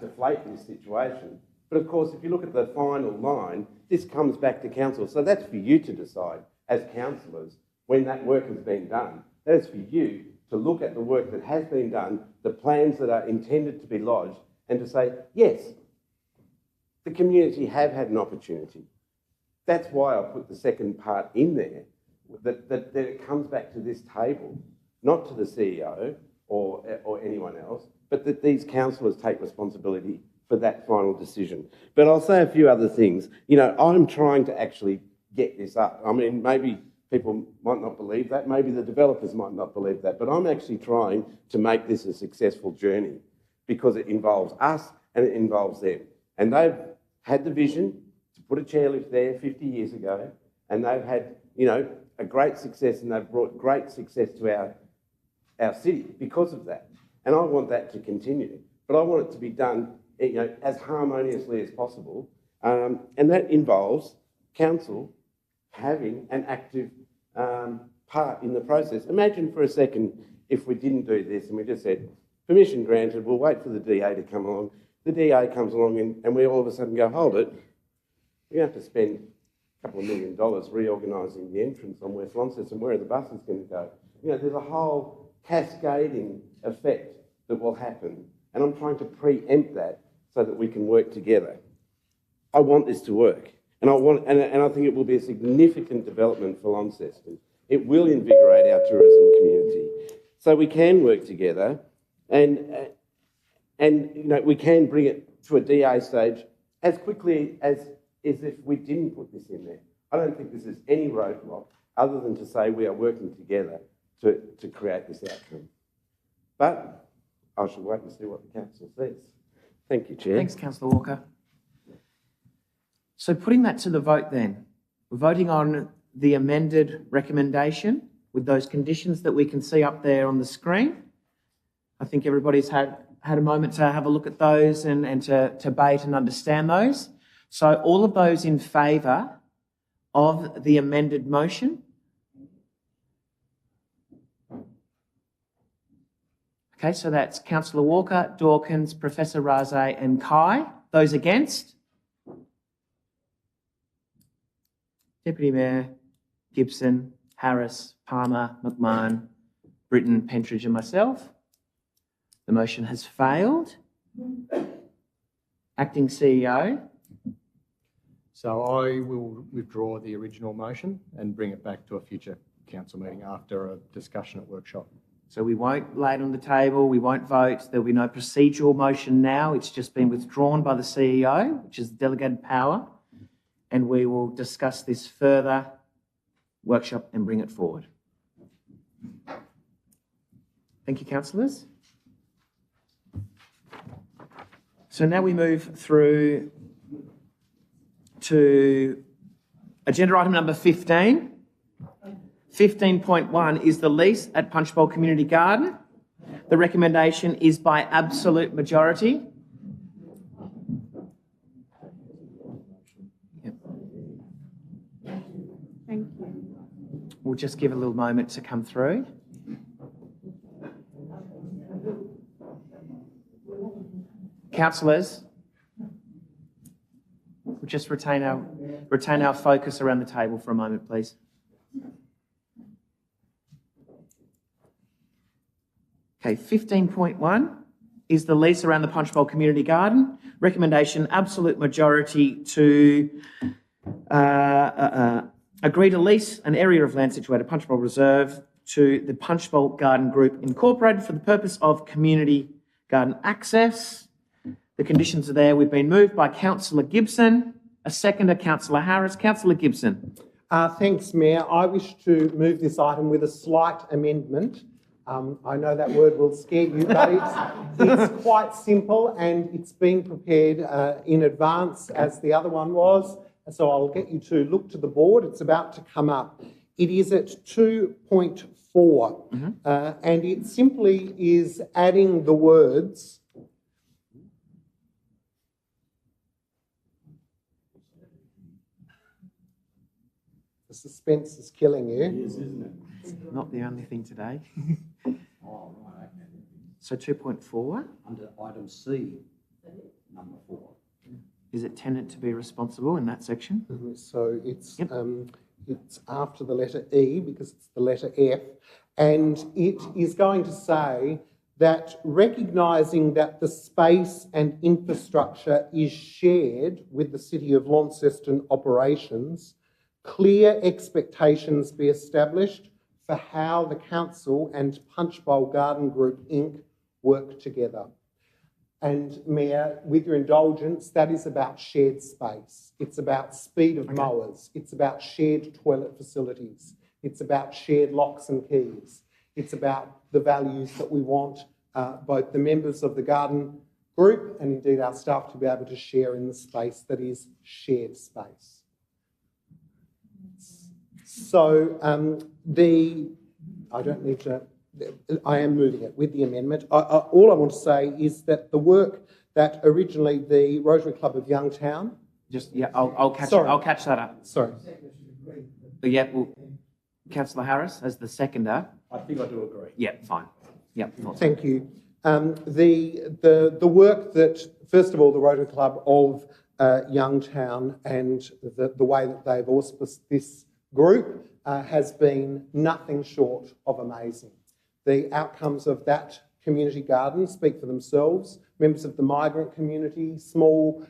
deflate this situation. But of course, if you look at the final line, this comes back to council. So that's for you to decide as councillors when that work has been done. That is for you to look at the work that has been done, the plans that are intended to be lodged, and to say, yes, the community have had an opportunity. That's why I put the second part in there, that it comes back to this table, not to the CEO or anyone else, but that these councillors take responsibility for that final decision. But I'll say a few other things. I'm trying to actually get this up. I mean, maybe people might not believe that, maybe the developers might not believe that, but I'm actually trying to make this a successful journey because it involves us and it involves them. And they've had the vision to put a chairlift there 50 years ago, and they've had, a great success, and they've brought great success to our city because of that. And I want that to continue, but I want it to be done, as harmoniously as possible. And that involves council having an active part in the process. Imagine for a second if we didn't do this and we just said, permission granted, we'll wait for the DA to come along, The DA comes along and we all of a sudden go, hold it, we're going to have to spend a couple of $1 million reorganising the entrance on West Launceston. Where are the buses going to go? You know, there's a whole cascading effect that will happen. And I'm trying to preempt that so that we can work together. I want this to work. And I think it will be a significant development for Launceston. It will invigorate our tourism community. So we can work together and you know, we can bring it to a DA stage as quickly as if we didn't put this in there. I don't think this is any roadblock other than to say we are working together to create this outcome. But I shall wait and see what the council says. Thank you, Chair. Thanks, Councillor Walker. So putting that to the vote then, we're voting on the amended recommendation with those conditions that we can see up there on the screen. I think everybody's had a moment to have a look at those and to debate and understand those. So all of those in favour of the amended motion? Okay, so that's Councillor Walker, Dawkins, Professor Raze and Kai. Those against? Deputy Mayor, Gibson, Harris, Palmer, McMahon, Britton, Pentridge and myself. The motion has failed. Acting CEO. So I will withdraw the original motion and bring it back to a future council meeting after a discussion at workshop. So we won't lay it on the table, we won't vote, there'll be no procedural motion now, it's just been withdrawn by the CEO, which is delegated power, and we will discuss this further, workshop and bring it forward. Thank you, councillors. So now we move through to agenda item number 15. 15.1 is the lease at Punchbowl Community Garden. The recommendation is by absolute majority. Yep. Thank you. We'll just give a little moment to come through. Councillors, we'll just retain our focus around the table for a moment, please. Okay, 15.1 is the lease around the Punchbowl Community Garden. Recommendation, absolute majority to agree to lease an area of land situated at Punchbowl Reserve to the Punchbowl Garden Group Incorporated for the purpose of community garden access. The conditions are there. We've been moved by Councillor Gibson, a seconder, Councillor Harris. Councillor Gibson. Thanks, Mayor. I wish to move this item with a slight amendment. I know that word will scare you, but it's quite simple and it's been prepared in advance as the other one was. So I'll get you to look to the board. It's about to come up. It is at 2.4 and it simply is adding the words the suspense is killing you. It is, isn't it? It's not the only thing today. Oh, right. So 2.4. Under item C, number 4. Is it tenant to be responsible in that section? So it's it's after the letter E because it's the letter F, and it is going to say that recognising that the space and infrastructure is shared with the City of Launceston operations, clear expectations be established for how the council and Punchbowl Garden Group Inc. work together. And Mayor, with your indulgence, that is about shared space. It's about speed of mowers. It's about shared toilet facilities. It's about shared locks and keys. It's about the values that we want both the members of the garden group and indeed our staff to be able to share in the space that is shared space. So I am moving it with the amendment. All I want to say is that the work that originally the Rotary Club of Youngtown... I'll catch that up. Sorry. Yeah, well, Councillor Harris, as the seconder. I think I do agree. Yeah, fine. Yeah. Thank you. The work that first of all, the Rotary Club of Youngtown and the way that they've auspiced this group has been nothing short of amazing. The outcomes of that community garden speak for themselves. Members of the migrant community, small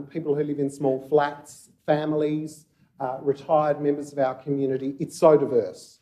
people who live in small flats, families, retired members of our community. It's so diverse.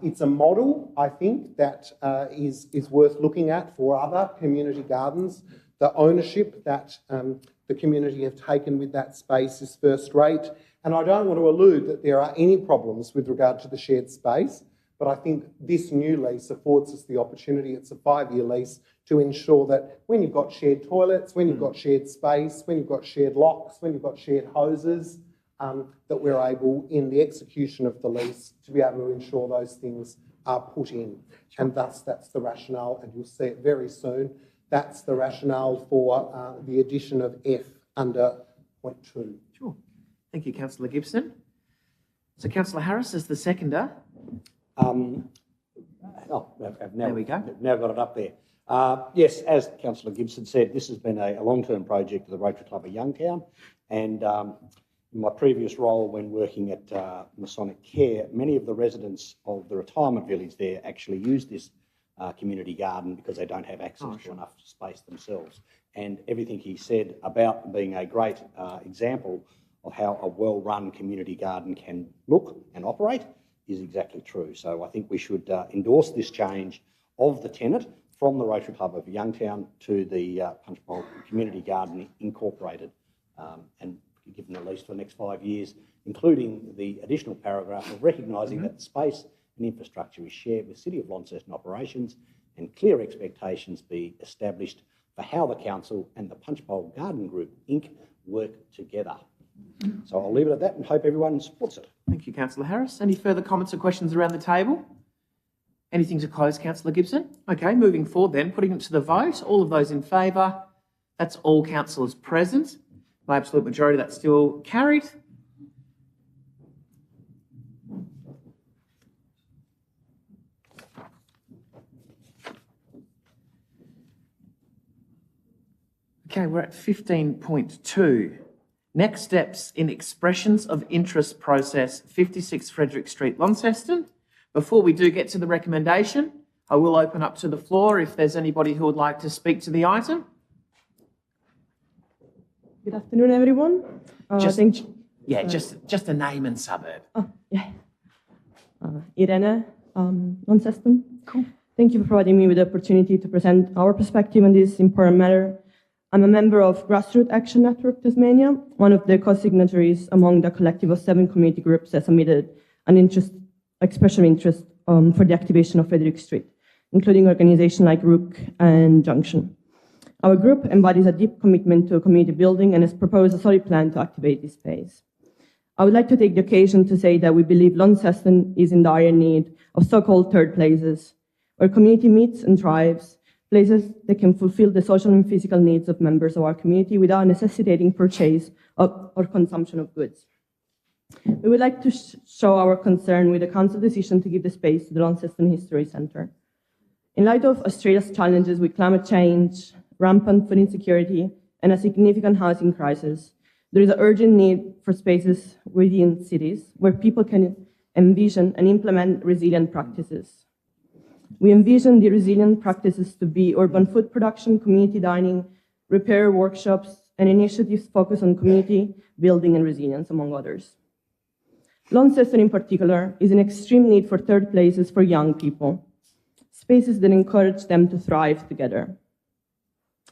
It's a model, I think, that is worth looking at for other community gardens. The ownership that the community have taken with that space is first rate. And I don't want to allude that there are any problems with regard to the shared space, but I think this new lease affords us the opportunity, it's a 5-year lease, to ensure that when you've got shared toilets, when you've got shared space, when you've got shared locks, when you've got shared hoses, that we're able, in the execution of the lease, to be able to ensure those things are put in. And thus, that's the rationale, and you'll see it very soon, that's the rationale for the addition of F under point 2. Sure. Thank you, Councillor Gibson. So Councillor Harris is the seconder. There we go. Now got it up there. Yes, as Councillor Gibson said, this has been a long-term project of the Rotary Club of Youngtown, and in my previous role when working at Masonic Care, many of the residents of the retirement village there actually use this community garden because they don't have access to enough space themselves. And everything he said about being a great example of how a well-run community garden can look and operate is exactly true. So I think we should endorse this change of the tenant from the Rotary Club of Youngtown to the Punchbowl Community Garden Incorporated, and given a lease for the next 5 years, including the additional paragraph of recognising that space and infrastructure is shared with City of Launceston operations, and clear expectations be established for how the council and the Punchbowl Garden Group Inc. work together. So I'll leave it at that and hope everyone supports it. Thank you, Councillor Harris. Any further comments or questions around the table? Anything to close, Councillor Gibson? Okay, moving forward then, putting it to the vote. All of those in favour? That's all councillors present. By absolute majority, that's still carried. Okay, we're at 15.2. Next steps in expressions of interest process, 56 Frederick Street, Launceston. Before we do get to the recommendation, I will open up to the floor if there's anybody who would like to speak to the item. Good afternoon, everyone. Just a name and suburb. Irene, Launceston. Cool. Thank you for providing me with the opportunity to present our perspective on this important matter. I'm a member of Grassroots Action Network Tasmania, one of the co-signatories among the collective of 7 community groups that submitted an expression of interest for the activation of Frederick Street, including organizations like Rook and Junction. Our group embodies a deep commitment to community building and has proposed a solid plan to activate this space. I would like to take the occasion to say that we believe Launceston is in dire need of so-called third places, where community meets and thrives, places that can fulfill the social and physical needs of members of our community without necessitating purchase or consumption of goods. We would like to show our concern with the council decision to give the space to the Launceston History Centre. In light of Australia's challenges with climate change, rampant food insecurity, and a significant housing crisis, there is an urgent need for spaces within cities where people can envision and implement resilient practices. We envision the resilient practices to be urban food production, community dining, repair workshops, and initiatives focused on community building and resilience, among others. Launceston, in particular, is in extreme need for third places for young people, spaces that encourage them to thrive together.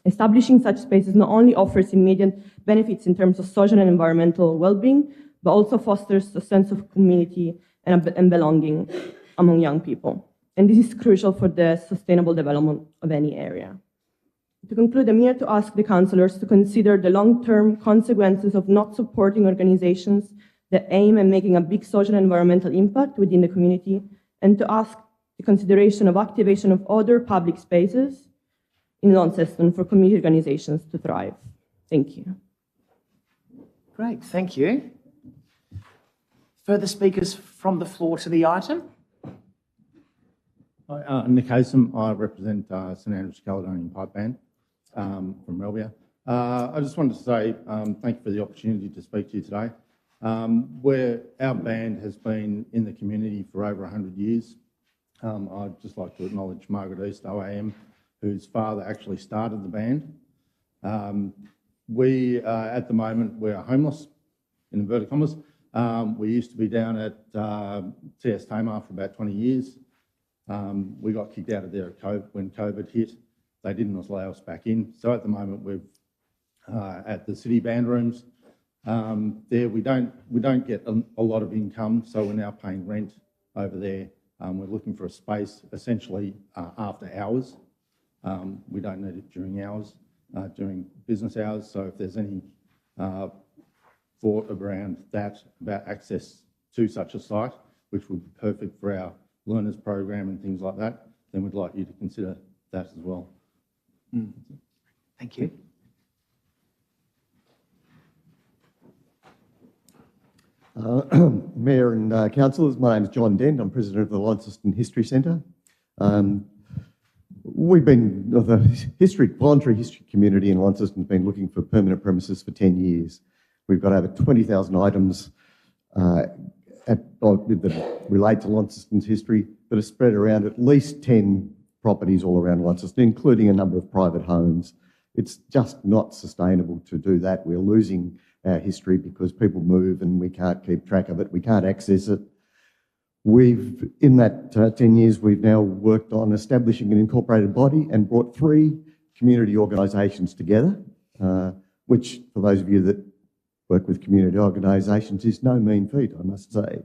Establishing such spaces not only offers immediate benefits in terms of social and environmental well-being, but also fosters a sense of community and belonging among young people. And this is crucial for the sustainable development of any area. To conclude, I'm here to ask the councillors to consider the long-term consequences of not supporting organizations that aim at making a big social and environmental impact within the community, and to ask the consideration of activation of other public spaces in Launceston for community organizations to thrive. Thank you. Great, thank you. Further speakers from the floor to the item? Hi, Nick Haysom. I represent St Andrew's Caledonian Pipe Band from Relvia. I just wanted to say thank you for the opportunity to speak to you today. Our band has been in the community for over 100 years. I'd just like to acknowledge Margaret East, OAM, whose father actually started the band. At the moment, we're homeless, in inverted commas. We used to be down at TS Tamar for about 20 years. We got kicked out of there when COVID hit. They didn't allow us back in. So at the moment, we're at the city band rooms. There we don't get a lot of income, so we're now paying rent over there. We're looking for a space essentially after hours. We don't need it during hours, during business hours. So if there's any thought around that, about access to such a site, which would be perfect for our learners program and things like that, then we'd like you to consider that as well. Thank you. Mayor and councillors, my name is John Dent. I'm president of the Launceston History Centre. We've been, the voluntary history community in Launceston has been looking for permanent premises for 10 years. We've got over 20,000 items that relate to Launceston's history that are spread around at least 10 properties all around Launceston, including a number of private homes. It's just not sustainable to do that. We're losing our history because people move and we can't keep track of it. We can't access it. In that 10 years, we've now worked on establishing an incorporated body and brought 3 community organisations together, which, for those of you that work with community organisations, is no mean feat, I must say.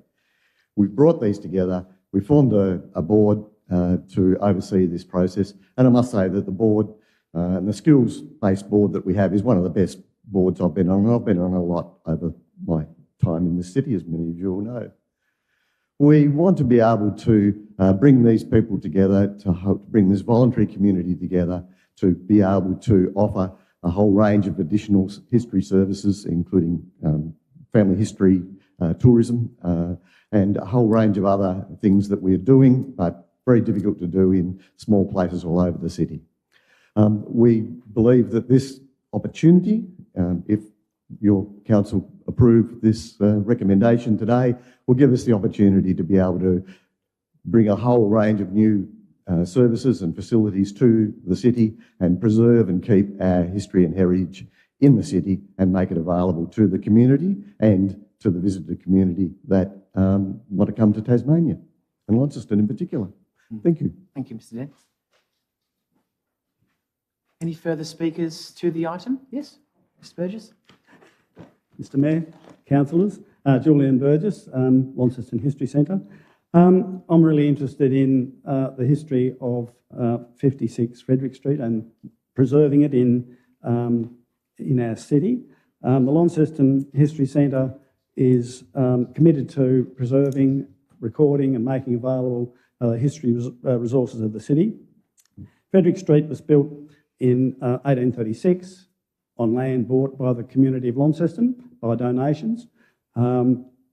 We've brought these together. We formed a board to oversee this process, and I must say that the board and the skills-based board that we have is one of the best boards I've been on, and I've been on a lot over my time in the city, as many of you will know. We want to be able to bring these people together, to help bring this voluntary community together, to be able to offer a whole range of additional history services, including family history, tourism, and a whole range of other things that we're doing, but very difficult to do in small places all over the city. We believe that this opportunity, if your council approve this recommendation today, will give us the opportunity to be able to bring a whole range of new services and facilities to the city and preserve and keep our history and heritage in the city and make it available to the community and to the visitor community that want to come to Tasmania, and Launceston in particular. Thank you. Thank you, Mr. Dent. Any further speakers to the item? Yes, Mr. Burgess. Mr Mayor, councillors, Julian Burgess, Launceston History Centre. I'm really interested in the history of 56 Frederick Street and preserving it in our city. The Launceston History Centre is committed to preserving, recording and making available history resources of the city. Frederick Street was built in 1836 on land bought by the community of Launceston by donations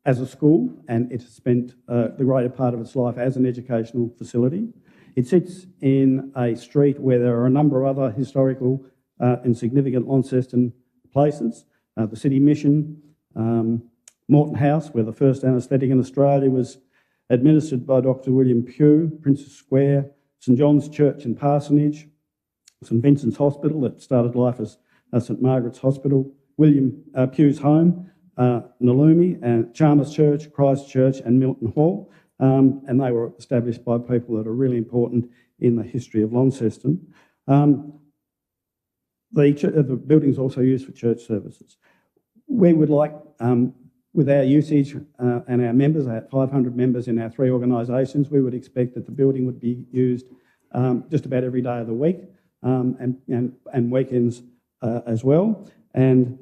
as a school, and it has spent the greater part of its life as an educational facility. It sits in a street where there are a number of other historical and significant Launceston places. The City Mission, Morton House, where the first anaesthetic in Australia was administered by Dr. William Pugh, Princess Square, St John's Church and Parsonage, St Vincent's Hospital that started life as St Margaret's Hospital, William Pugh's home, Nalumi, and Chalmers Church, Christ Church and Milton Hall, and they were established by people that are really important in the history of Launceston. The building is also used for church services. We would like, with our usage and our members, our 500 members in our 3 organisations, we would expect that the building would be used just about every day of the week and weekends as well, and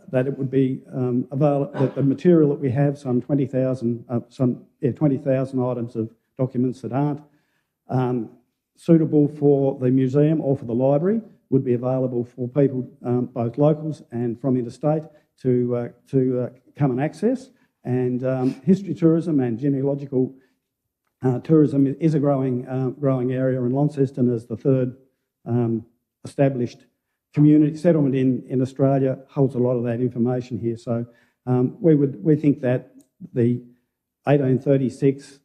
that it would be available, that the material that we have, some 20,000 items of documents that aren't suitable for the museum or for the library, would be available for people, both locals and from interstate, to come and access. And history tourism and genealogical tourism is a growing area in Launceston as the 3rd established community settlement in Australia holds a lot of that information here. So we think that the 1836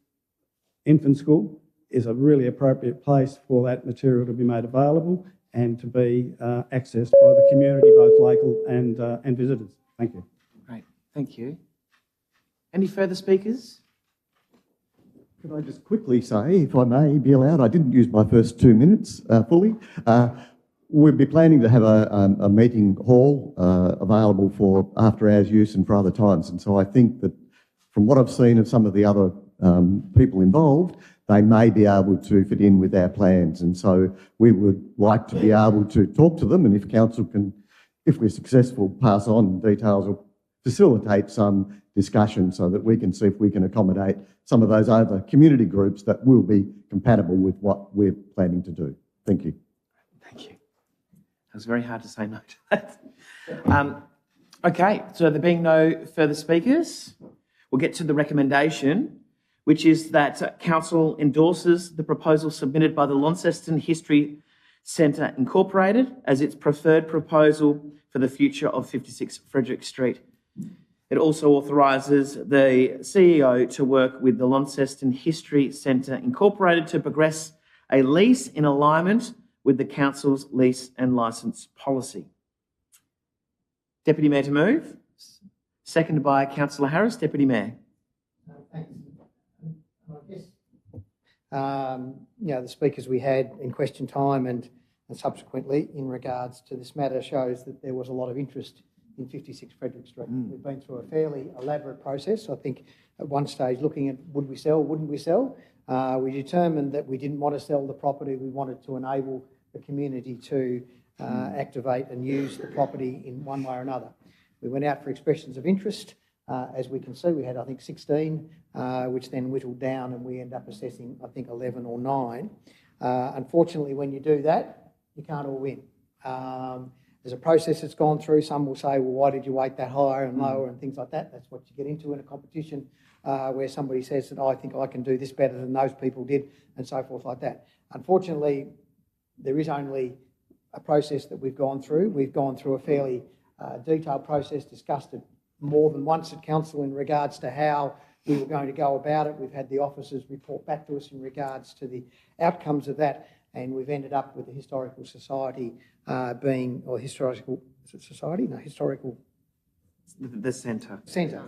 infant school is a really appropriate place for that material to be made available and to be accessed by the community, both local and visitors. Thank you. Great, thank you. Any further speakers? Could I just quickly say, if I may be allowed, I didn't use my first 2 minutes fully. We'll be planning to have a meeting hall available for after-hours use and for other times. And so I think that from what I've seen of some of the other people involved, they may be able to fit in with our plans. And so we would like to be able to talk to them, and if council can, if we're successful, pass on details or facilitate some discussion so that we can see if we can accommodate some of those other community groups that will be compatible with what we're planning to do. Thank you. Thank you. It was very hard to say no to that. Okay, so there being no further speakers, we'll get to the recommendation, which is that Council endorses the proposal submitted by the Launceston History Centre Incorporated as its preferred proposal for the future of 56 Frederick Street. It also authorises the CEO to work with the Launceston History Centre Incorporated to progress a lease in alignment with the Council's lease and licence policy. Deputy Mayor to move. Seconded by Councillor Harris. Deputy Mayor. Thanks. I guess, the speakers we had in question time and subsequently in regards to this matter shows that there was a lot of interest in 56 Frederick Street. We've been through a fairly elaborate process. I think at one stage looking at would we sell, wouldn't we sell? We determined that we didn't want to sell the property. We wanted to enable the community to activate and use the property in one way or another. We went out for expressions of interest. As we can see, we had, I think, 16, which then whittled down and we end up assessing, I think, 11 or 9. Unfortunately, when you do that, you can't all win. There's a process that's gone through. Some will say, well, why did you weight that higher and lower and things like that? That's what you get into in a competition where somebody says that I think I can do this better than those people did and so forth like that. Unfortunately, there is only a process that we've gone through. We've gone through a fairly detailed process, discussed it more than once at council in regards to how we were going to go about it. We've had the officers report back to us in regards to the outcomes of that, and we've ended up with the Historical Society being, or Historical, is it Society? No, Historical... The Centre. Centre,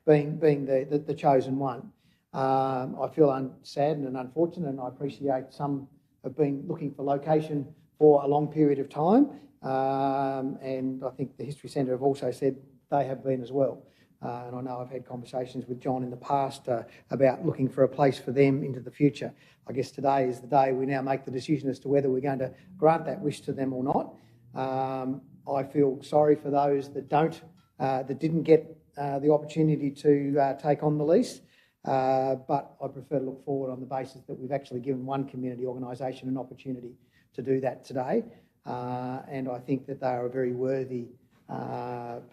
being the chosen one. I feel saddened and unfortunate, and I appreciate some have been looking for location for a long period of time, and I think the History Centre have also said they have been as well. And I know I've had conversations with John in the past about looking for a place for them into the future. I guess today is the day we now make the decision as to whether we're going to grant that wish to them or not. I feel sorry for those that didn't get the opportunity to take on the lease, but I prefer to look forward on the basis that we've actually given one community organisation an opportunity to do that today. And I think that they are a very worthy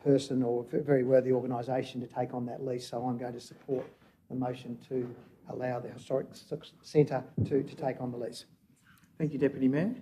person or a very worthy organisation to take on that lease. So I'm going to support the motion to allow the Historic Centre to take on the lease. Thank you, Deputy Mayor.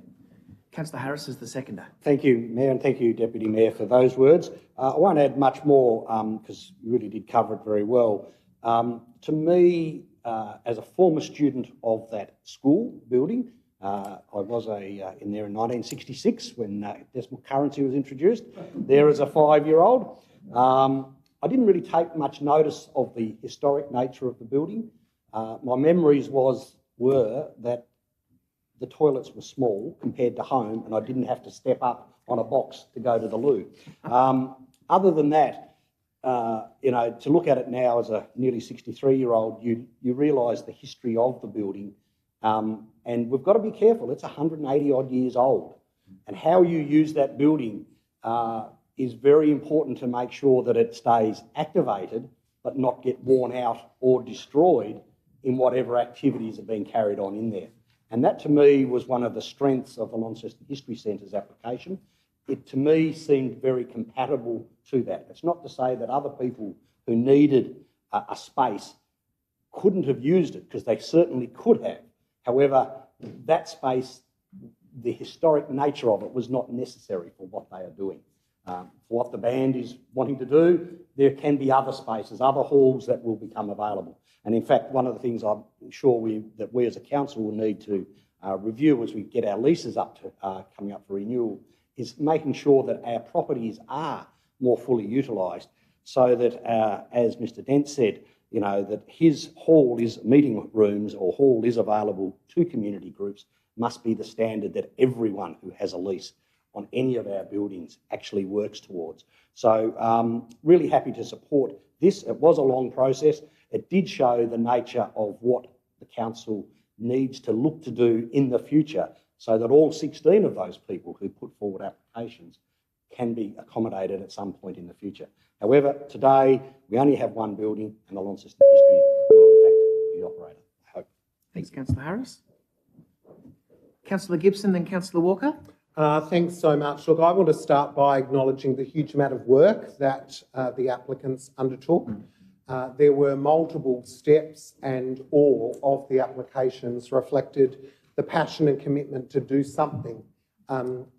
Councillor Harris is the seconder. Thank you, Mayor, and thank you, Deputy Mayor, for those words. I won't add much more because you really did cover it very well. To me, as a former student of that school building, I was in there in 1966 when decimal currency was introduced. There as a 5-year-old. I didn't really take much notice of the historic nature of the building. My memories were that the toilets were small compared to home, and I didn't have to step up on a box to go to the loo. Other than that, to look at it now as a nearly 63-year-old, you realise the history of the building. And we've got to be careful. It's 180-odd years old. And how you use that building is very important to make sure that it stays activated but not get worn out or destroyed in whatever activities are being carried on in there. And that, to me, was one of the strengths of the Launceston History Centre's application. It, to me, seemed very compatible to that. It's not to say that other people who needed a space couldn't have used it, because they certainly could have. However, that space the historic nature of it was not necessary for what they are doing. For what the band is wanting to do, there can be other spaces, other halls that will become available. And in fact, one of the things I'm sure that we as a council will need to review as we get our leases up to coming up for renewal is making sure that our properties are more fully utilised, so that, as Mr Dent said, you know, that his hall is meeting rooms or hall is available to community groups must be the standard that everyone who has a lease on any of our buildings actually works towards. So really happy to support this. It was a long process. It did show the nature of what the council needs to look to do in the future, so that all 16 of those people who put forward applications can be accommodated at some point in the future. However, today we only have one building, and the Launceston History will in fact be the operator, I hope. Thanks, Councillor Harris. Councillor Gibson, then Councillor Walker. Thanks so much. Look, I want to start by acknowledging the huge amount of work that the applicants undertook. There were multiple steps, and all of the applications reflected the passion and commitment to do something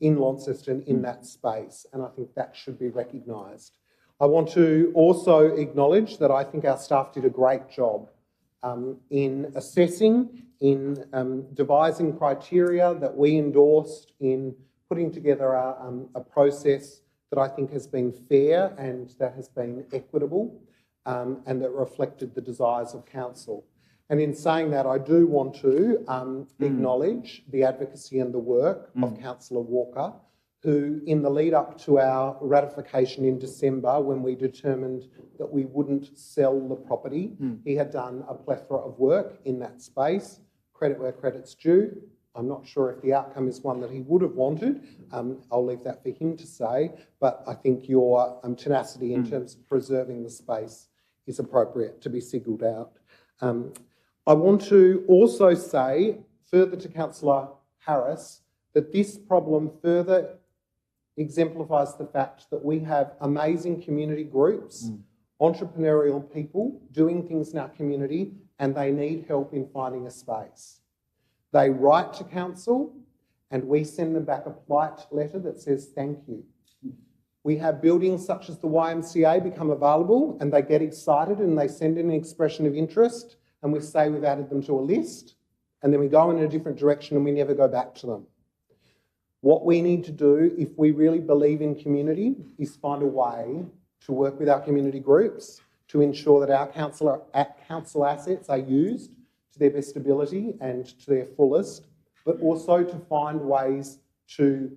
in Launceston in that space, and I think that should be recognised. I want to also acknowledge that I think our staff did a great job in assessing, in devising criteria that we endorsed, in putting together a process that I think has been fair and that has been equitable and that reflected the desires of council. And in saying that, I do want to acknowledge the advocacy and the work of Councillor Walker, who, in the lead up to our ratification in December, when we determined that we wouldn't sell the property, he had done a plethora of work in that space. Credit where credit's due. I'm not sure if the outcome is one that he would have wanted. I'll leave that for him to say, but I think your tenacity in terms of preserving the space is appropriate to be singled out. I want to also say, further to Councillor Harris, that this problem further exemplifies the fact that we have amazing community groups, entrepreneurial people doing things in our community, and they need help in finding a space. They write to council and we send them back a polite letter that says thank you. We have buildings such as the YMCA become available and they get excited and they send in an expression of interest, and we say we've added them to a list, and then we go in a different direction and we never go back to them. What we need to do, if we really believe in community, is find a way to work with our community groups to ensure that our council assets are used to their best ability and to their fullest, but also to find ways to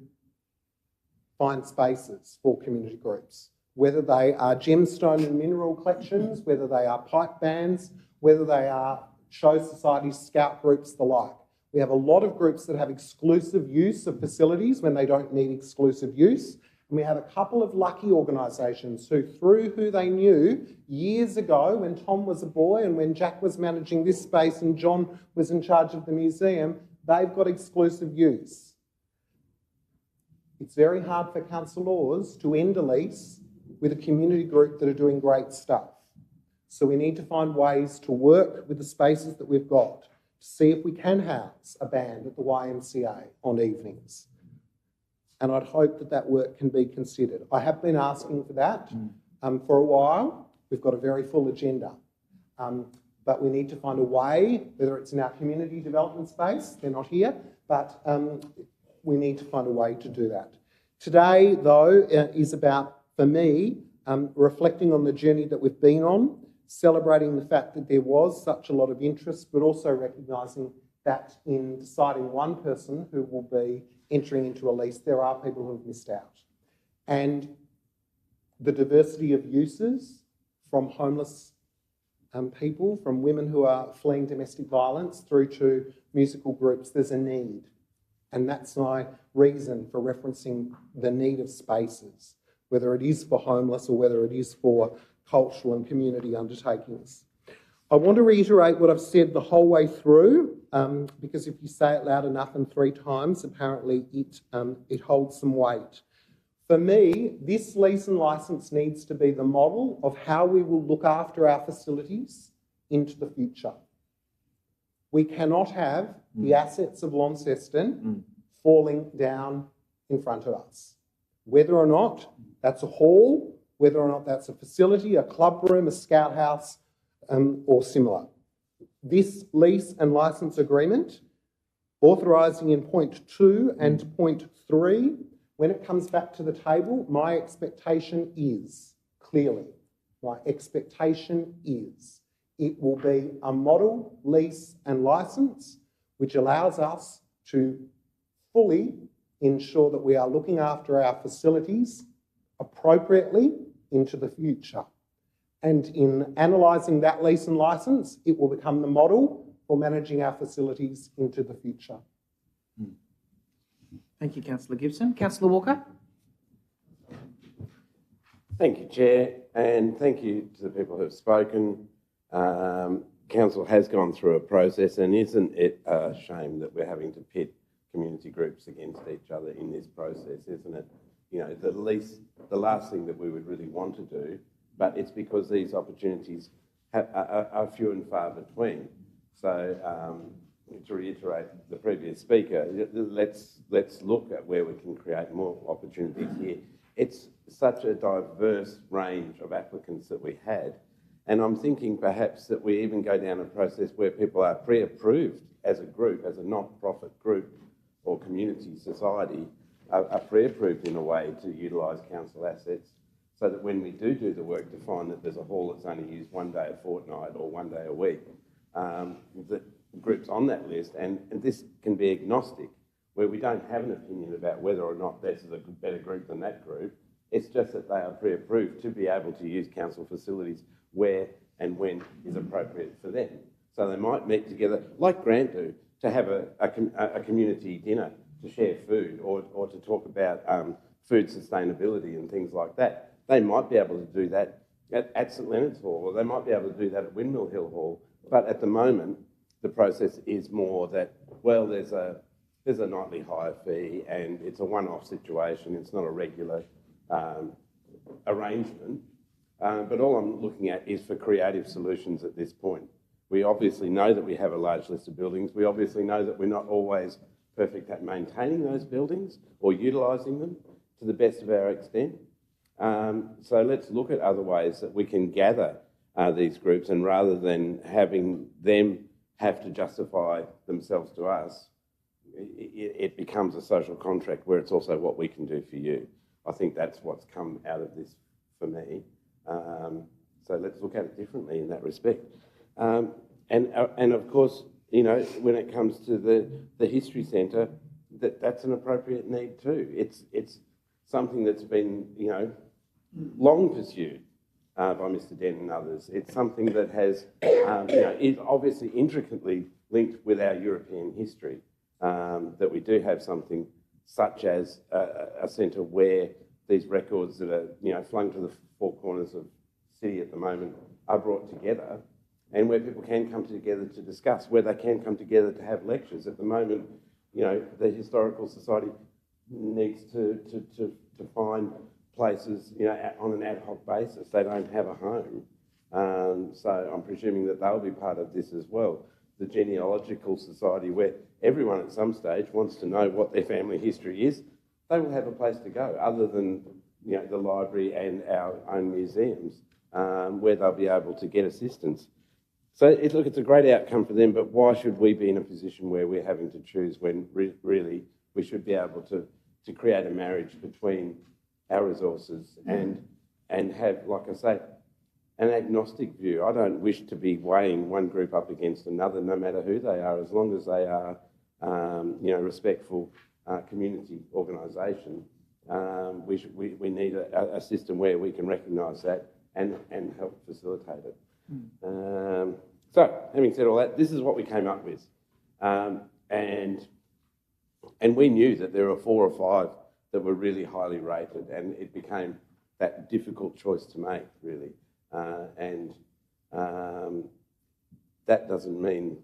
find spaces for community groups, whether they are gemstone and mineral collections, whether they are pipe bands, whether they are show societies, scout groups, the like. We have a lot of groups that have exclusive use of facilities when they don't need exclusive use. And we have a couple of lucky organisations who, through who they knew years ago when Tom was a boy and when Jack was managing this space and John was in charge of the museum, they've got exclusive use. It's very hard for councillors to end a lease with a community group that are doing great stuff. So we need to find ways to work with the spaces that we've got to see if we can house a band at the YMCA on evenings. And I'd hope that that work can be considered. I have been asking for that for a while. We've got a very full agenda. But we need to find a way, whether it's in our community development space, they're not here, but we need to find a way to do that. Today, though, is about, for me, reflecting on the journey that we've been on, celebrating the fact that there was such a lot of interest, but also recognising that in deciding one person who will be entering into a lease, there are people who have missed out. And the diversity of uses, from homeless people, from women who are fleeing domestic violence, through to musical groups, there's a need. And that's my reason for referencing the need of spaces, whether it is for homeless or whether it is for cultural and community undertakings. I want to reiterate what I've said the whole way through, because if you say it loud enough and 3 times, apparently it holds some weight. For me, this lease and licence needs to be the model of how we will look after our facilities into the future. We cannot have the assets of Launceston falling down in front of us. Whether or not that's a hall, whether or not that's a facility, a club room, a scout house, or similar. This lease and licence agreement, authorising in point 2 and point 3, when it comes back to the table, my expectation is, clearly, my expectation is, it will be a model lease and licence which allows us to fully ensure that we are looking after our facilities appropriately into the future. And in analysing that lease and licence, it will become the model for managing our facilities into the future. Thank you, Councillor Gibson. Councillor Walker? Thank you, Chair, and thank you to the people who have spoken. Council has gone through a process, and isn't it a shame that we're having to pit community groups against each other in this process, isn't it? You know, the last thing that we would really want to do, but it's because these opportunities are few and far between. So, to reiterate the previous speaker, let's look at where we can create more opportunities here. It's such a diverse range of applicants that we had, and I'm thinking perhaps that we even go down a process where people are pre-approved as a group, as a not-profit group or community society, are pre-approved in a way to utilise council assets, so that when we do the work to find that there's a hall that's only used one day a fortnight or one day a week, the groups on that list, and this can be agnostic, where we don't have an opinion about whether or not this is a better group than that group. It's just that they are pre-approved to be able to use council facilities where and when is appropriate for them. So they might meet together, like Grant do, to have a community dinner to share food or to talk about food sustainability and things like that. They might be able to do that at St Leonard's Hall, or they might be able to do that at Windmill Hill Hall. But at the moment, the process is more that, well, there's a nightly hire fee and it's a one-off situation. It's not a regular arrangement. But all I'm looking at is for creative solutions at this point. We obviously know that we have a large list of buildings. We obviously know that we're not always perfect at maintaining those buildings or utilising them to the best of our extent. So let's look at other ways that we can gather these groups, and rather than having them have to justify themselves to us, it becomes a social contract where it's also what we can do for you. I think that's what's come out of this for me. So let's look at it differently in that respect. And of course, you know, when it comes to the History Centre, that's an appropriate need too. It's something that's been, you know, long pursued by Mr. Dent and others. It's something that has, you know, is obviously intricately linked with our European history, that we do have something such as a centre where these records that are, you know, flung to the four corners of the city at the moment are brought together, and where people can come together to discuss, where they can come together to have lectures. At the moment, you know, the Historical Society needs to find places, you know, on an ad hoc basis. They don't have a home. So I'm presuming that they'll be part of this as well. The Genealogical Society, where everyone at some stage wants to know what their family history is, they will have a place to go other than, you know, the library and our own museums, where they'll be able to get assistance. So look, it's a great outcome for them, but why should we be in a position where we're having to choose when really we should be able to create a marriage between our resources and have, like I say, an agnostic view. I don't wish to be weighing one group up against another, no matter who they are, as long as they are, you know, respectful community organisation. We need a system where we can recognise that and help facilitate it. So, having said all that, this is what we came up with. And we knew that there were 4 or 5 that were really highly rated, and it became that difficult choice to make, really. That doesn't mean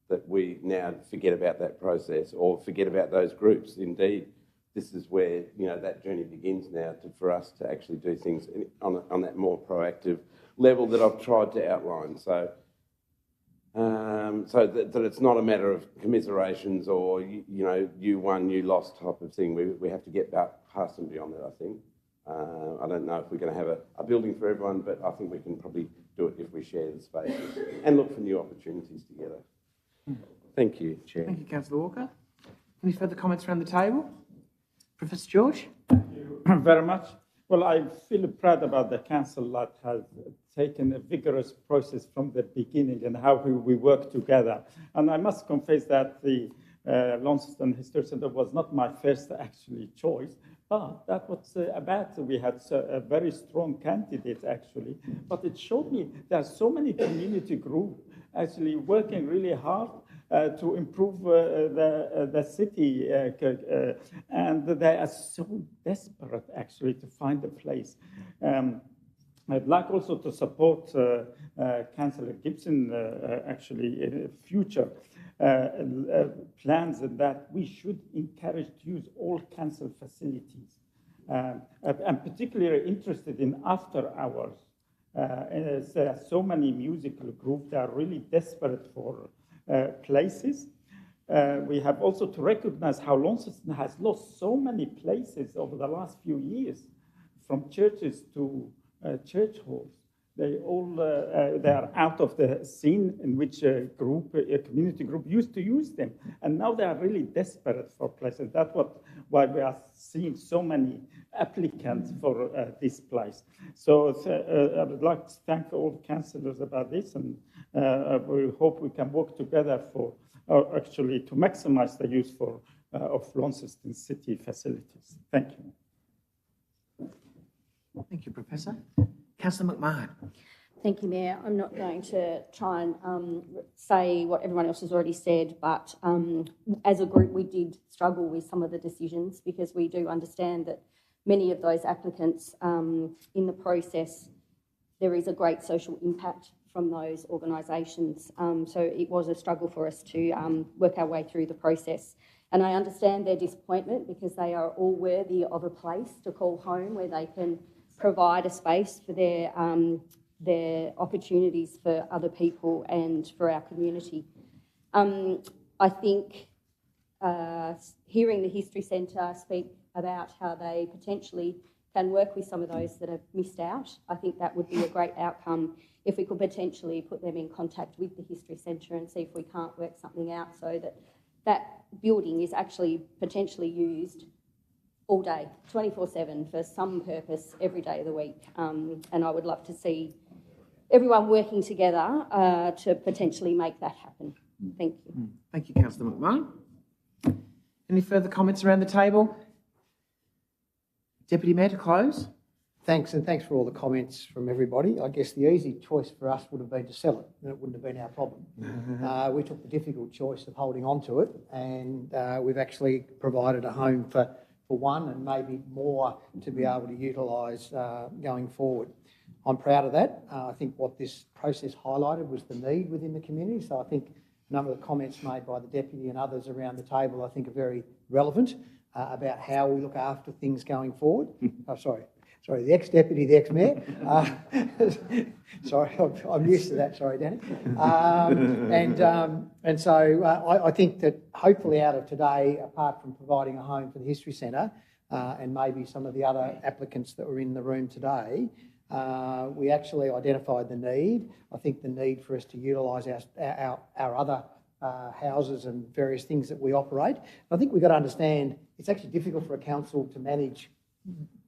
that we now forget about that process or forget about those groups. Indeed, this is where, you know, that journey begins now for us to actually do things on that more proactive level that I've tried to outline. So So that it's not a matter of commiserations or, you know, you won, you lost type of thing. We have to get past and beyond that, I think. I don't know if we're going to have a building for everyone, but I think we can probably do it if we share the spaces and look for new opportunities together. Thank you, Chair. Thank you, Councillor Walker. Any further comments around the table? Professor George? Thank you very much. Well, I feel proud about the council that has taken a vigorous process from the beginning and how we work together. And I must confess that the Launceston History Centre was not my first actually choice, but that was about, we had a very strong candidate actually, but it showed me there are so many community groups actually working really hard to improve the city, and they are so desperate actually to find a place. I'd like also to support Councillor Gibson actually in future plans that we should encourage to use all council facilities. I'm particularly interested in after hours. There are so many musical groups that are really desperate for places. We have also to recognize how Launceston has lost so many places over the last few years, from churches to church halls. They all they are out of the scene in which a community group used to use them, and now they are really desperate for places. That's why we are seeing so many applicants for this place. So I would like to thank all the councillors about this, and we hope we can work together for actually to maximise the use of Launceston city facilities. Thank you. Thank you, Professor. Councillor McMahon. Thank you, Mayor. I'm not going to try and say what everyone else has already said, but as a group we did struggle with some of the decisions because we do understand that many of those applicants in the process, there is a great social impact from those organisations. So it was a struggle for us to work our way through the process. And I understand their disappointment because they are all worthy of a place to call home where they can provide a space for their opportunities for other people and for our community. I think hearing the History Centre speak about how they potentially can work with some of those that have missed out, I think that would be a great outcome if we could potentially put them in contact with the History Centre and see if we can't work something out so that that building is actually potentially used all day, 24/7, for some purpose every day of the week. And I would love to see everyone working together to potentially make that happen. Thank you. Thank you, Councillor McMahon. Any further comments around the table? Deputy Mayor, to close. Thanks, and thanks for all the comments from everybody. I guess the easy choice for us would have been to sell it, and it wouldn't have been our problem. We took the difficult choice of holding on to it, and we've actually provided a home for one and maybe more to be able to utilise going forward. I'm proud of that. I think what this process highlighted was the need within the community, so I think a number of the comments made by the Deputy and others around the table I think are very relevant about how we look after things going forward. Sorry, the ex-deputy, the ex-mayor. Sorry, I'm used to that. Sorry, Danny. And so I think that hopefully out of today, apart from providing a home for the History Centre and maybe some of the other applicants that were in the room today, we actually identified the need. I think the need for us to utilise our other houses and various things that we operate. I think we've got to understand it's actually difficult for a council to manage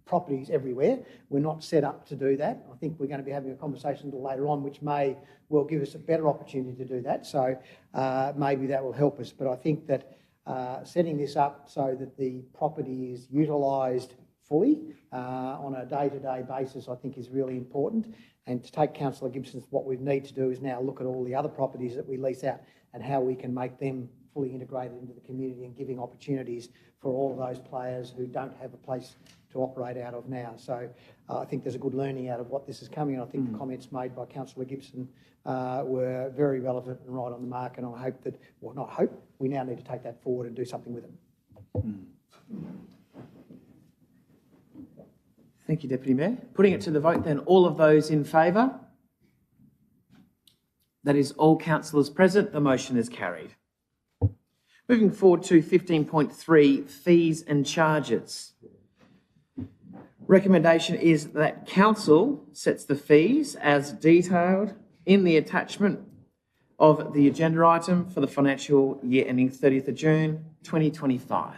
properties everywhere. We're not set up to do that. I think we're going to be having a conversation a little later on which may well give us a better opportunity to do that. So maybe that will help us. But I think that setting this up so that the property is utilised fully on a day-to-day basis I think is really important. And to take Councillor Gibson's, what we need to do is now look at all the other properties that we lease out and how we can make them fully integrated into the community and giving opportunities for all of those players who don't have a place to operate out of now. So I think there's a good learning out of what this is coming, and I think the comments made by Councillor Gibson were very relevant and right on the mark, and I hope that, well, not hope, we now need to take that forward and do something with it. Thank you, Deputy Mayor. Putting it to the vote then, all of those in favour? That is all councillors present. The motion is carried. Moving forward to 15.3, fees and charges. Recommendation is that council sets the fees as detailed in the attachment of the agenda item for the financial year ending 30th of June 2025.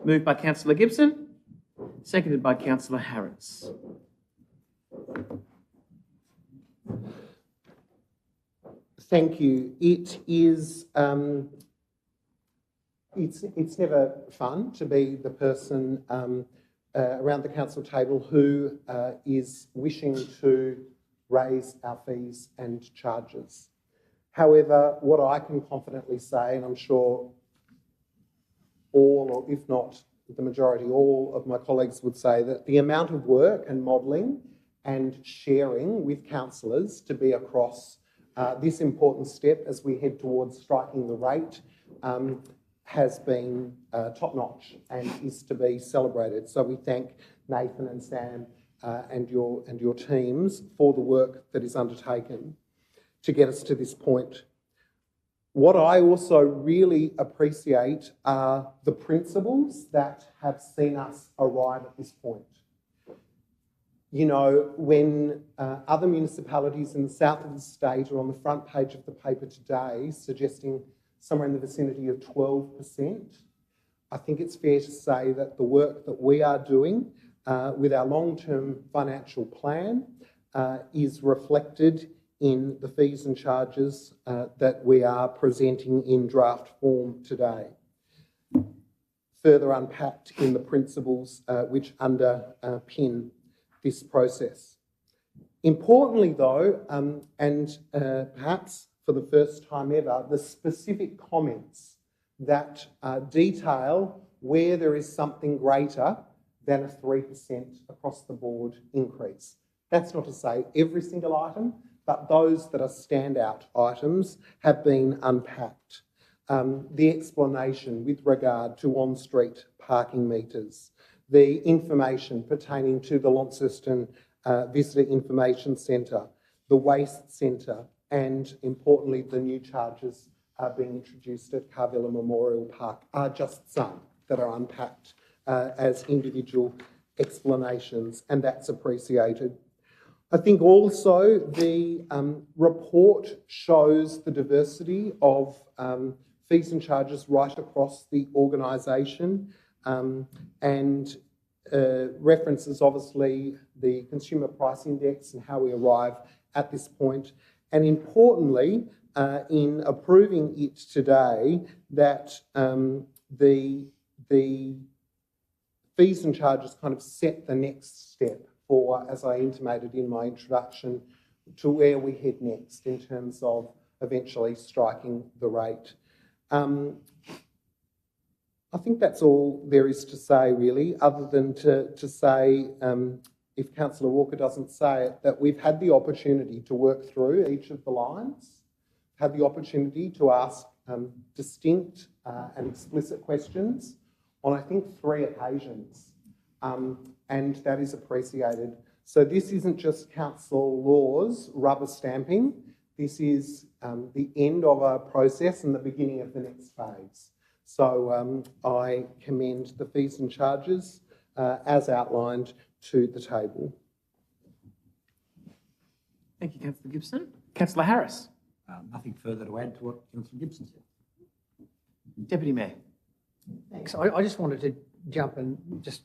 Moved by councillor Gibson, seconded by councillor Harris. Thank you. It is, it's never fun to be the person around the council table who is wishing to raise our fees and charges. However, what I can confidently say, and I'm sure all, or if not the majority, all of my colleagues would say, that the amount of work and modelling and sharing with councillors to be across this important step as we head towards striking the rate has been top-notch and is to be celebrated. So we thank Nathan and Sam and your teams for the work that is undertaken to get us to this point. What I also really appreciate are the principles that have seen us arrive at this point. You know, when other municipalities in the south of the state are on the front page of the paper today suggesting somewhere in the vicinity of 12%, I think it's fair to say that the work that we are doing with our long-term financial plan is reflected in the fees and charges that we are presenting in draft form today, further unpacked in the principles which underpin this process. Importantly though, and perhaps for the first time ever, the specific comments that detail where there is something greater than a 3% across the board increase. That's not to say every single item, but those that are standout items have been unpacked. The explanation with regard to on-street parking meters, the information pertaining to the Launceston Visitor Information Centre, the Waste Centre, and importantly, the new charges being introduced at Carvilla Memorial Park are just some that are unpacked as individual explanations, and that's appreciated. I think also the report shows the diversity of fees and charges right across the organisation, and references obviously the Consumer Price Index and how we arrive at this point. And importantly, in approving it today, that the fees and charges kind of set the next step for, as I intimated in my introduction, to where we head next in terms of eventually striking the rate. I think that's all there is to say really, other than to say, if Councillor Walker doesn't say it, that we've had the opportunity to work through each of the lines, had the opportunity to ask distinct and explicit questions on, I think, 3 occasions, and that is appreciated. So this isn't just council laws rubber stamping, this is the end of a process and the beginning of the next phase. So I commend the fees and charges as outlined to the table. Thank you, Councillor Gibson. Councillor Harris. Nothing further to add to what Councillor Gibson said. Deputy Mayor. Thanks. I just wanted to jump and just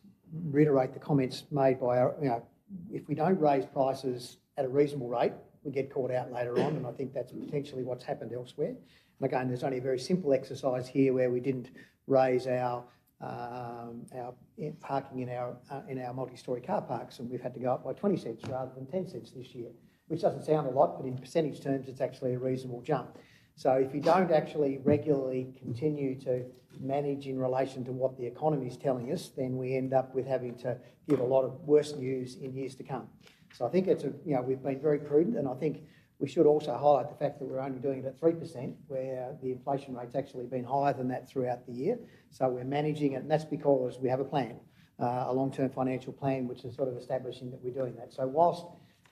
reiterate the comments made by our, if we don't raise prices at a reasonable rate, we get caught out later on, and I think that's potentially what's happened elsewhere. And again, there's only a very simple exercise here where we didn't raise our parking in our multi-storey car parks, and we've had to go up by 20 cents rather than 10 cents this year, which doesn't sound a lot, but in percentage terms, it's actually a reasonable jump. So if you don't actually regularly continue to manage in relation to what the economy is telling us, then we end up with having to give a lot of worse news in years to come. So I think it's we've been very prudent, and I think we should also highlight the fact that we're only doing it at 3%, where the inflation rate's actually been higher than that throughout the year. So we're managing it, and that's because we have a plan, a long-term financial plan, which is sort of establishing that we're doing that. So whilst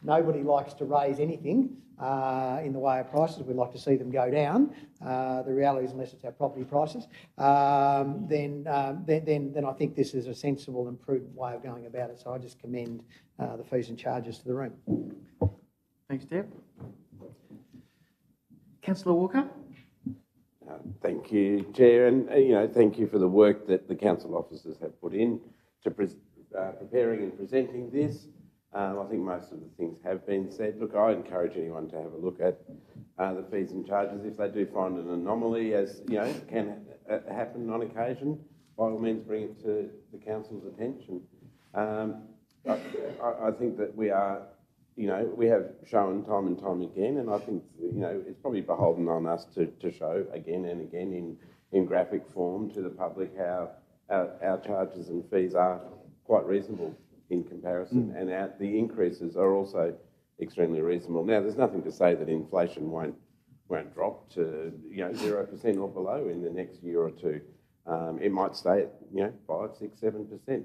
nobody likes to raise anything in the way of prices. We'd like to see them go down. The reality is, unless it's our property prices, then I think this is a sensible and prudent way of going about it. So I just commend the fees and charges to the room. Thanks, Deb. Councillor Walker. Thank you, Chair, and thank you for the work that the council officers have put in to preparing and presenting this. I think most of the things have been said. Look, I encourage anyone to have a look at the fees and charges. If they do find an anomaly, as can happen on occasion, by all means bring it to the council's attention. I think that we are, we have shown time and time again, and I think, it's probably beholden on us to show again and again in graphic form to the public how our charges and fees are quite reasonable in comparison, and the increases are also extremely reasonable. Now, there's nothing to say that inflation won't drop to 0% or below in the next year or two. It might stay at 5, 6, 7%,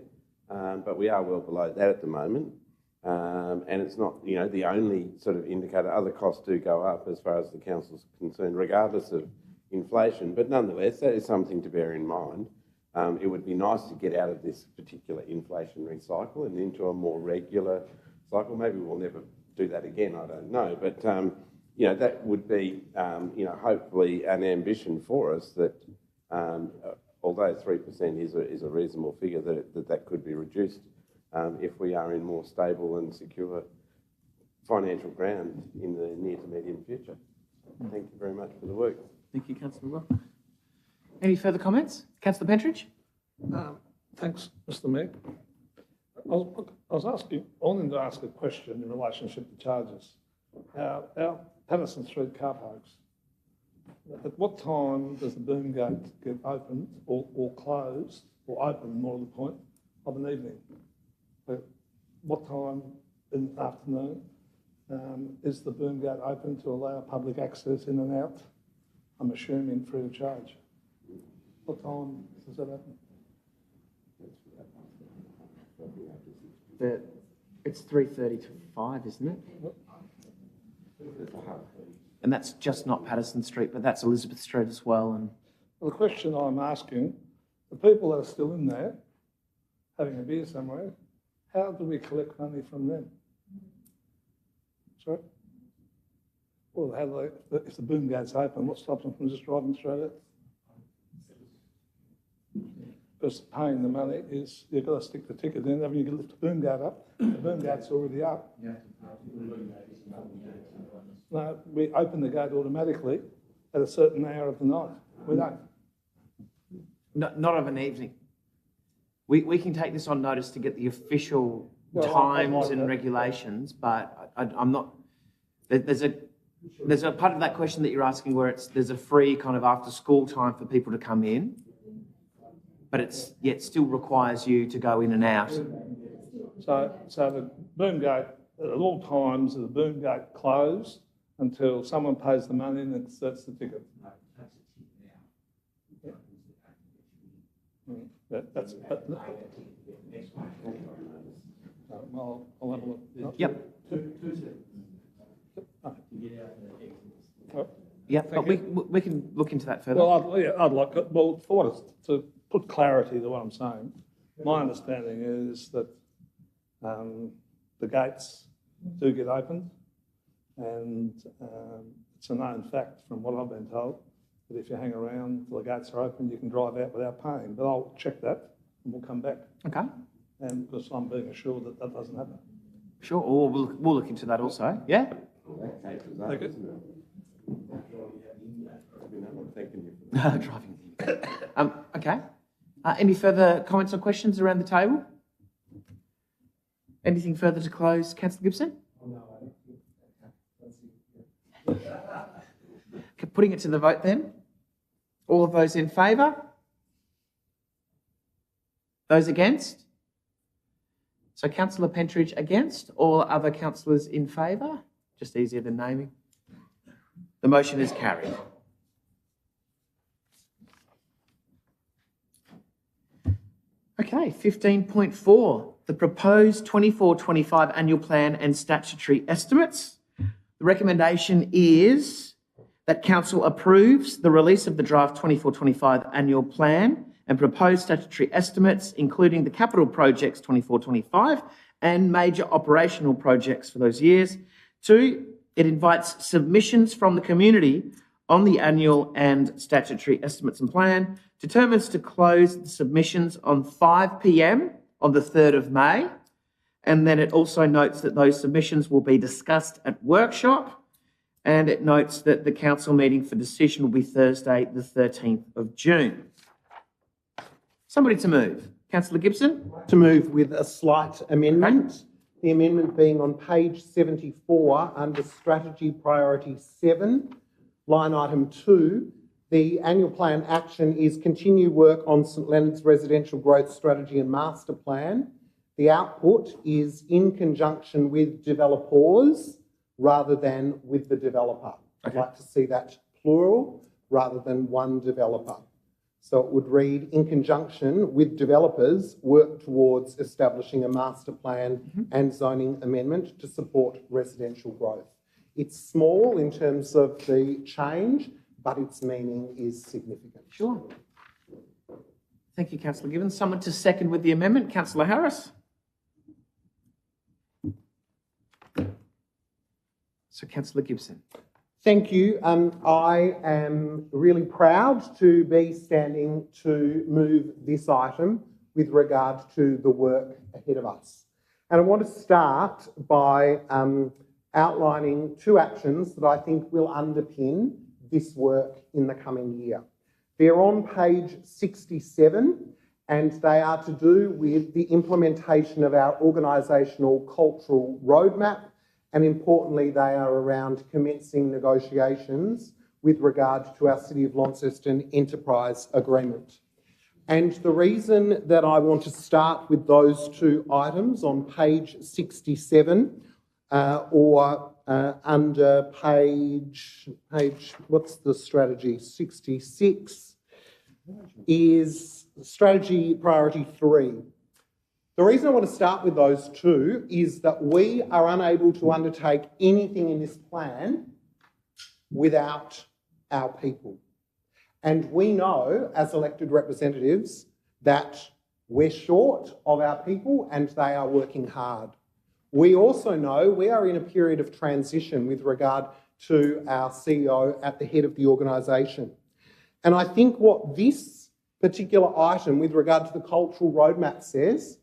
but we are well below that at the moment. And it's not the only sort of indicator. Other costs do go up as far as the council's concerned, regardless of inflation. But nonetheless, that is something to bear in mind. It would be nice to get out of this particular inflationary cycle and into a more regular cycle. Maybe we'll never do that again, I don't know. But, that would be, hopefully an ambition for us that, although 3% is a reasonable figure, that could be reduced if we are in more stable and secure financial ground in the near to medium future. Thank you very much for the work. Thank you, Councillor Wells. Any further comments? Councillor Pentridge? Thanks, Mr. Mayor. I wanted to ask a question in relationship to charges. Our Patterson Street car parks, at what time does the boom gate get opened or closed, or open, more to the point, of an evening? At what time in the afternoon is the boom gate open to allow public access in and out? I'm assuming free of charge. What time does that happen? It's 3:30 to 5, isn't it? And that's just not Patterson Street, but that's Elizabeth Street as well. And Well, the question I'm asking, the people that are still in there, having a beer somewhere, how do we collect money from them? Sorry? Well, if the boom gate's open, what stops them from just driving straight out? Because paying the money is, you've got to stick the ticket in, then you can lift the boom gate up. The boom gate's already up. No, we open the gate automatically at a certain hour of the night. We don't. not of an evening. We can take this on notice to get the official times and regulations, but I'm not. There's a part of that question that you're asking where there's a free kind of after school time for people to come in, but it still requires you to go in and out. So the boom gate, at all times, the boom gate closed until someone pays the money and inserts the ticket. That's I'll have a look. Yep. Yeah, but we can look into that further. Well, I'd like it. Well, for what to put clarity to what I'm saying, my understanding is that the gates do get opened, and it's a known fact from what I've been told that if you hang around till the gates are open, you can drive out without paying. But I'll check that and we'll come back. Okay. And because I'm being assured that that doesn't happen. Sure, or we'll look into that also. Yeah. Thank you. Driving. Okay. Any further comments or questions around the table? Anything further to close, Councillor Gibson? Putting it to the vote then. All of those in favour? Those against? So Councillor Pentridge against, all other councillors in favour? Just easier than naming. The motion is carried. Okay, 15.4. the proposed 24-25 annual plan and statutory estimates. The recommendation is that Council approves the release of the draft 24-25 annual plan and proposed statutory estimates, including the capital projects 24-25 and major operational projects for those years. 2, it invites submissions from the community on the annual and statutory estimates and plan, determines to close the submissions on 5 p.m. on the 3rd of May, and then it also notes that those submissions will be discussed at workshop, and it notes that the council meeting for decision will be Thursday, the 13th of June. Somebody to move. Councillor Gibson? To move with a slight amendment. The amendment being on page 74 under Strategy Priority 7, line item 2. The annual plan action is continue work on St Leonard's residential growth strategy and master plan. The output is in conjunction with developers rather than with the developer. I'd like to see that plural rather than one developer. So it would read, in conjunction with developers, work towards establishing a master plan and zoning amendment to support residential growth. It's small in terms of the change, but its meaning is significant. Sure. Thank you, Councillor Gibbons. Someone to second with the amendment. Councillor Harris. So, Councillor Gibson. Thank you. I am really proud to be standing to move this item with regard to the work ahead of us. And I want to start by outlining 2 actions that I think will underpin this work in the coming year. They're on page 67 and they are to do with the implementation of our organisational cultural roadmap, and importantly they are around commencing negotiations with regard to our City of Launceston enterprise agreement. And the reason that I want to start with those 2 items on page 67 or under page, what's the strategy, 66, is strategy priority 3. The reason I want to start with those 2 is that we are unable to undertake anything in this plan without our people. And we know, as elected representatives, that we're short of our people and they are working hard. We also know we are in a period of transition with regard to our CEO at the head of the organisation. And I think what this particular item with regard to the cultural roadmap says,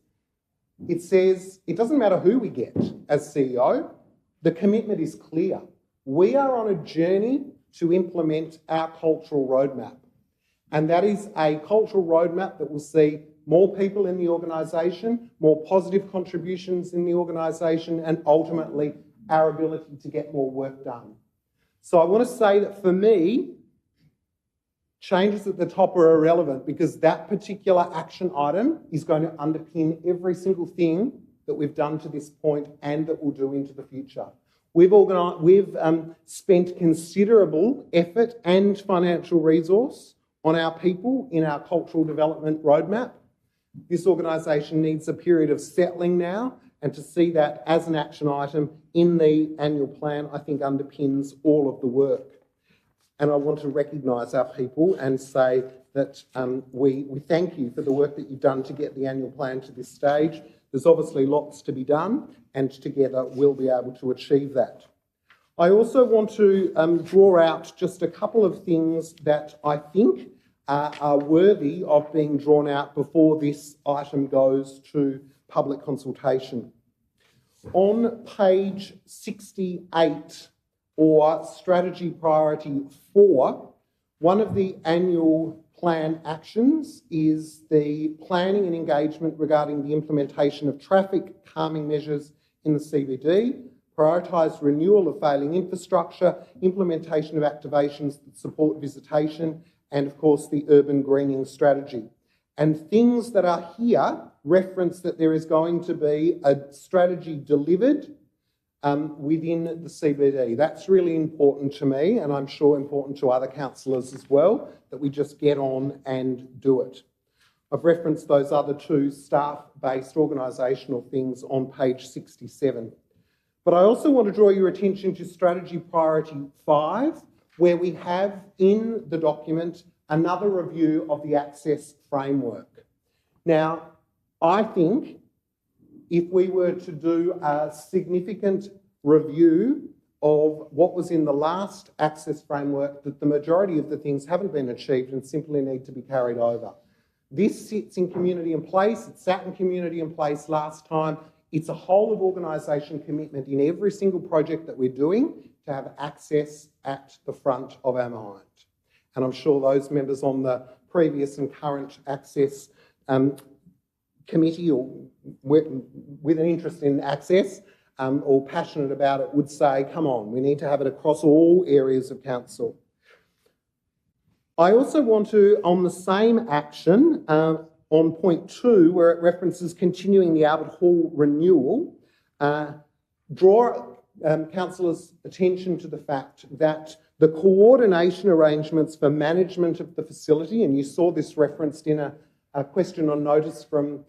it doesn't matter who we get as CEO, the commitment is clear. We are on a journey to implement our cultural roadmap. And that is a cultural roadmap that will see more people in the organisation, more positive contributions in the organisation, and ultimately our ability to get more work done. So I want to say that for me, changes at the top are irrelevant because that particular action item is going to underpin every single thing that we've done to this point and that we'll do into the future. We've spent considerable effort and financial resource on our people in our cultural development roadmap. This organisation needs a period of settling now, and to see that as an action item in the annual plan, I think underpins all of the work. And I want to recognise our people and say that we thank you for the work that you've done to get the annual plan to this stage. There's obviously lots to be done, and together we'll be able to achieve that. I also want to draw out just a couple of things that I think are worthy of being drawn out before this item goes to public consultation. On page 68, or strategy priority 4, one of the annual plan actions is the planning and engagement regarding the implementation of traffic calming measures in the CBD, prioritise renewal of failing infrastructure, implementation of activations that support visitation, and of course the urban greening strategy. And things that are here reference that there is going to be a strategy delivered within the CBD. That's really important to me, and I'm sure important to other councillors as well, that we just get on and do it. I've referenced those other two staff-based organisational things on page 67. But I also want to draw your attention to strategy priority 5, where we have in the document another review of the access framework. Now, I think if we were to do a significant review of what was in the last access framework, that the majority of the things haven't been achieved and simply need to be carried over. This sits in community in place, it sat in community in place last time. It's a whole of organisation commitment in every single project that we're doing to have access at the front of our mind. And I'm sure those members on the previous and current access committee or with an interest in access or passionate about it would say, come on, we need to have it across all areas of council. I also want to, on the same action, on point 2, where it references continuing the Albert Hall renewal, draw councillors' attention to the fact that the coordination arrangements for management of the facility, and you saw this referenced in a question on notice from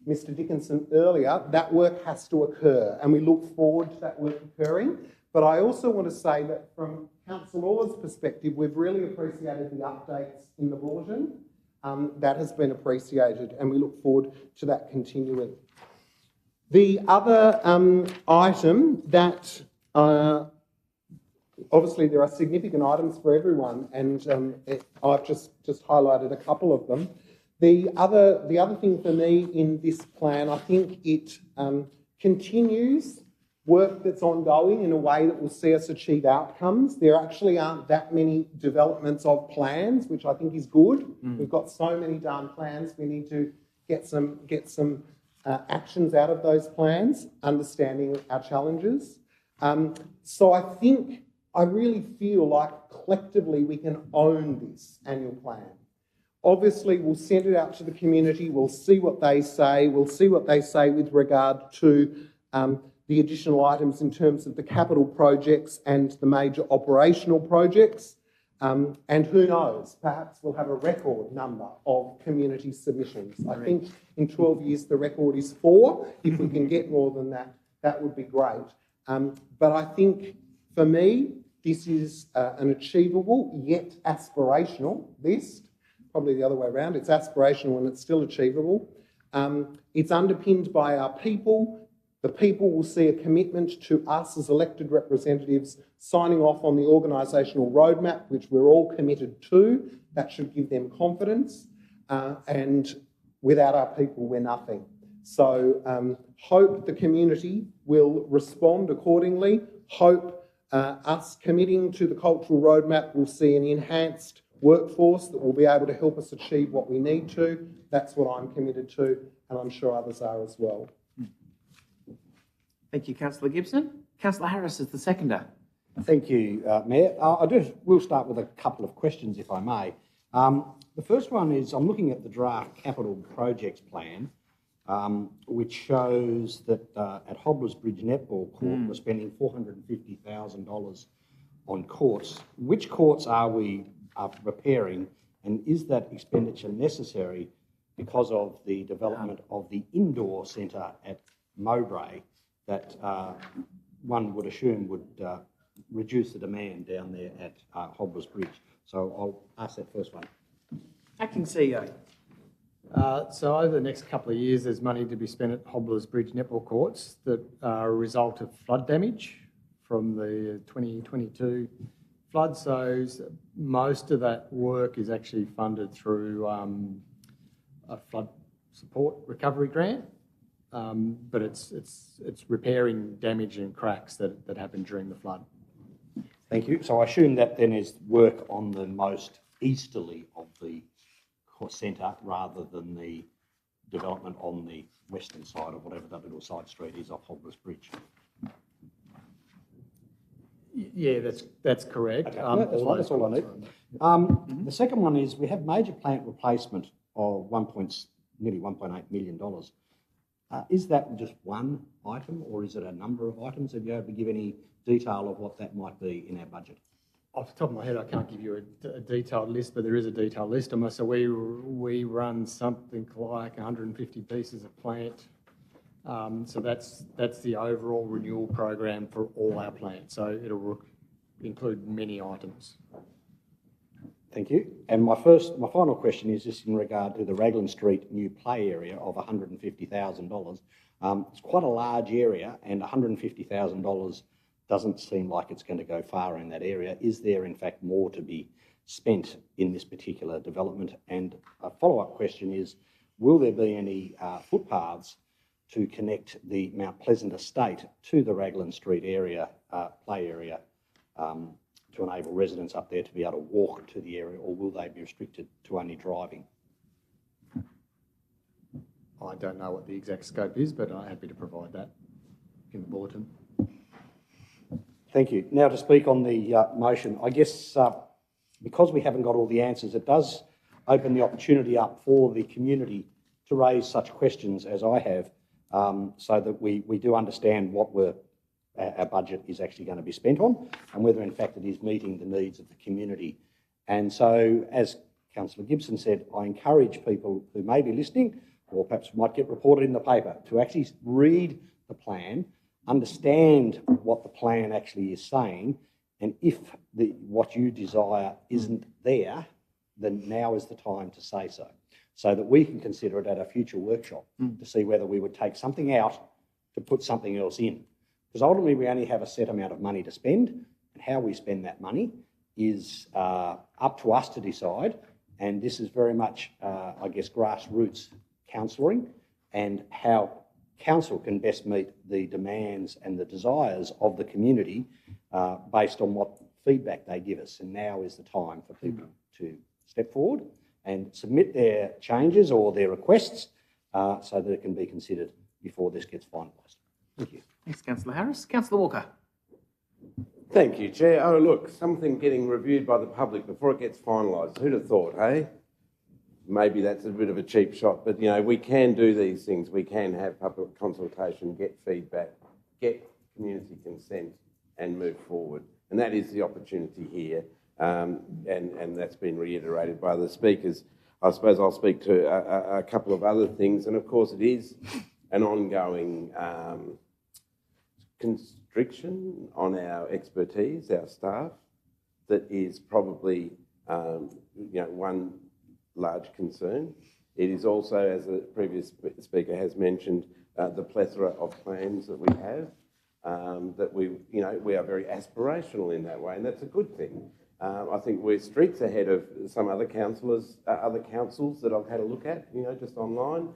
Mr Dickinson earlier, that work has to occur and we look forward to that work occurring. But I also want to say that from Council Orr's perspective, we've really appreciated the updates in the bulletin. That has been appreciated and we look forward to that continuing. The other item that, obviously there are significant items for everyone and I've just highlighted a couple of them. The other thing for me in this plan, I think it continues work that's ongoing in a way that will see us achieve outcomes. There actually aren't that many developments of plans, which I think is good. We've got so many darn plans. We need to get some actions out of those plans, understanding our challenges. So I really feel like collectively we can own this annual plan. Obviously, we'll send it out to the community. We'll see what they say. We'll see what they say with regard to the additional items in terms of the capital projects and the major operational projects. And who knows, perhaps we'll have a record number of community submissions. I think in 12 years the record is 4. If we can get more than that, that would be great. But I think for me, this is an achievable yet aspirational list. Probably the other way around. It's aspirational and it's still achievable. It's underpinned by our people. The people will see a commitment to us as elected representatives signing off on the organisational roadmap, which we're all committed to. That should give them confidence. And without our people, we're nothing. So hope the community will respond accordingly. Hope us committing to the cultural roadmap will see an enhanced workforce that will be able to help us achieve what we need to. That's what I'm committed to, and I'm sure others are as well. Thank you, Councillor Gibson. Councillor Harris is the seconder. Thank you, Mayor. We'll start with a couple of questions, if I may. The first one is, I'm looking at the draft capital projects plan, which shows that at Hobblers Bridge Netball Court, we're spending $450,000 on courts. Which courts are we repairing, and is that expenditure necessary because of the development of the indoor centre at Mowbray that one would assume would reduce the demand down there at Hobblers Bridge? So I'll ask that first one. Acting CEO. So over the next couple of years, there's money to be spent at Hobblers Bridge netball courts that are a result of flood damage from the 2022 flood. So most of that work is actually funded through a flood support recovery grant, but it's repairing damage and cracks that happened during the flood. Thank you. So I assume that then is work on the most easterly of the centre rather than the development on the western side of whatever that little side street is off Hobblers Bridge. Yeah, that's correct. Okay. That's all I need. The second one is we have major plant replacement of nearly $1.8 million. Is that just one item or is it a number of items? Have you able to give any detail of what that might be in our budget? Off the top of my head, I can't give you a detailed list, but there is a detailed list. And so we run something like 150 pieces of plant. So that's the overall renewal program for all our plants. So it'll include many items. Thank you. And my final question is just in regard to the Raglan Street new play area of $150,000. It's quite a large area, and $150,000 doesn't seem like it's going to go far in that area. Is there, in fact, more to be spent in this particular development? And a follow-up question is, will there be any footpaths to connect the Mount Pleasant estate to the Raglan Street area, play area, to enable residents up there to be able to walk to the area, or will they be restricted to only driving? I don't know what the exact scope is, but I'm happy to provide that in the bulletin. Thank you. Now to speak on the motion, I guess because we haven't got all the answers, it does open the opportunity up for the community to raise such questions as I have, so that we do understand what our budget is actually going to be spent on, and whether in fact it is meeting the needs of the community. And so, as Councillor Gibson said, I encourage people who may be listening, or perhaps might get reported in the paper, to actually read the plan, understand what the plan actually is saying, and if what you desire isn't there, then now is the time to say so that we can consider it at a future workshop to see whether we would take something out to put something else in. Because ultimately we only have a set amount of money to spend, and how we spend that money is up to us to decide, and this is very much, I guess, grassroots counselling, and how council can best meet the demands and the desires of the community based on what feedback they give us. And now is the time for people to step forward and submit their changes or their requests so that it can be considered before this gets finalised. Thank you. Thanks, Councillor Harris. Councillor Walker. Thank you, Chair. Oh, look, something getting reviewed by the public before it gets finalised. Who'd have thought, hey? Maybe that's a bit of a cheap shot, but, you know, we can do these things. We can have public consultation, get feedback, get community consent and move forward. And that is the opportunity here, and that's been reiterated by the speakers. I suppose I'll speak to a couple of other things, and of course it is an ongoing constriction on our expertise, our staff, that is probably one large concern. It is also, as the previous speaker has mentioned, the plethora of plans that we have, that we are very aspirational in that way, and that's a good thing. I think we're streets ahead of some other councils that I've had a look at, just online,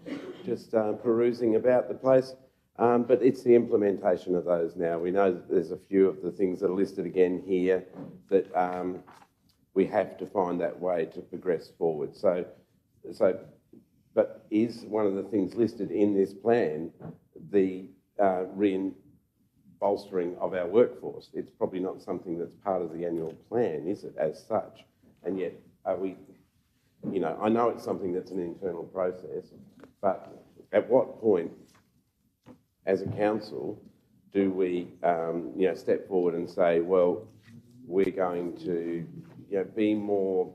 just perusing about the place. But it's the implementation of those now. We know that there's a few of the things that are listed again here that we have to find that way to progress forward. But is one of the things listed in this plan the bolstering of our workforce? It's probably not something that's part of the annual plan, is it, as such? And yet, are we, I know it's something that's an internal process, but at what point, as a council, do we, step forward and say, well, we're going to, be more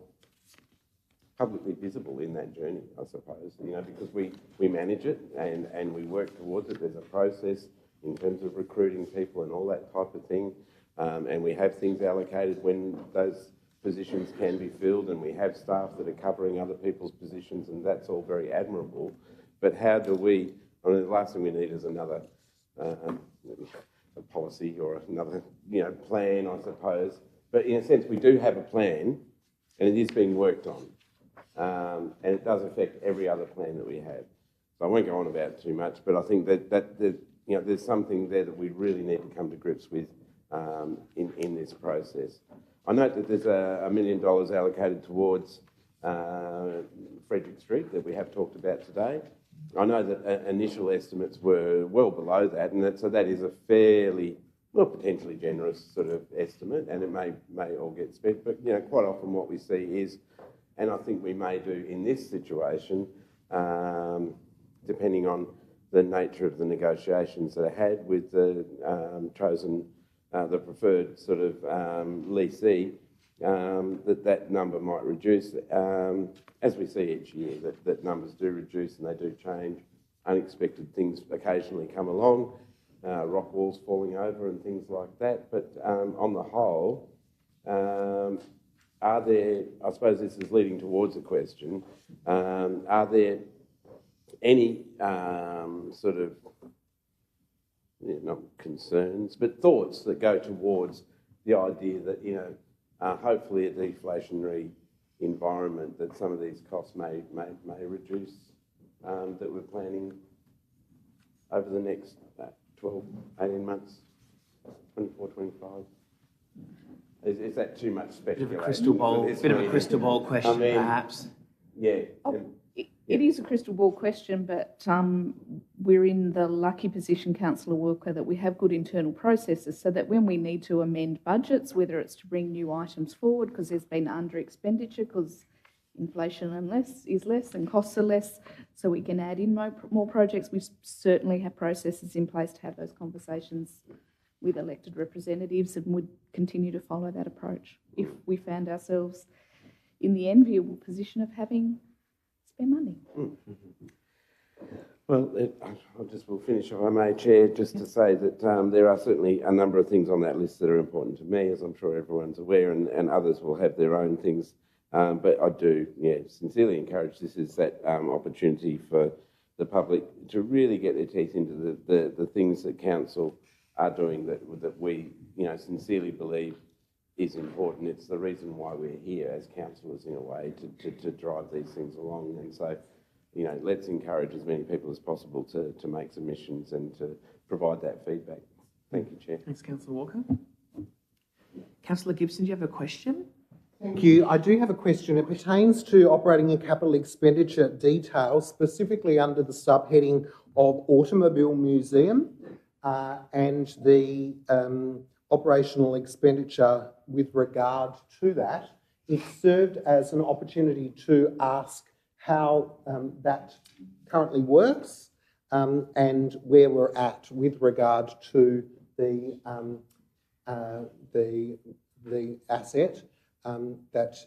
publicly visible in that journey, I suppose, because we manage it and we work towards it. There's a process in terms of recruiting people and all that type of thing. And we have things allocated when those positions can be filled, and we have staff that are covering other people's positions, and that's all very admirable. But how do we, the last thing we need is another a policy or another plan, I suppose. But in a sense, we do have a plan, and it is being worked on. And it does affect every other plan that we have. So I won't go on about it too much, but I think that there's something there that we really need to come to grips with in this process. I note that there's $1 million allocated towards Frederick Street that we have talked about today. I know that initial estimates were well below that, and so that is a fairly, potentially generous sort of estimate, and it may all get spent. But quite often what we see is, and I think we may do in this situation, depending on the nature of the negotiations that are had with the chosen, the preferred sort of lessee, that number might reduce. As we see each year, that numbers do reduce and they do change. Unexpected things occasionally come along, rock walls falling over and things like that. But on the whole, are there, I suppose this is leading towards a question, are there any sort of, not concerns, but thoughts that go towards the idea that, hopefully a deflationary environment, that some of these costs may reduce, that we're planning over the next 12, 18 months, 24, 25? Is that too much speculation? Bit of a crystal ball question, perhaps. Yeah. It is a crystal ball question, but we're in the lucky position, Councillor Walker, that we have good internal processes so that when we need to amend budgets, whether it's to bring new items forward because there's been under expenditure because inflation is less and costs are less, so we can add in more projects, we certainly have processes in place to have those conversations with elected representatives and would continue to follow that approach if we found ourselves in the enviable position of having spare money. Well, we'll finish, if I may, Chair, just to say that there are certainly a number of things on that list that are important to me, as I'm sure everyone's aware, and others will have their own things. But I do, sincerely encourage this is that opportunity for the public to really get their teeth into the things that council are doing that we, sincerely believe is important. It's the reason why we're here as councillors, in a way, to drive these things along. And so, let's encourage as many people as possible to make submissions and to provide that feedback. Thank you, Chair. Thanks, Councillor Walker. Councillor Gibson, do you have a question? Thank you. I do have a question. It pertains to operating and capital expenditure details, specifically under the subheading of Automobile Museum and the operational expenditure with regard to that. It served as an opportunity to ask how that currently works and where we're at with regard to the asset that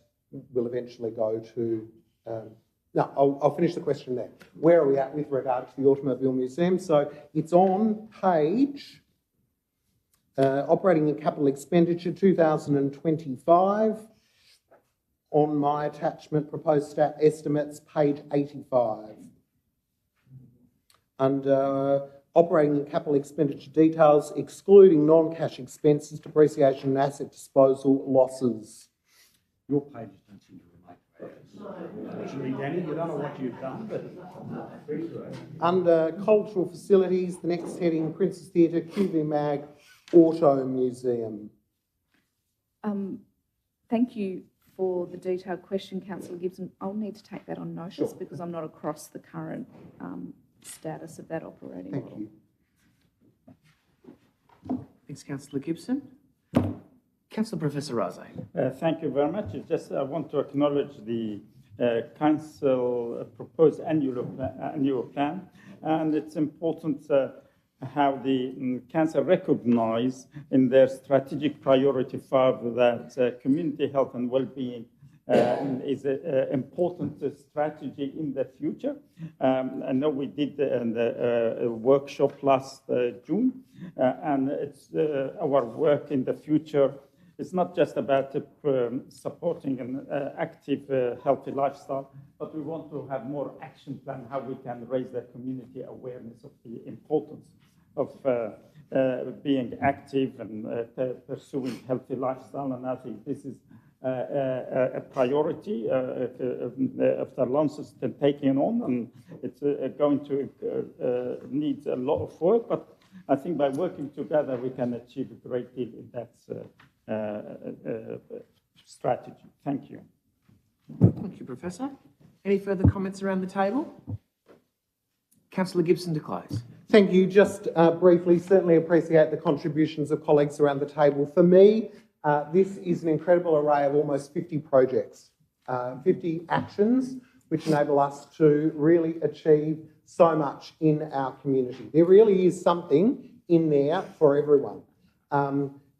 will eventually go to... no, I'll finish the question there. Where are we at with regard to the Automobile Museum? So it's on page Operating and Capital Expenditure 2025. On my attachment, proposed estimates, page 85. Under Operating and Capital Expenditure details, excluding non-cash expenses, depreciation and asset disposal losses. Your pages don't seem to relate. Actually, Danny, you don't know what you've done, but under Cultural Facilities, the next heading, Princess Theatre, QV Mag, Auto Museum. Thank you for the detailed question, Councillor Gibson. I'll need to take that on notice because I'm not across the current status of that operating model. Thank you. Thanks, Councillor Gibson. Councillor Professor Raze. Thank you very much. I want to acknowledge the Council proposed annual plan, and it's important how the Council recognise in their strategic priority 5 that community health and well-being is an important strategy in the future. I know we did a workshop last June, and it's our work in the future. It's not just about supporting an active, healthy lifestyle, but we want to have more action plan how we can raise the community awareness of the importance of being active and pursuing healthy lifestyle. And I think this is a priority after Launceston taking on, and it's going to need a lot of work. But I think by working together, we can achieve a great deal in that strategy. Thank you. Thank you, Professor. Any further comments around the table? Councillor Gibson to close. Thank you. Just briefly, certainly appreciate the contributions of colleagues around the table. For me, this is an incredible array of almost 50 projects, 50 actions which enable us to really achieve so much in our community. There really is something in there for everyone.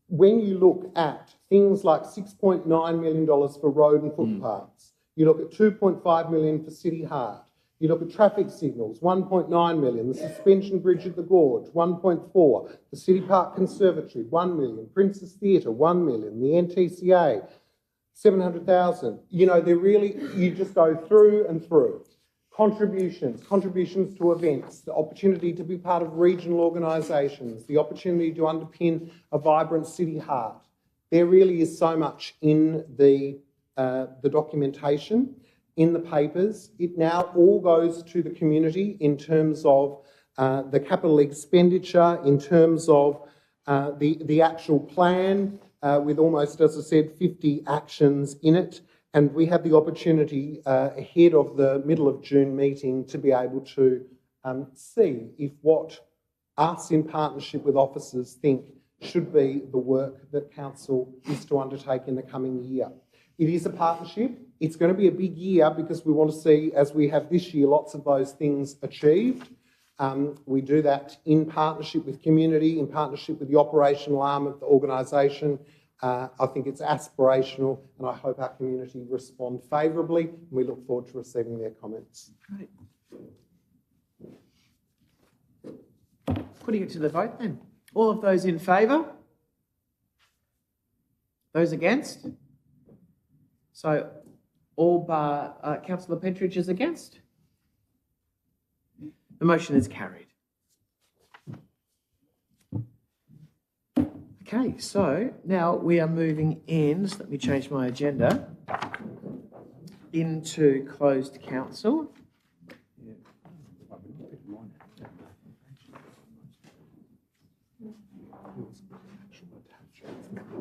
When you look at things like $6.9 million for road and footpaths. You look at $2.5 million for City Heart. You look at traffic signals, $1.9 million. The suspension bridge at the Gorge, $1.4. The City Park Conservatory, $1 million. Princess Theatre, $1 million. The NTCA, $700,000. You know, they're really, you just go through and through. Contributions to events, the opportunity to be part of regional organisations, the opportunity to underpin a vibrant city heart. There really is so much in the documentation, in the papers. It now all goes to the community in terms of the capital expenditure, in terms of the actual plan, with almost, as I said, 50 actions in it. And we have the opportunity ahead of the middle of June meeting to be able to see if what us in partnership with officers think should be the work that council is to undertake in the coming year. It is a partnership. It's going to be a big year because we want to see, as we have this year, lots of those things achieved. We do that in partnership with community, in partnership with the operational arm of the organisation. I think it's aspirational, and I hope our community respond favourably, and we look forward to receiving their comments. Great. Putting it to the vote then. All of those in favour? Those against? So all bar Councillor Pentridge is against? The motion is carried. Okay, so now we are moving in, so let me change my agenda, into closed council.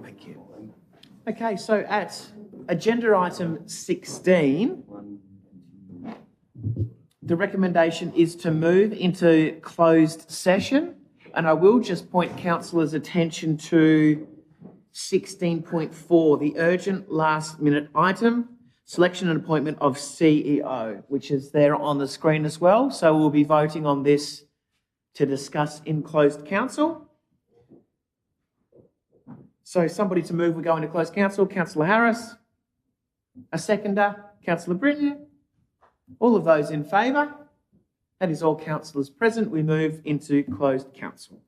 Thank you. Okay, so at agenda item 16, the recommendation is to move into closed session. And I will just point councillors' attention to 16.4, the urgent last minute item, selection and appointment of CEO, which is there on the screen as well. So we'll be voting on this to discuss in closed council. So somebody to move, we go into closed council. Councillor Harris, a seconder, Councillor Britton. All of those in favour? That is all councillors present. We move into closed council.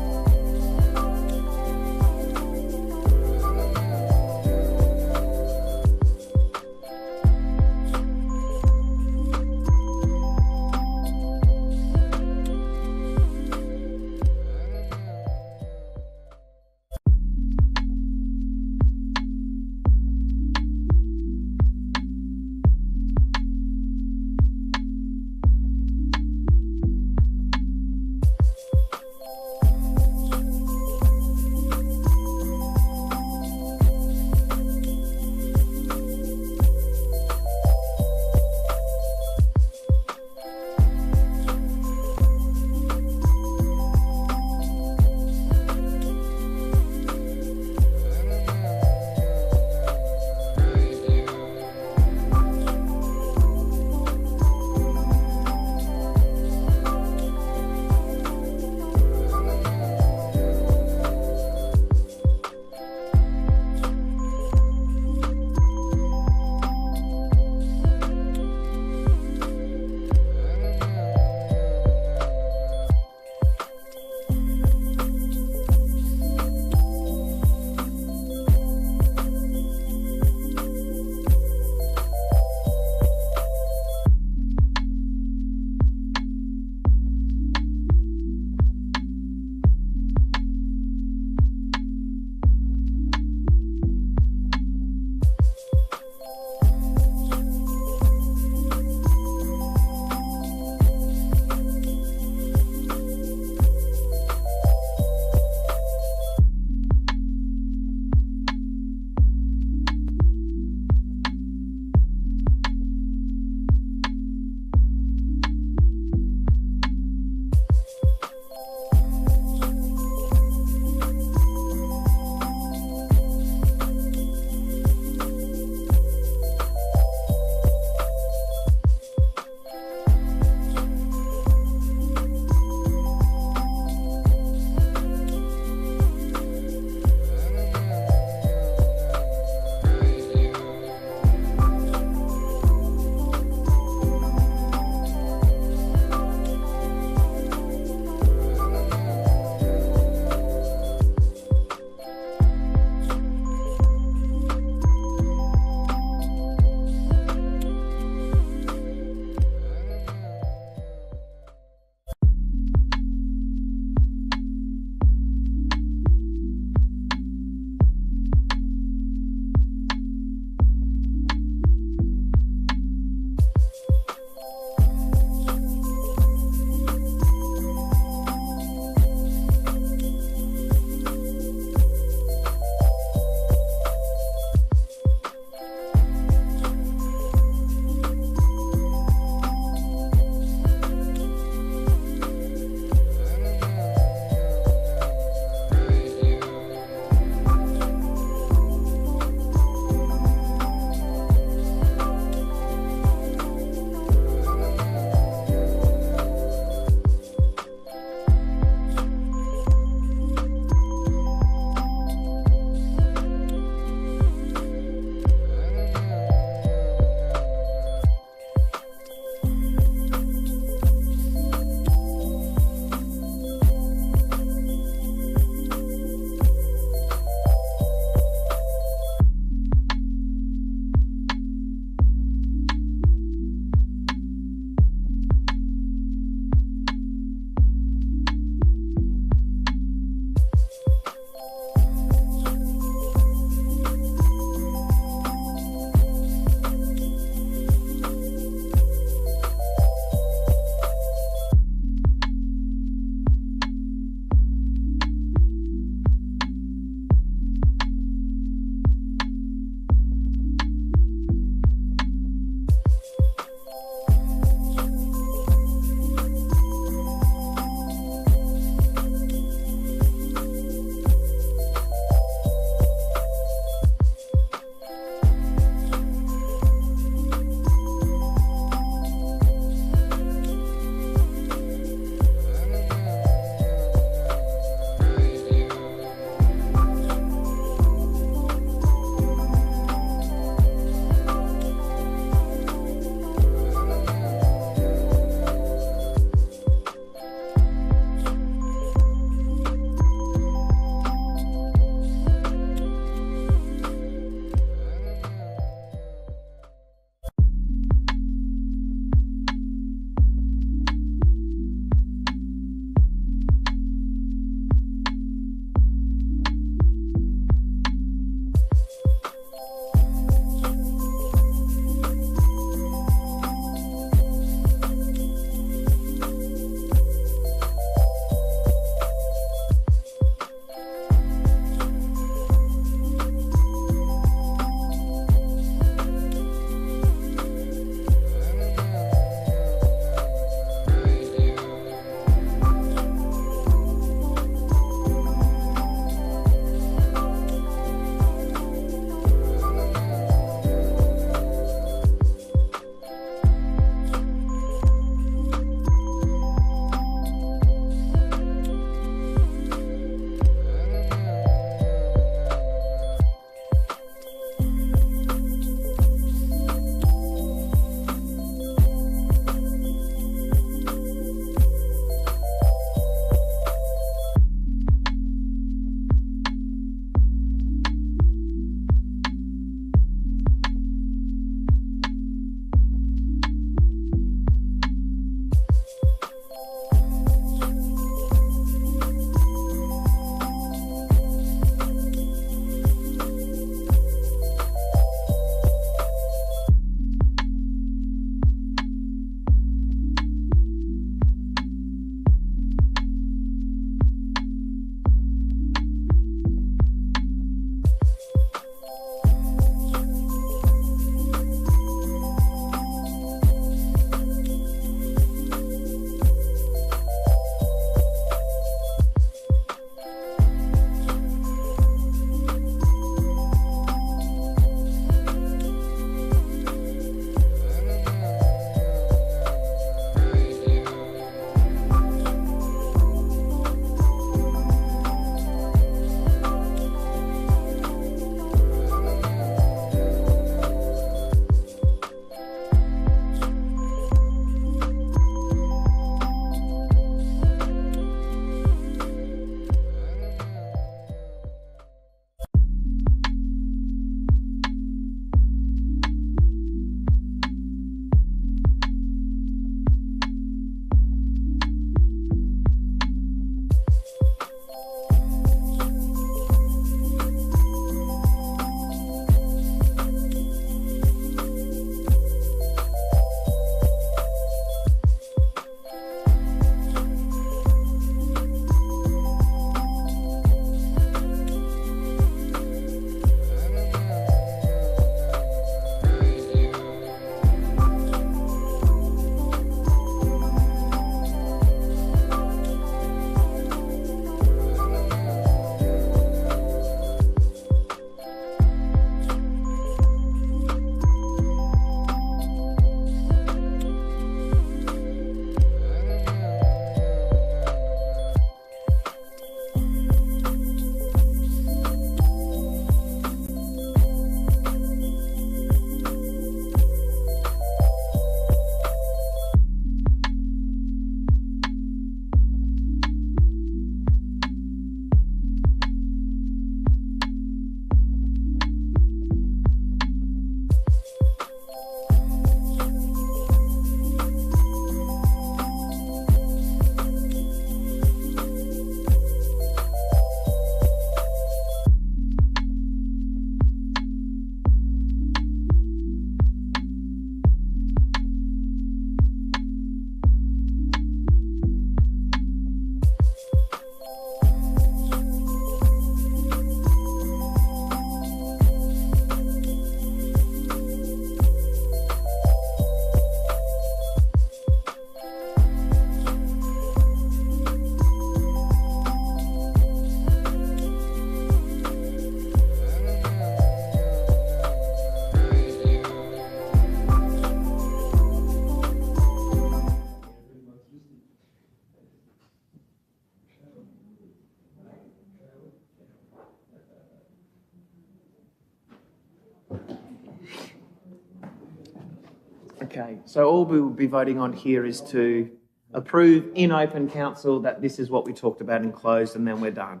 Okay, so all we will be voting on here is to approve in open council that this is what we talked about in closed, and then we're done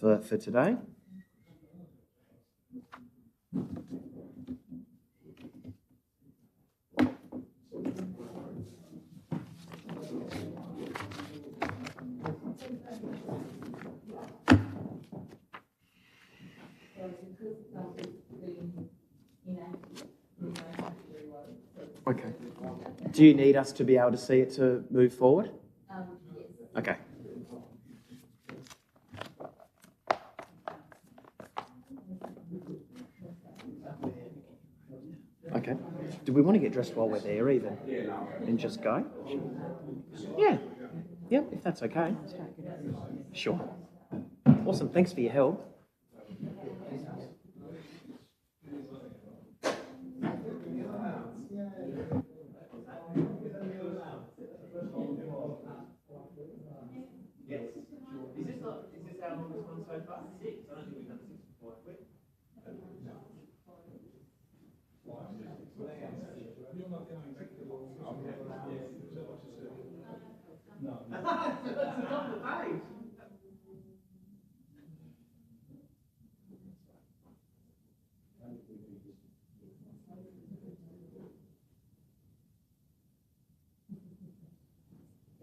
for today. Okay. Do you need us to be able to see it to move forward? Yes. Okay. Okay. Do we want to get dressed while we're there even? And just go? Yeah. Yep, if that's okay. Sure. Awesome. Thanks for your help.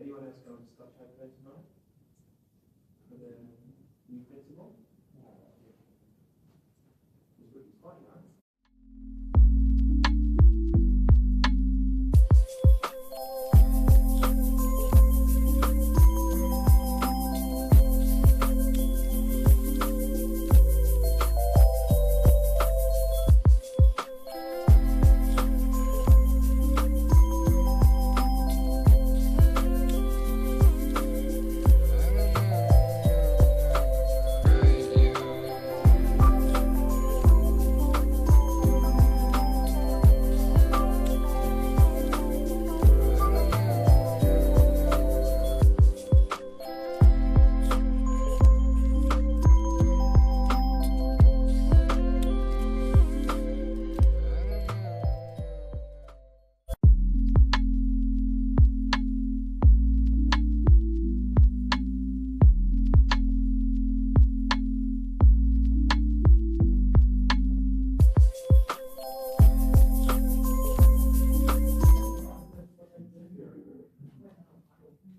Anyone else going to start over there tonight? For the new principal? It's quite nice.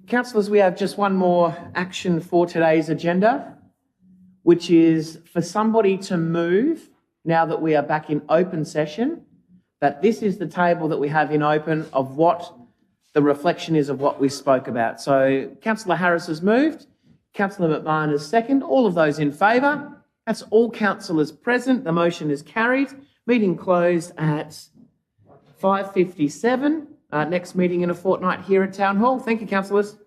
Councillors, we have just one more action for today's agenda, which is for somebody to move, now that we are back in open session, that this is the table that we have in open of what the reflection is of what we spoke about. So Councillor Harris has moved, Councillor McMahon has seconded. All of those in favour? That's all councillors present. The motion is carried. Meeting closed at 5:57. Next meeting in a fortnight here at Town Hall. Thank you, councillors.